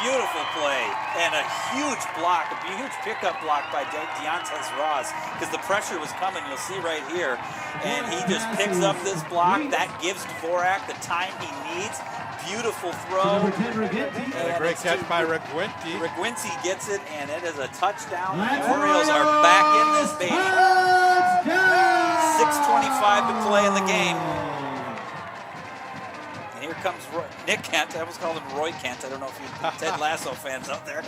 Beautiful play and a huge block, a huge pickup block by Deontez Ross because the pressure was coming. You'll see right here, and he just picks up this block. That gives Dvorak the time he needs. Beautiful throw. Number 10, Regenty. And a great catch by Rick Winty. Reguincy gets it, and it is a touchdown. The Orioles are back in this baby. 6:25 to play in the game. And here comes Nick Kent. I almost called him Roy Kent. I don't know if you Ted Lasso fans out there.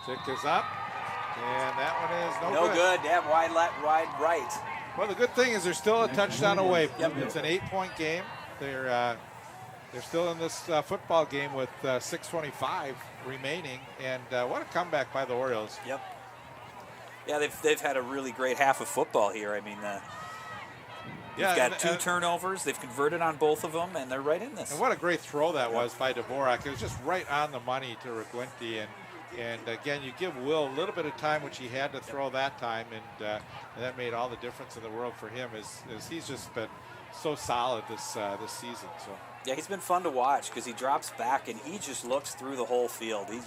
Tick is up. And that one is No good. Yeah, wide left, wide right. Well, the good thing is they're still a touchdown away. Yep. It's an 8-point game. They're still in this football game with 6:25 remaining. And what a comeback by the Orioles. Yep. Yeah, they've had a really great half of football here. I mean, they've got 2 turnovers. They've converted on both of them, and they're right in this. And what a great throw that was by Dvorak. It was just right on the money to Reguinty. And again, you give Will a little bit of time, which he had to throw that time, and that made all the difference in the world for him. As he's just been so solid this season. So Yeah, he's been fun to watch because he drops back and he just looks through the whole field. He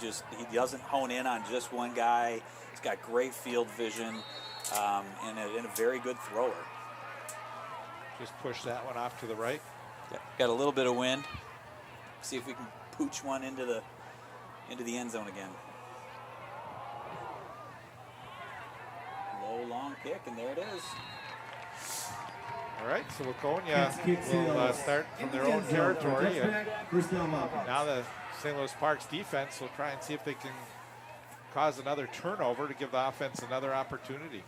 doesn't hone in on just one guy. He's got great field vision and a very good thrower. just push that one off to the right. Yeah, got a little bit of wind. See if we can pooch one into the end zone again. Low, long kick, and there it is. All right, so Laconia will start from their own territory. And now the St. Louis Parks defense will try and see if they can cause another turnover to give the offense another opportunity.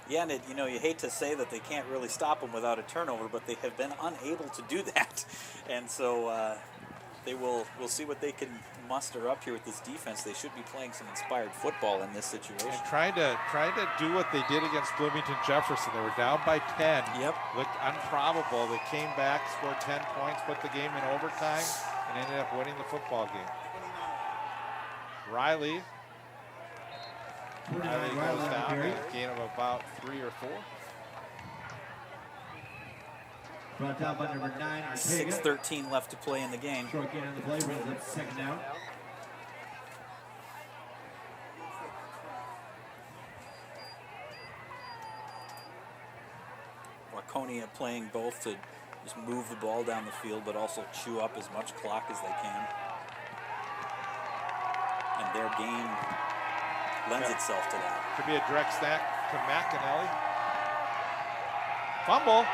Yeah, and you hate to say that they can't really stop them without a turnover, but they have been unable to do that. And so we'll see what they can muster up here with this defense. They should be playing some inspired football in this situation. And trying to do what they did against Bloomington Jefferson. They were down by 10. Yep. Looked improbable. They came back, scored 10 points, put the game in overtime, and ended up winning the football game. Riley goes down, a gain of about 3 or 4. Brought down by number 9, Arteaga. 6:13 left to play in the game. Short gain on the play, brings up second down. Waconia playing both to just move the ball down the field, but also chew up as much clock as they can. And their game lends itself to that. Could be a direct snap to McAnally. Fumble.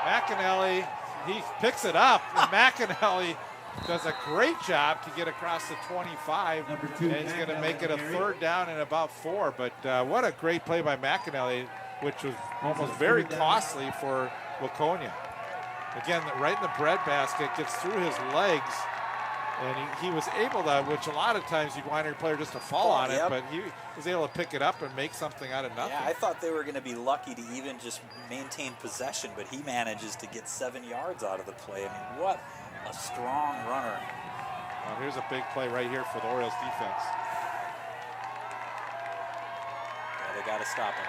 McAnally, he picks it up. And McAnally does a great job to get across the 25. Number 2, and he's going to make it a third down and about 4. But what a great play by McAnally, which was almost very costly for Laconia. Again, right in the breadbasket, gets through his legs And he was able to, which a lot of times you'd want your player just to fall on it, Yep. but he was able to pick it up and make something out of nothing. Yeah, I thought they were going to be lucky to even just maintain possession, but he manages to get 7 yards out of the play. I mean, what a strong runner. Well, here's a big play right here for the Orioles defense. Yeah, they got to stop him.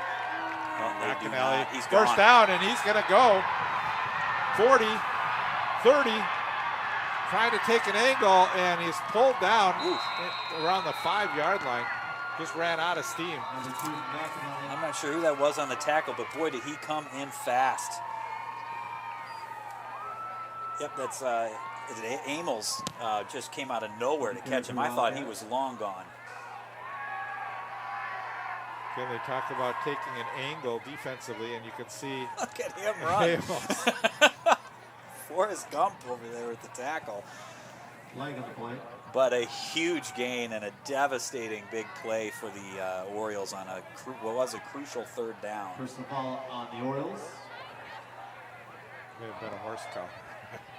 No, they do McAnally, not. He's first gone. down, and he's going to go 40, 30, trying to take an angle, and he's pulled down around the 5-yard line. Just ran out of steam. Number 2, McAnally. I'm not sure who that was on the tackle, but boy, did he come in fast. Yep, that's Amos just came out of nowhere to catch him. I thought he was long gone. Again, they talk about taking an angle defensively, and you can see Look at him run. Amos. Forrest Gump over there at the tackle. Leg on the play. But a huge gain and a devastating big play for the Orioles on what was a crucial 3rd down. Personal foul on the Orioles. May have been a horse cow.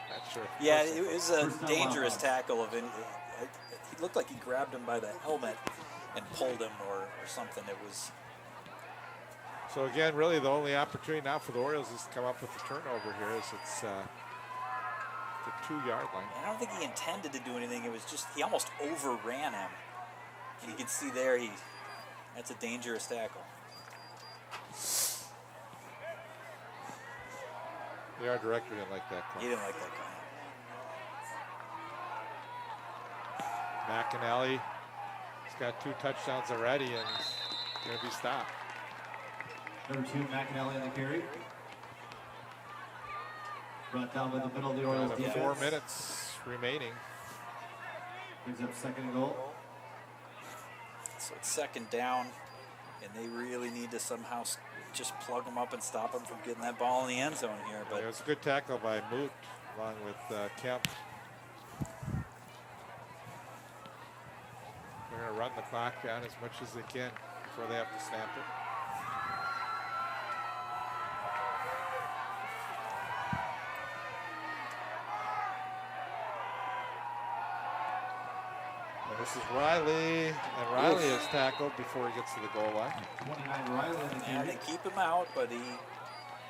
Not sure. Yeah, it was a First down, dangerous Wildcats. tackle. He looked like he grabbed him by the helmet and pulled him or something. It was. So again, really the only opportunity now for the Orioles is to come up with a turnover here. As it's the 2-yard line. I don't think he intended to do anything. It was just he almost overran him. And you can see there that's a dangerous tackle. The art director didn't like that call. He didn't like that call. McAnally, he's got 2 touchdowns already, and he's going to be stopped. Number 2, McAnally on the carry. Brought down by the middle of the Orioles Got defense. 4 minutes remaining. Brings up 2nd and goal. So it's 2nd down, and they really need to somehow just plug him up and stop him from getting that ball in the end zone here. But It was a good tackle by Moot along with Kemp. They're going to run the clock down as much as they can before they have to snap it. And this is Riley, and Riley is tackled before he gets to the goal line. 29, Riley on the yeah, carry. they keep him out, but he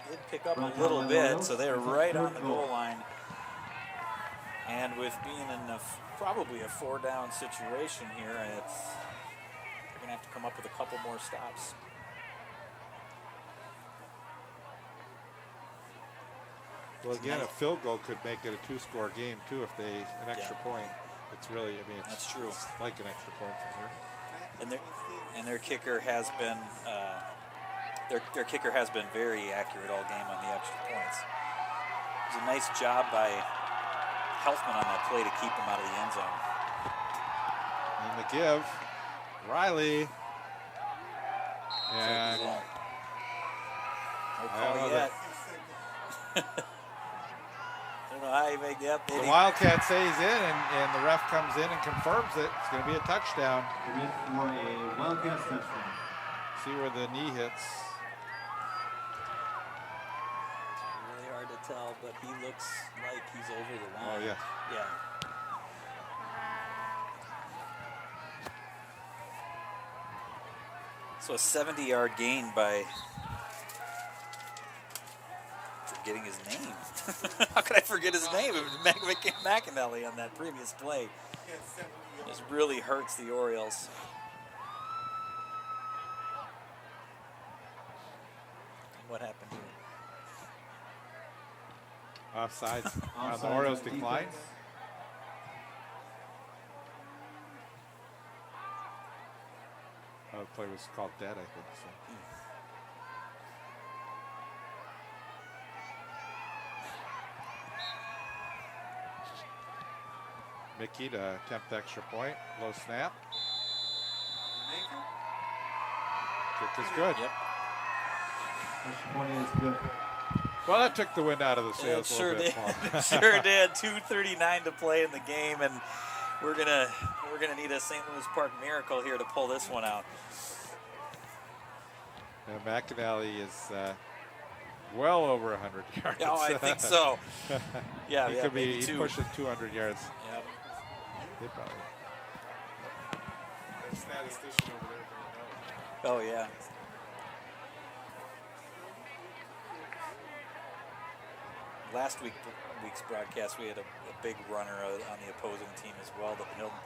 did pick up Brought a down little by the bit, Orioles. so they're It's a right 3rd on the goal line. And with being in probably a 4-down situation here, they're going to have to come up with a couple more stops. Well, again, a field goal could make it a 2-score game too if an extra point. It's really, it's That's true. It's like an extra point from here. And their kicker has been their kicker has been very accurate all game on the extra points. It was a nice job by Helfman on that play to keep him out of the end zone. And the give, Riley. And No I don't call know yet. I don't know how you make that. the Wildcats say he's in, and the ref comes in and confirms it. It's going to be a touchdown. We're in for a Wildcats touchdown. See where the knee hits. Really hard to tell, but he looks like he's over the line. Oh, yeah. Yeah. So a 70-yard gain by forgetting his name. How could I forget his name? It was McAnally on that previous play. This really hurts the Orioles. What happened here? Offsides. On the Offsides Orioles on decline. defense. The play was called dead, I think. So. Mickey to attempt the extra point. Low snap. Kick is good. Yep. Extra point is good. Well, that took the wind out of the It sails a sure little did. bit. Paul. It sure did. 2:39 to play in the game, and we're gonna need a St. Louis Park miracle here to pull this one out. And McAnally is well over 100 yards. Oh, I think so. Yeah, he yeah, could maybe be two. pushing 200 yards. Yep. They probably. That statistician over there. Oh, yeah. Last week's broadcast, we had a big runner on the opposing team as well. The Milton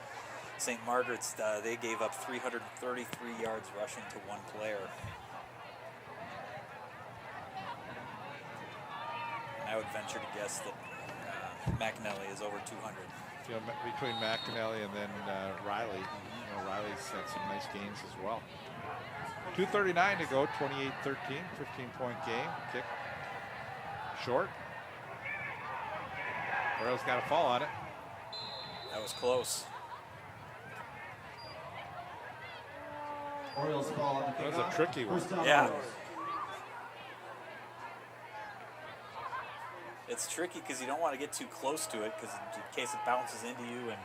St. Margaret's, they gave up 333 yards rushing to one player. And I would venture to guess that McAnally is over 200. You know, between McAnally and then Riley. You know, Riley's had some nice games as well. 2:39 to go, 28-13, 15-point game. Kick short. Orioles got a fall on it. That was close. Orioles fall on the That was kickoff. a tricky one. First down, Yeah. Orioles. It's tricky because you don't want to get too close to it because in case it bounces into you and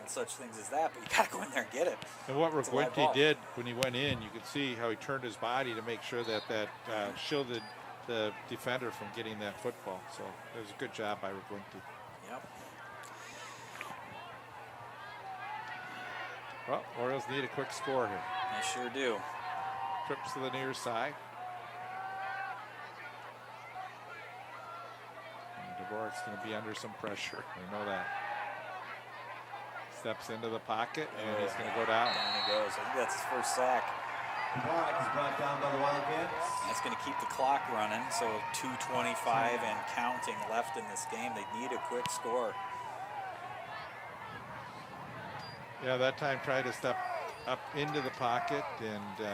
such things as that, but you got to go in there and get it. And what It's a live Reguenti ball. did when he went in, you could see how he turned his body to make sure that shielded the defender from getting that football. So it was a good job by Reguenti. Yep. Well, Orioles need a quick score here. They sure do. Trips to the near side. And Dvorak's going to be under some pressure. We know that. Steps into the pocket, and he's going to go down. Down he goes. I think that's his first sack. Dvorak is brought down by the Wildcats. That's going to keep the clock running. So 2:25 and counting left in this game. They need a quick score. Yeah, that time tried to step up into the pocket, and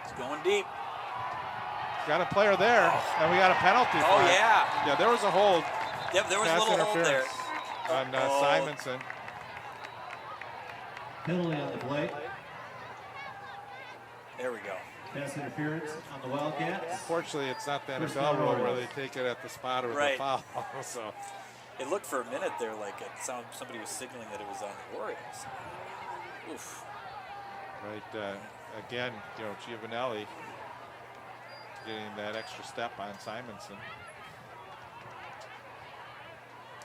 It's going deep. got a player there, and we got a penalty. Oh, flag. yeah. Yeah, there was a hold. Yep, there was a Pass little hold there. interference on Oh. Simonson. Penalty on the play. There we go. Pass interference on the Wildcats. Unfortunately, it's not the First NFL down, rule where Orioles. they take it at the spot or Right. the foul. So, It looked for a minute there like it sounded somebody was signaling that it was on the Orioles. Oof. right, again, you know, Giovanelli getting that extra step on Simonson.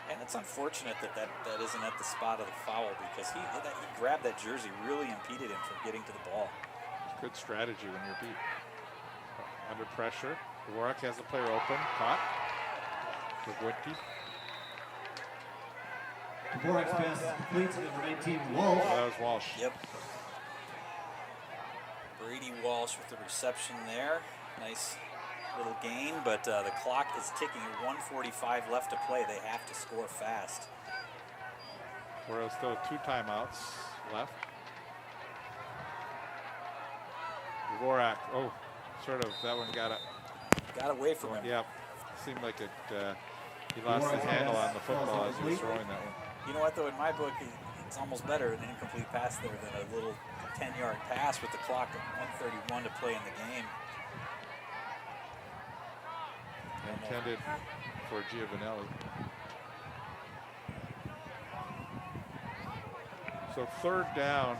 And it's unfortunate that isn't at the spot of the foul because he grabbed that jersey, really impeded him from getting to the ball. Good strategy when you're beat. Under pressure. Dvorak has the player open. Caught. Reguenti. Dvorak's pass is complete to number 19, Wolf. Oh, that was Walsh. Yep. Brady Walsh with the reception there. Nice little gain, but the clock is ticking at 1:45 left to play. They have to score fast. Whereas still 2 timeouts left. Dvorak, oh, sort of, that one got it. Got away from him. Yeah, seemed like it, he lost his handle on the football as he was throwing that one. You know what, though? In my book, it's almost better an incomplete pass there than a little 10-yard pass with the clock at 1:31 to play in the game. Intended for Giovanelli. So 3rd down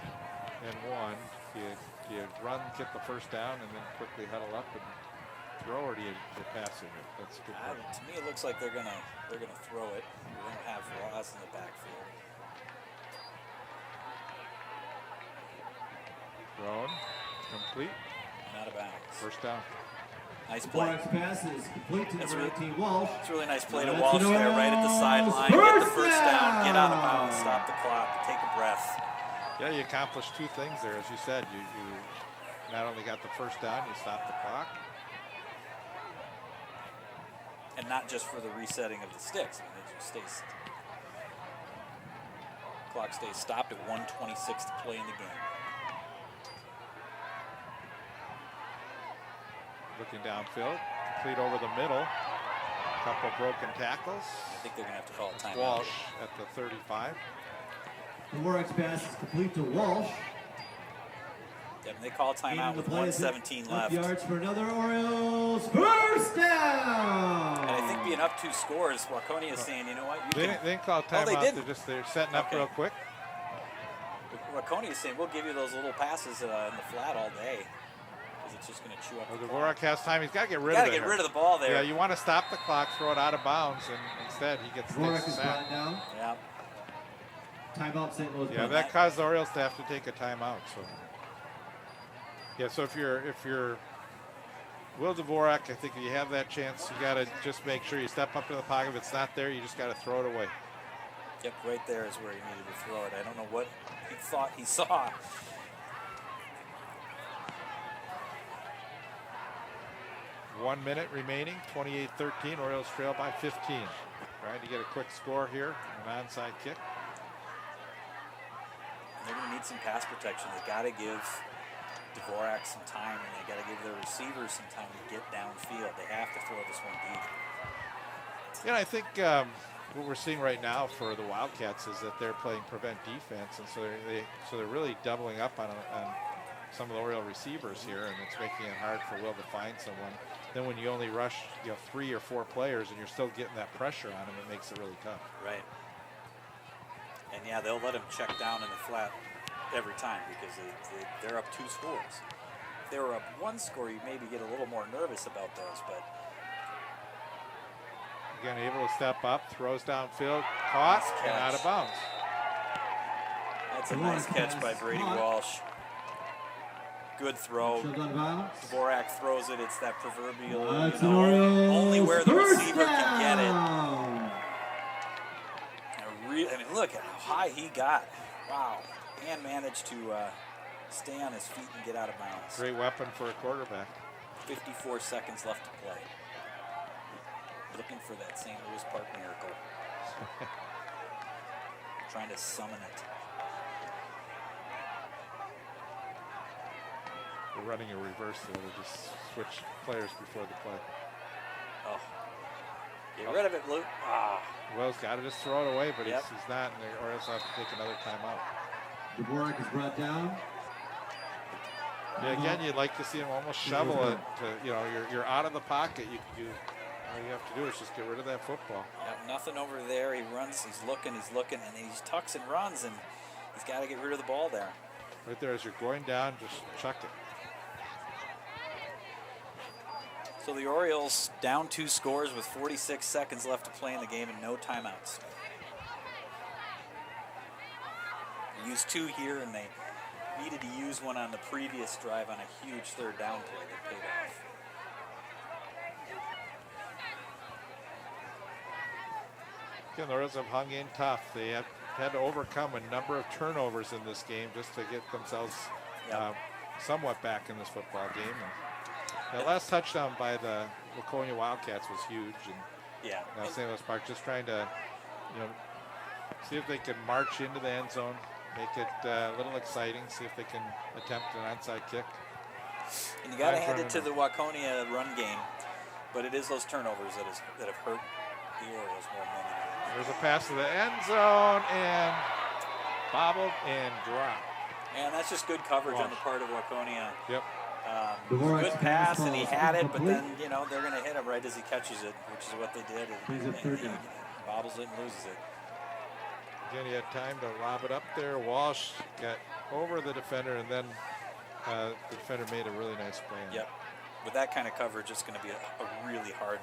and 1. Do you run, get the first down, and then quickly huddle up and throw, or do you pass it? That's a good question. To me, it looks like they're gonna throw it. We're gonna have Ross in the backfield. Thrown, complete, Not a bounds. first down. Nice play. Dvorak's pass is complete to That's number really- 19, Walsh. It's a really nice play to That's Walsh an there, right at the Orioles sideline. Get the first first down, get out of bounds, down. stop the clock, take a breath. Yeah, you accomplished 2 things there, as you said. You not only got the first down, you stopped the clock. And not just for the resetting of the sticks. I mean, it just stays. Clock stays stopped at 1:26 to play in the game. Looking downfield, complete over the middle. Couple broken tackles. I think they're gonna have to call a timeout. Walsh at the 35. Dvorak's pass is complete to Walsh. Yep, and they call a timeout with 1:17 left. Yards for another Orioles first down. And I think being up 2 scores, Waconia is saying, you know what, They didn't call Oh, they timeout. didn't. They're setting up Okay. real quick. Waconia is saying we'll give you those little passes in the flat all day. Because it's just going to chew up Well, the Dvorak clock. has time. He's got to get rid Got of to it. get rid of the ball there. Yeah, you want to stop the clock, throw it out of bounds, and instead he gets Dvorak the is sack. brought down. Yeah. Timeout, St. Louis. Yeah, that caused the Orioles to have to take a timeout. So, yeah, so if you're Will Dvorak, I think if you have that chance, you got to just make sure you step up to the pocket. If it's not there, you just got to throw it away. Yep, right there is where he needed to throw it. I don't know what he thought he saw. One minute remaining, 28-13. Orioles trail by 15. Trying to get a quick score here, an onside kick. They're going to need some pass protection. They got to give Dvorak some time, and they got to give their receivers some time to get downfield. They have to throw this one deep. Yeah, I think what we're seeing right now for the Wildcats is that they're playing prevent defense, and so they're really doubling up on some of the Oriole receivers here, and it's making it hard for Will to find someone. Then when you only rush 3 or 4 players and you're still getting that pressure on them, it makes it really tough. Right. And yeah, they'll let him check down in the flat every time because they're up 2 scores. If they were up 1 score, you maybe get a little more nervous about those, but Again, able to step up, throws downfield, caught, Nice and out catch. of bounds. that's a nice catch by Brady Walsh. Good throw. Shield out of bounds. Dvorak throws it. It's that proverbial, That's an Orioles only where the first receiver can get it. down. I mean, look at how high he got. Wow. And managed to stay on his feet and get out of bounds. Great weapon for a quarterback. 54 seconds left to play. Looking for that St. Louis Park miracle. Trying to summon it. We're running a reverse there to just switch players before the play. Oh. Get rid of it, Luke. Ah. Will's got to just throw it away, but Yep. he's not, and the Orioles have to take another timeout. Dvorak is brought down. Yeah, again, you'd like to see him almost shovel it. You're out of the pocket. All you have to do is just get rid of that football. Yep, nothing over there. He runs, he's looking, and he tucks and runs, and he's got to get rid of the ball there. Right there, as you're going down, just chuck it. So the Orioles down 2 scores with 46 seconds left to play in the game and no timeouts. They used 2 here, and they needed to use one on the previous drive on a huge third down play that paid off. Again, the Orioles have hung in tough. They have had to overcome a number of turnovers in this game just to get themselves somewhat back in this football game. And the last touchdown by the Laconia Wildcats was huge. And Yeah. now St. Louis Park just trying to, see if they can march into the end zone, make it a little exciting, see if they can attempt an onside kick. And you got to Time's hand it running to out. the Waconia run game, but it is those turnovers that have hurt the Orioles more than anything. There's a pass to the end zone and bobbled and dropped. And that's just good coverage on Walsh. the part of Waconia. Yep. Dvorak's Good pass, and he pass had falls it, but incomplete. then, they're going to hit him right as he catches it, which is what they did. Plays it third down. Bobbles it and loses it. Again, he had time to lob it up there. Walsh got over the defender, and then the defender made a really nice play. on it. Yep. With that kind of coverage, it's going to be a really hard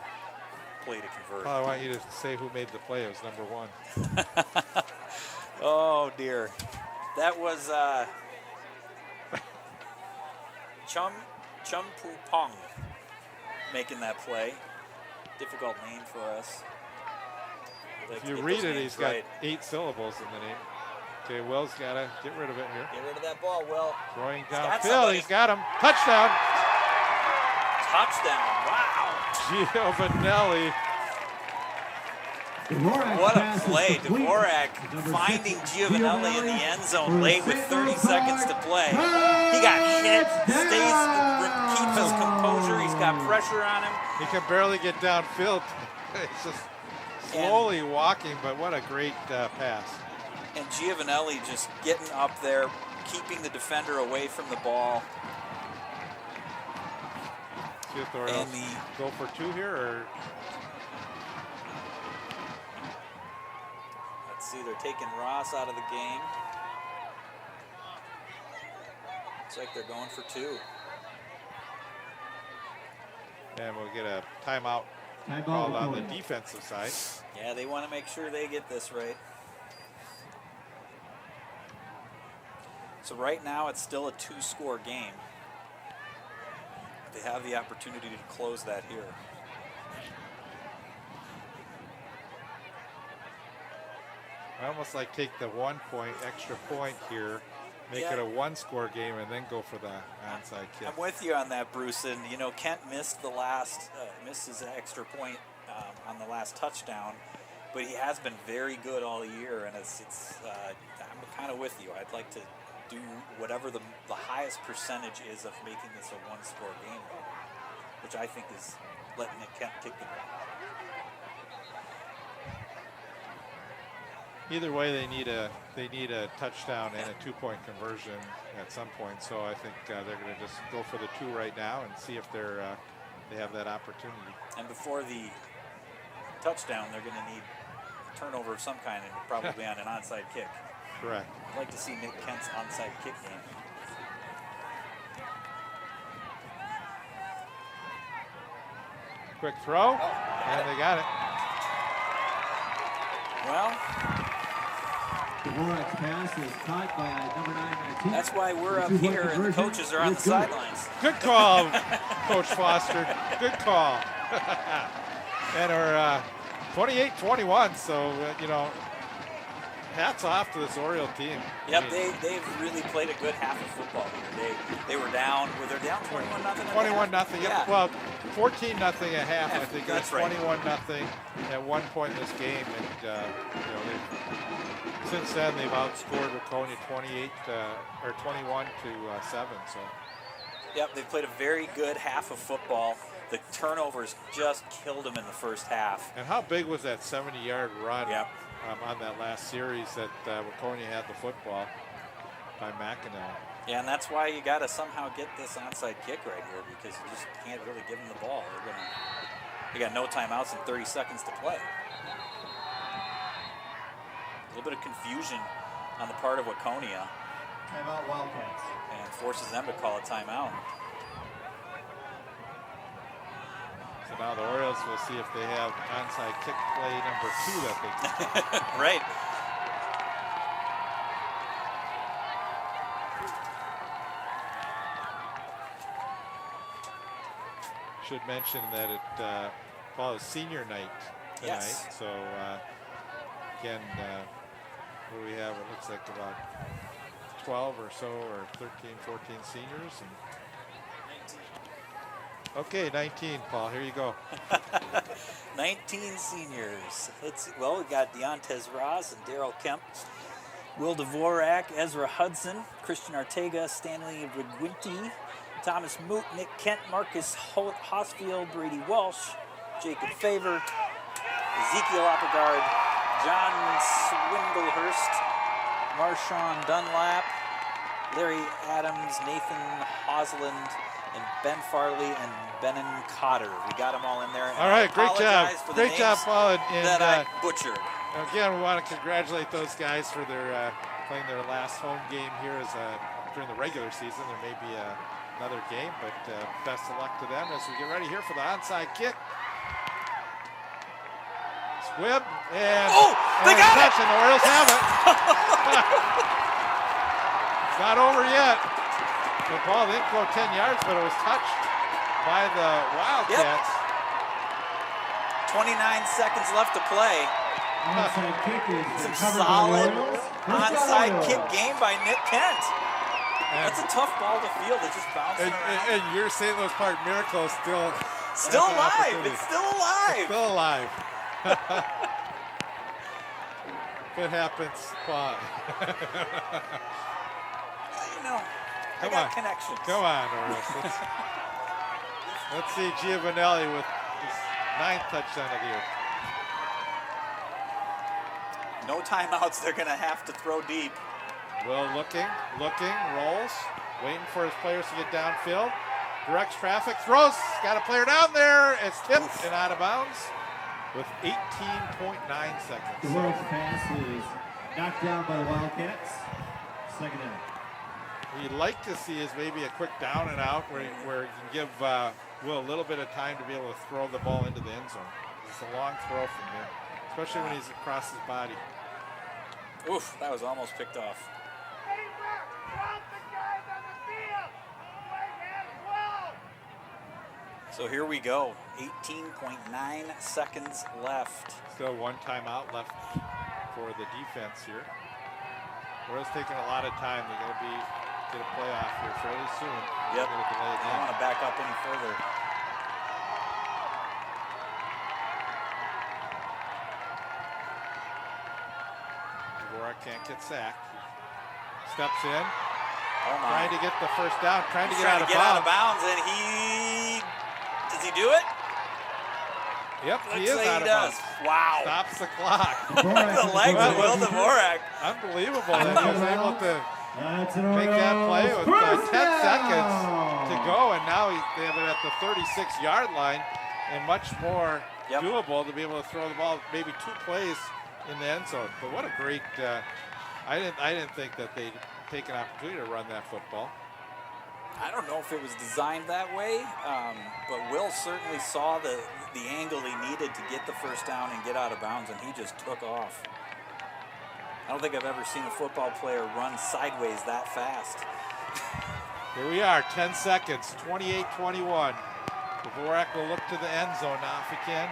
play to convert. Well, I want you to say who made the play. It was number 1. Oh, dear. That was Chum Pu Pong making that play. Difficult name for us. We'd like If to you get read those it, names he's got right. 8 syllables in the name. Okay, Will's got to get rid of it here. Get rid of that ball, Will. Throwing got downfield. somebody. He's got him. Touchdown. Touchdown. Wow. Giovanelli. Dvorak's What a pass is play. complete. Dvorak Number finding 6, Giovanelli in the end zone for late with St. 30 Louis seconds to Park. play. He got hit, Touchdown! keeps his composure. He's got pressure on him. He can barely get downfield. It's just slowly walking, but what a great pass. And Giovanelli just getting up there, keeping the defender away from the ball. See if the Orioles go for 2 here, or Let's see, they're taking Ross out of the game. Looks like they're going for 2. And we'll get a timeout Timeout called on the Waconia. defensive side. Yeah, they want to make sure they get this right. So right now it's still a 2-score game. They have the opportunity to close that here. I almost like take the 1 point, extra point here, make Yeah. it a 1-score game, and then go for the onside kick. I'm with you on that, Bruce. And you know, Kent missed the last, missed his extra point on the last touchdown, but he has been very good all year. And I'm kind of with you. I'd like to do whatever the highest percentage is of making this a 1-score game, which I think is letting Nick Kent kick the ball. Either way, they need a touchdown and a 2-point conversion at some point. So I think they're going to just go for the 2 right now and see if they have that opportunity. And before the touchdown, they're going to need a turnover of some kind, and probably on an onside kick. Correct. I'd like to see Nick Kent's onside kick game. Quick throw, and they got it. Well, The Dvorak's pass is caught by number 9, Matisse. that's why we're up 2-point here and the conversion coaches are on the is good. sidelines. Good call, Coach Foster. Good call. And we're 28-21, so, hats off to this Oriole team. Yep, I mean, they've really played a good half of football here. They were down. They're down 21-0. 21-0. Yeah. Well, 14-0 at half. I think That's it's right. 21-0. At one point in this game, and since then they've outscored Waconia 21-7. So. Yep, they played a very good half of football. The turnovers just killed them in the first half. And how big was that 70-yard run? Yep. On that last series that Waconia had the football by McInerney. Yeah, and that's why you got to somehow get this onside kick right here, because you just can't really give them the ball. They got no timeouts and 30 seconds to play. A little bit of confusion on the part of Waconia, Timeout Wildcats. and forces them to call a timeout. So now the Orioles will see if they have onside kick play number 2 that they can. Right. Should mention that it follows senior night tonight. Yes. So again, what do we have? It looks like about 12 or so, or 13, 14 seniors. And 19. Okay, 19, Paul. Here you go. 19 seniors. We got Deontez Ross and Daryl Kemp, Will Dvorak, Ezra Hudson, Christian Ortega, Stanley Reguinti, Thomas Moot, Nick Kent, Marcus Hosfield, Brady Walsh, Jacob Favor, Ezekiel Oppegard, John Swindlehurst, Marshawn Dunlap, Larry Adams, Nathan Hosland, and Ben Farley and Benin Cotter. We got them all in there. And All right, great job. apologize for the Great job, names Paul. And that I butchered. again, we want to congratulate those guys for their playing their last home game here as during the regular season. There may be another game, but best of luck to them as we get ready here for the onside kick. Squibb and They got touch, and the Orioles have it. It's not over yet. The ball didn't go 10 yards, but it was touched by the Wildcats. 29 seconds left to play. Onside kick is Some recovered by the solid Orioles. onside First kick down, game by Nick Kent. And, That's a tough ball to field. It just bouncing around. and your St. Louis Park Miracle is still Still has an alive. opportunity. It's still alive. Still alive. It happens. Paul. I got connections. Come on, Orioles. Let's see Giovanelli with his 9th touchdown of the year. No timeouts. They're going to have to throw deep. Will looking, rolls, waiting for his players to get downfield. Directs traffic, throws, got a player down there. It's tipped and out of bounds with 18.9 seconds. The Orioles pass is knocked down by the Wildcats. Second down. What you'd like to see is maybe a quick down and out where you can give Will a little bit of time to be able to throw the ball into the end zone. It's a long throw from him, especially when he's across his body. Oof, that was almost picked off. So here we go, 18.9 seconds left. Still one timeout left for the defense here. Royals taking a lot of time. They're going to get a playoff here fairly soon. Yep. They're going to delay I it don't want to back up any further. Dvorak can't get sacked. Steps in, Oh my. trying to get the first down, trying to He's get trying out to of get out of bounds. bounds, and does he do it? Yep, he Looks is like out he of does. bounds. Wow. Stops the clock. The legs of Will Dvorak. Unbelievable that he was able to That's an make that play with 10 first seconds down. to go, and now they have it at the 36-yard line, and much more Yep. doable to be able to throw the ball maybe 2 plays in the end zone. But what a great! I didn't think that they'd take an opportunity to run that football. I don't know if it was designed that way, but Will certainly saw the angle he needed to get the first down and get out of bounds, and he just took off. I don't think I've ever seen a football player run sideways that fast. Here we are, 10 seconds, 28-21. Dvorak will look to the end zone now if he can.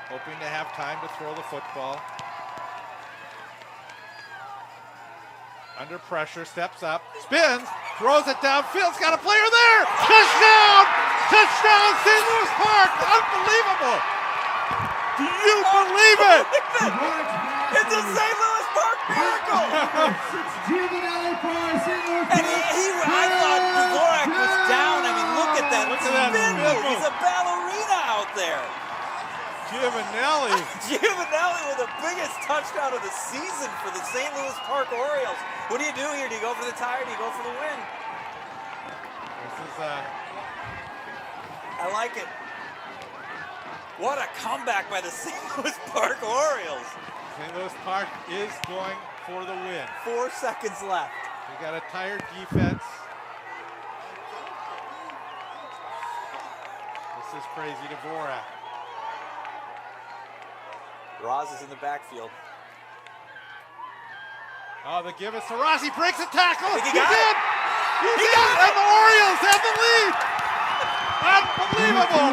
Hoping to have time to throw the football. Under pressure, steps up, spins, throws it downfield. It's got a player there. Touchdown! Touchdown, St. Louis Park! Unbelievable! Do you believe it? It's a St. Louis Park miracle! And I thought Dvorak was down. I mean, look at that Look at that spin spin move. move. He's a ballerina out there. Giovanelli. Giovanelli with the biggest touchdown of the season for the St. Louis Park Orioles. What do you do here? Do you go for the tie or do you go for the win? This is I like it. What a comeback by the St. Louis Park Orioles. St. Louis Park is going for the win. 4 seconds left. We got a tired defense. This is crazy. Dvorak. Roz is in the backfield. Oh, they give it to Ross. He breaks a tackle. Think he He's got it. in. He's in. And the Orioles have the lead. Unbelievable.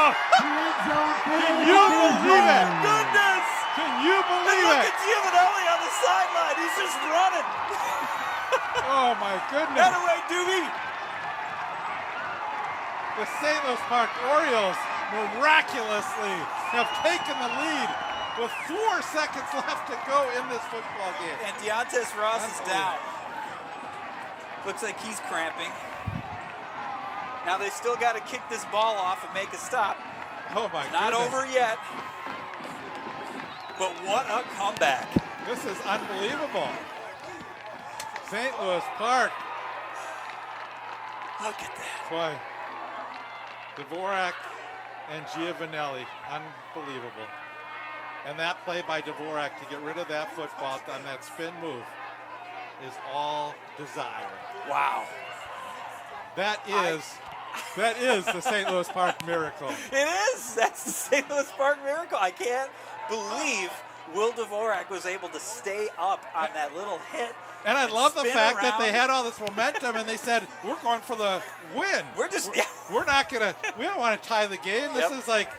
Can you believe it? Goodness! Can you And believe look it? at Giovanelli on the sideline. He's just running. Oh, my goodness. That away, Doobie. The St. Louis Park Orioles miraculously have taken the lead with 4 seconds left to go in this football game. And Deontay Ross is Unbelievable. down. Looks like he's cramping. Now they still got to kick this ball off and make a stop. Oh my Not goodness. over yet. But what a comeback. This is unbelievable. St. Louis Park. Look at that. Boy, Dvorak and Giovanelli, unbelievable. And that play by Dvorak to get rid of that football on that spin move is all desire. Wow. That is the St. Louis Park miracle. It is. That's the St. Louis Park miracle. I can't believe Will Dvorak was able to stay up on that little hit. And I love the spin fact that they around. had all this momentum and they said, we're going for the win. We're not going to, we don't want to tie the game. This Yep. is like,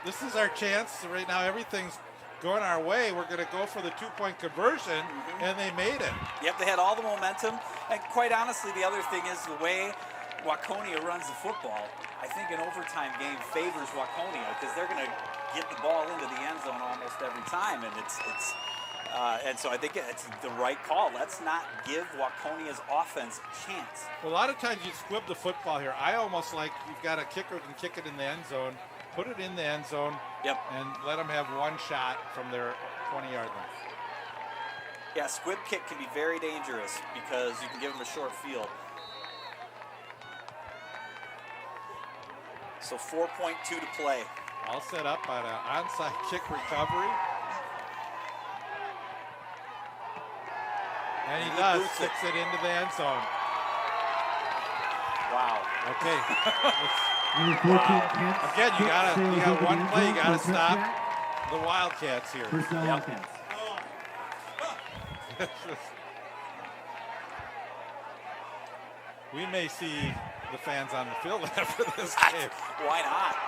this is our chance. Right now, everything's going our way. We're going to go for the 2-point conversion, and they made it. Yep, they had all the momentum. And quite honestly, the other thing is the way Waconia runs the football. I think an overtime game favors Waconia because they're going to get the ball into the end zone almost every time, and and so I think it's the right call. Let's not give Waconia's offense a chance. Well, a lot of times you squib the football here. I almost like you've got a kicker who can kick it in the end zone, put it in the end zone, Yep. and let them have one shot from their 20-yard line. Yeah, squib kick can be very dangerous because you can give them a short field. So 4.2 to play. All set up on an onside kick recovery. And he does, boots it. sticks it into the end zone. Wow. Okay. Number 14, Kent. Again, you got Sales one over play. You the got to end zone for stop touchback. the Wildcats here. First down, Yep. Wildcats. We may see the fans on the field after this game. Why not?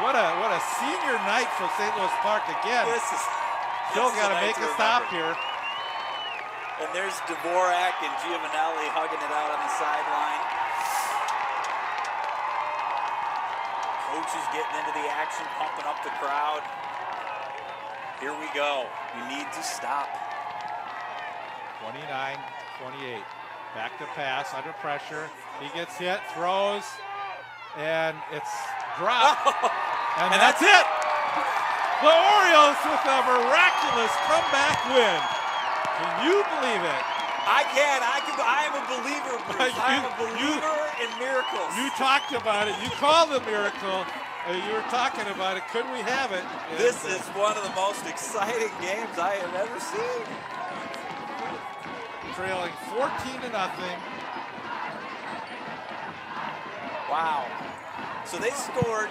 What a senior night for St. Louis Park again. Still this is got a to night make to a stop remember. here. And there's Dvorak and Giovanelli hugging it out on the sideline. Coach is getting into the action, pumping up the crowd. Here we go. You need to stop. 29-28. Back to pass, under pressure. He gets hit, throws, and it's dropped. And that's it. The Orioles with a miraculous comeback win. Can you believe it? I can. I am a believer, Bruce. I am a believer in miracles. You talked about it. You called it a miracle. You were talking about it. Could we have it? This is one of the most exciting games I have ever seen. Trailing 14-0. Wow. So they scored.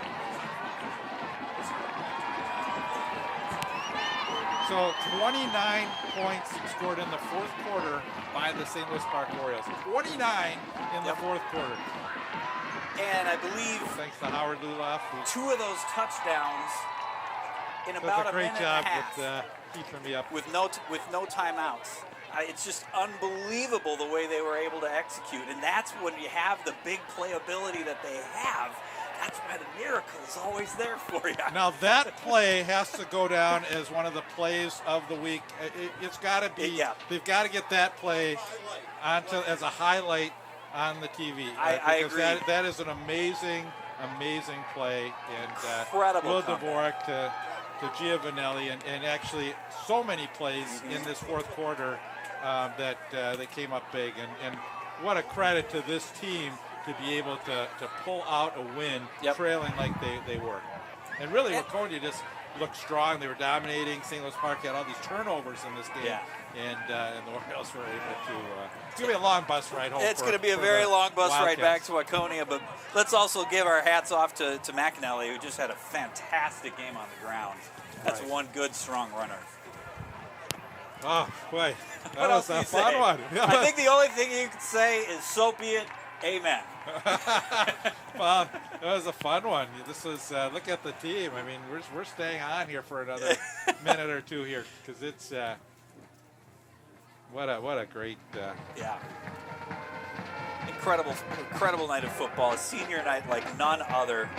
So 29 points scored in the fourth quarter by the St. Louis Park Orioles. 29 in the fourth quarter. And I believe Thanks to Howard Luloff, who 2 of those touchdowns in does about a a great minute job and a half with keeping me up. with no timeouts. It's just unbelievable the way they were able to execute. And that's when you have the big playability that they have. That's why the miracle is always there for you. Now that play has to go down as one of the plays of the week. It's got to be. Yeah. They've got to get that play onto as a highlight on the TV. I because agree. That is an amazing play. And Incredible Will comeback. Dvorak to Giovanelli, and actually so many plays in this fourth quarter that they came up big. And what a credit to this team to be able to pull out a win, trailing like they were. And really, Waconia just looked strong. They were dominating. St. Louis Park had all these turnovers in this game. Yeah. And the Orioles were able to. It's going to be a long bus ride home. It's going to be a very long bus ride back to Waconia, but let's also give our hats off to McAnally, who just had a fantastic game on the ground. That's Right. one good, strong runner. Oh, boy. What That else was do a you fun say? one. I think the only thing you could say is, so be it, amen. Well, it was a fun one. This was look at the team. I mean, we're staying on here for another minute or two here because it's what a great. Yeah. Incredible night of football. A senior night like none other.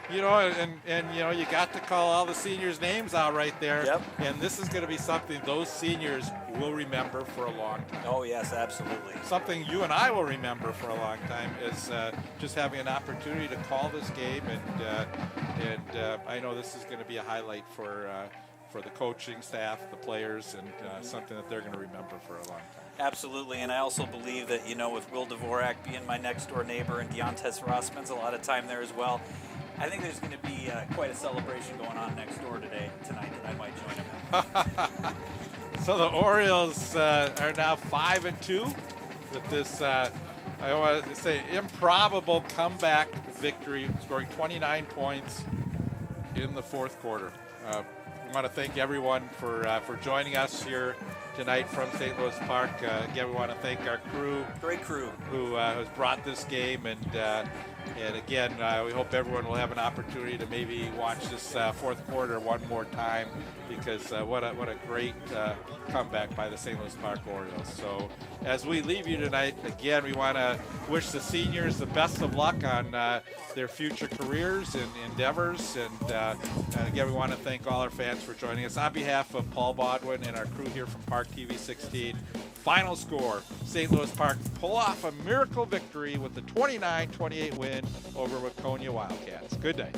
You know, and you know, you got to call all the seniors' names out right there. Yep. And this is going to be something those seniors will remember for a long time. Oh, yes, absolutely. Something you and I will remember for a long time is just having an opportunity to call this game, and I know this is going to be a highlight for the coaching staff, the players, and something that they're going to remember for a long time. Absolutely, and I also believe that, you know, with Will Dvorak being my next door neighbor and Deontez Ross spends a lot of time there as well, I think there's going to be quite a celebration going on next door tonight that I might join him in. So the Orioles are now 5-2 with this, I want to say, improbable comeback victory, scoring 29 points in the fourth quarter. We want to thank everyone for joining us here tonight from St. Louis Park. Again, we want to thank our crew. Great crew. Who has brought this game, and again, we hope everyone will have an opportunity to maybe watch this fourth quarter one more time, because what a great comeback by the St. Louis Park Orioles. So as we leave you tonight, again, we want to wish the seniors the best of luck on their future careers and endeavors, and again, we want to thank all our fans for joining us. On behalf of Paul Bodwin and our crew here from Park TV 16, final score, St. Louis Park pull off a miracle victory with the 29-28 win over Waconia Wildcats. Good night.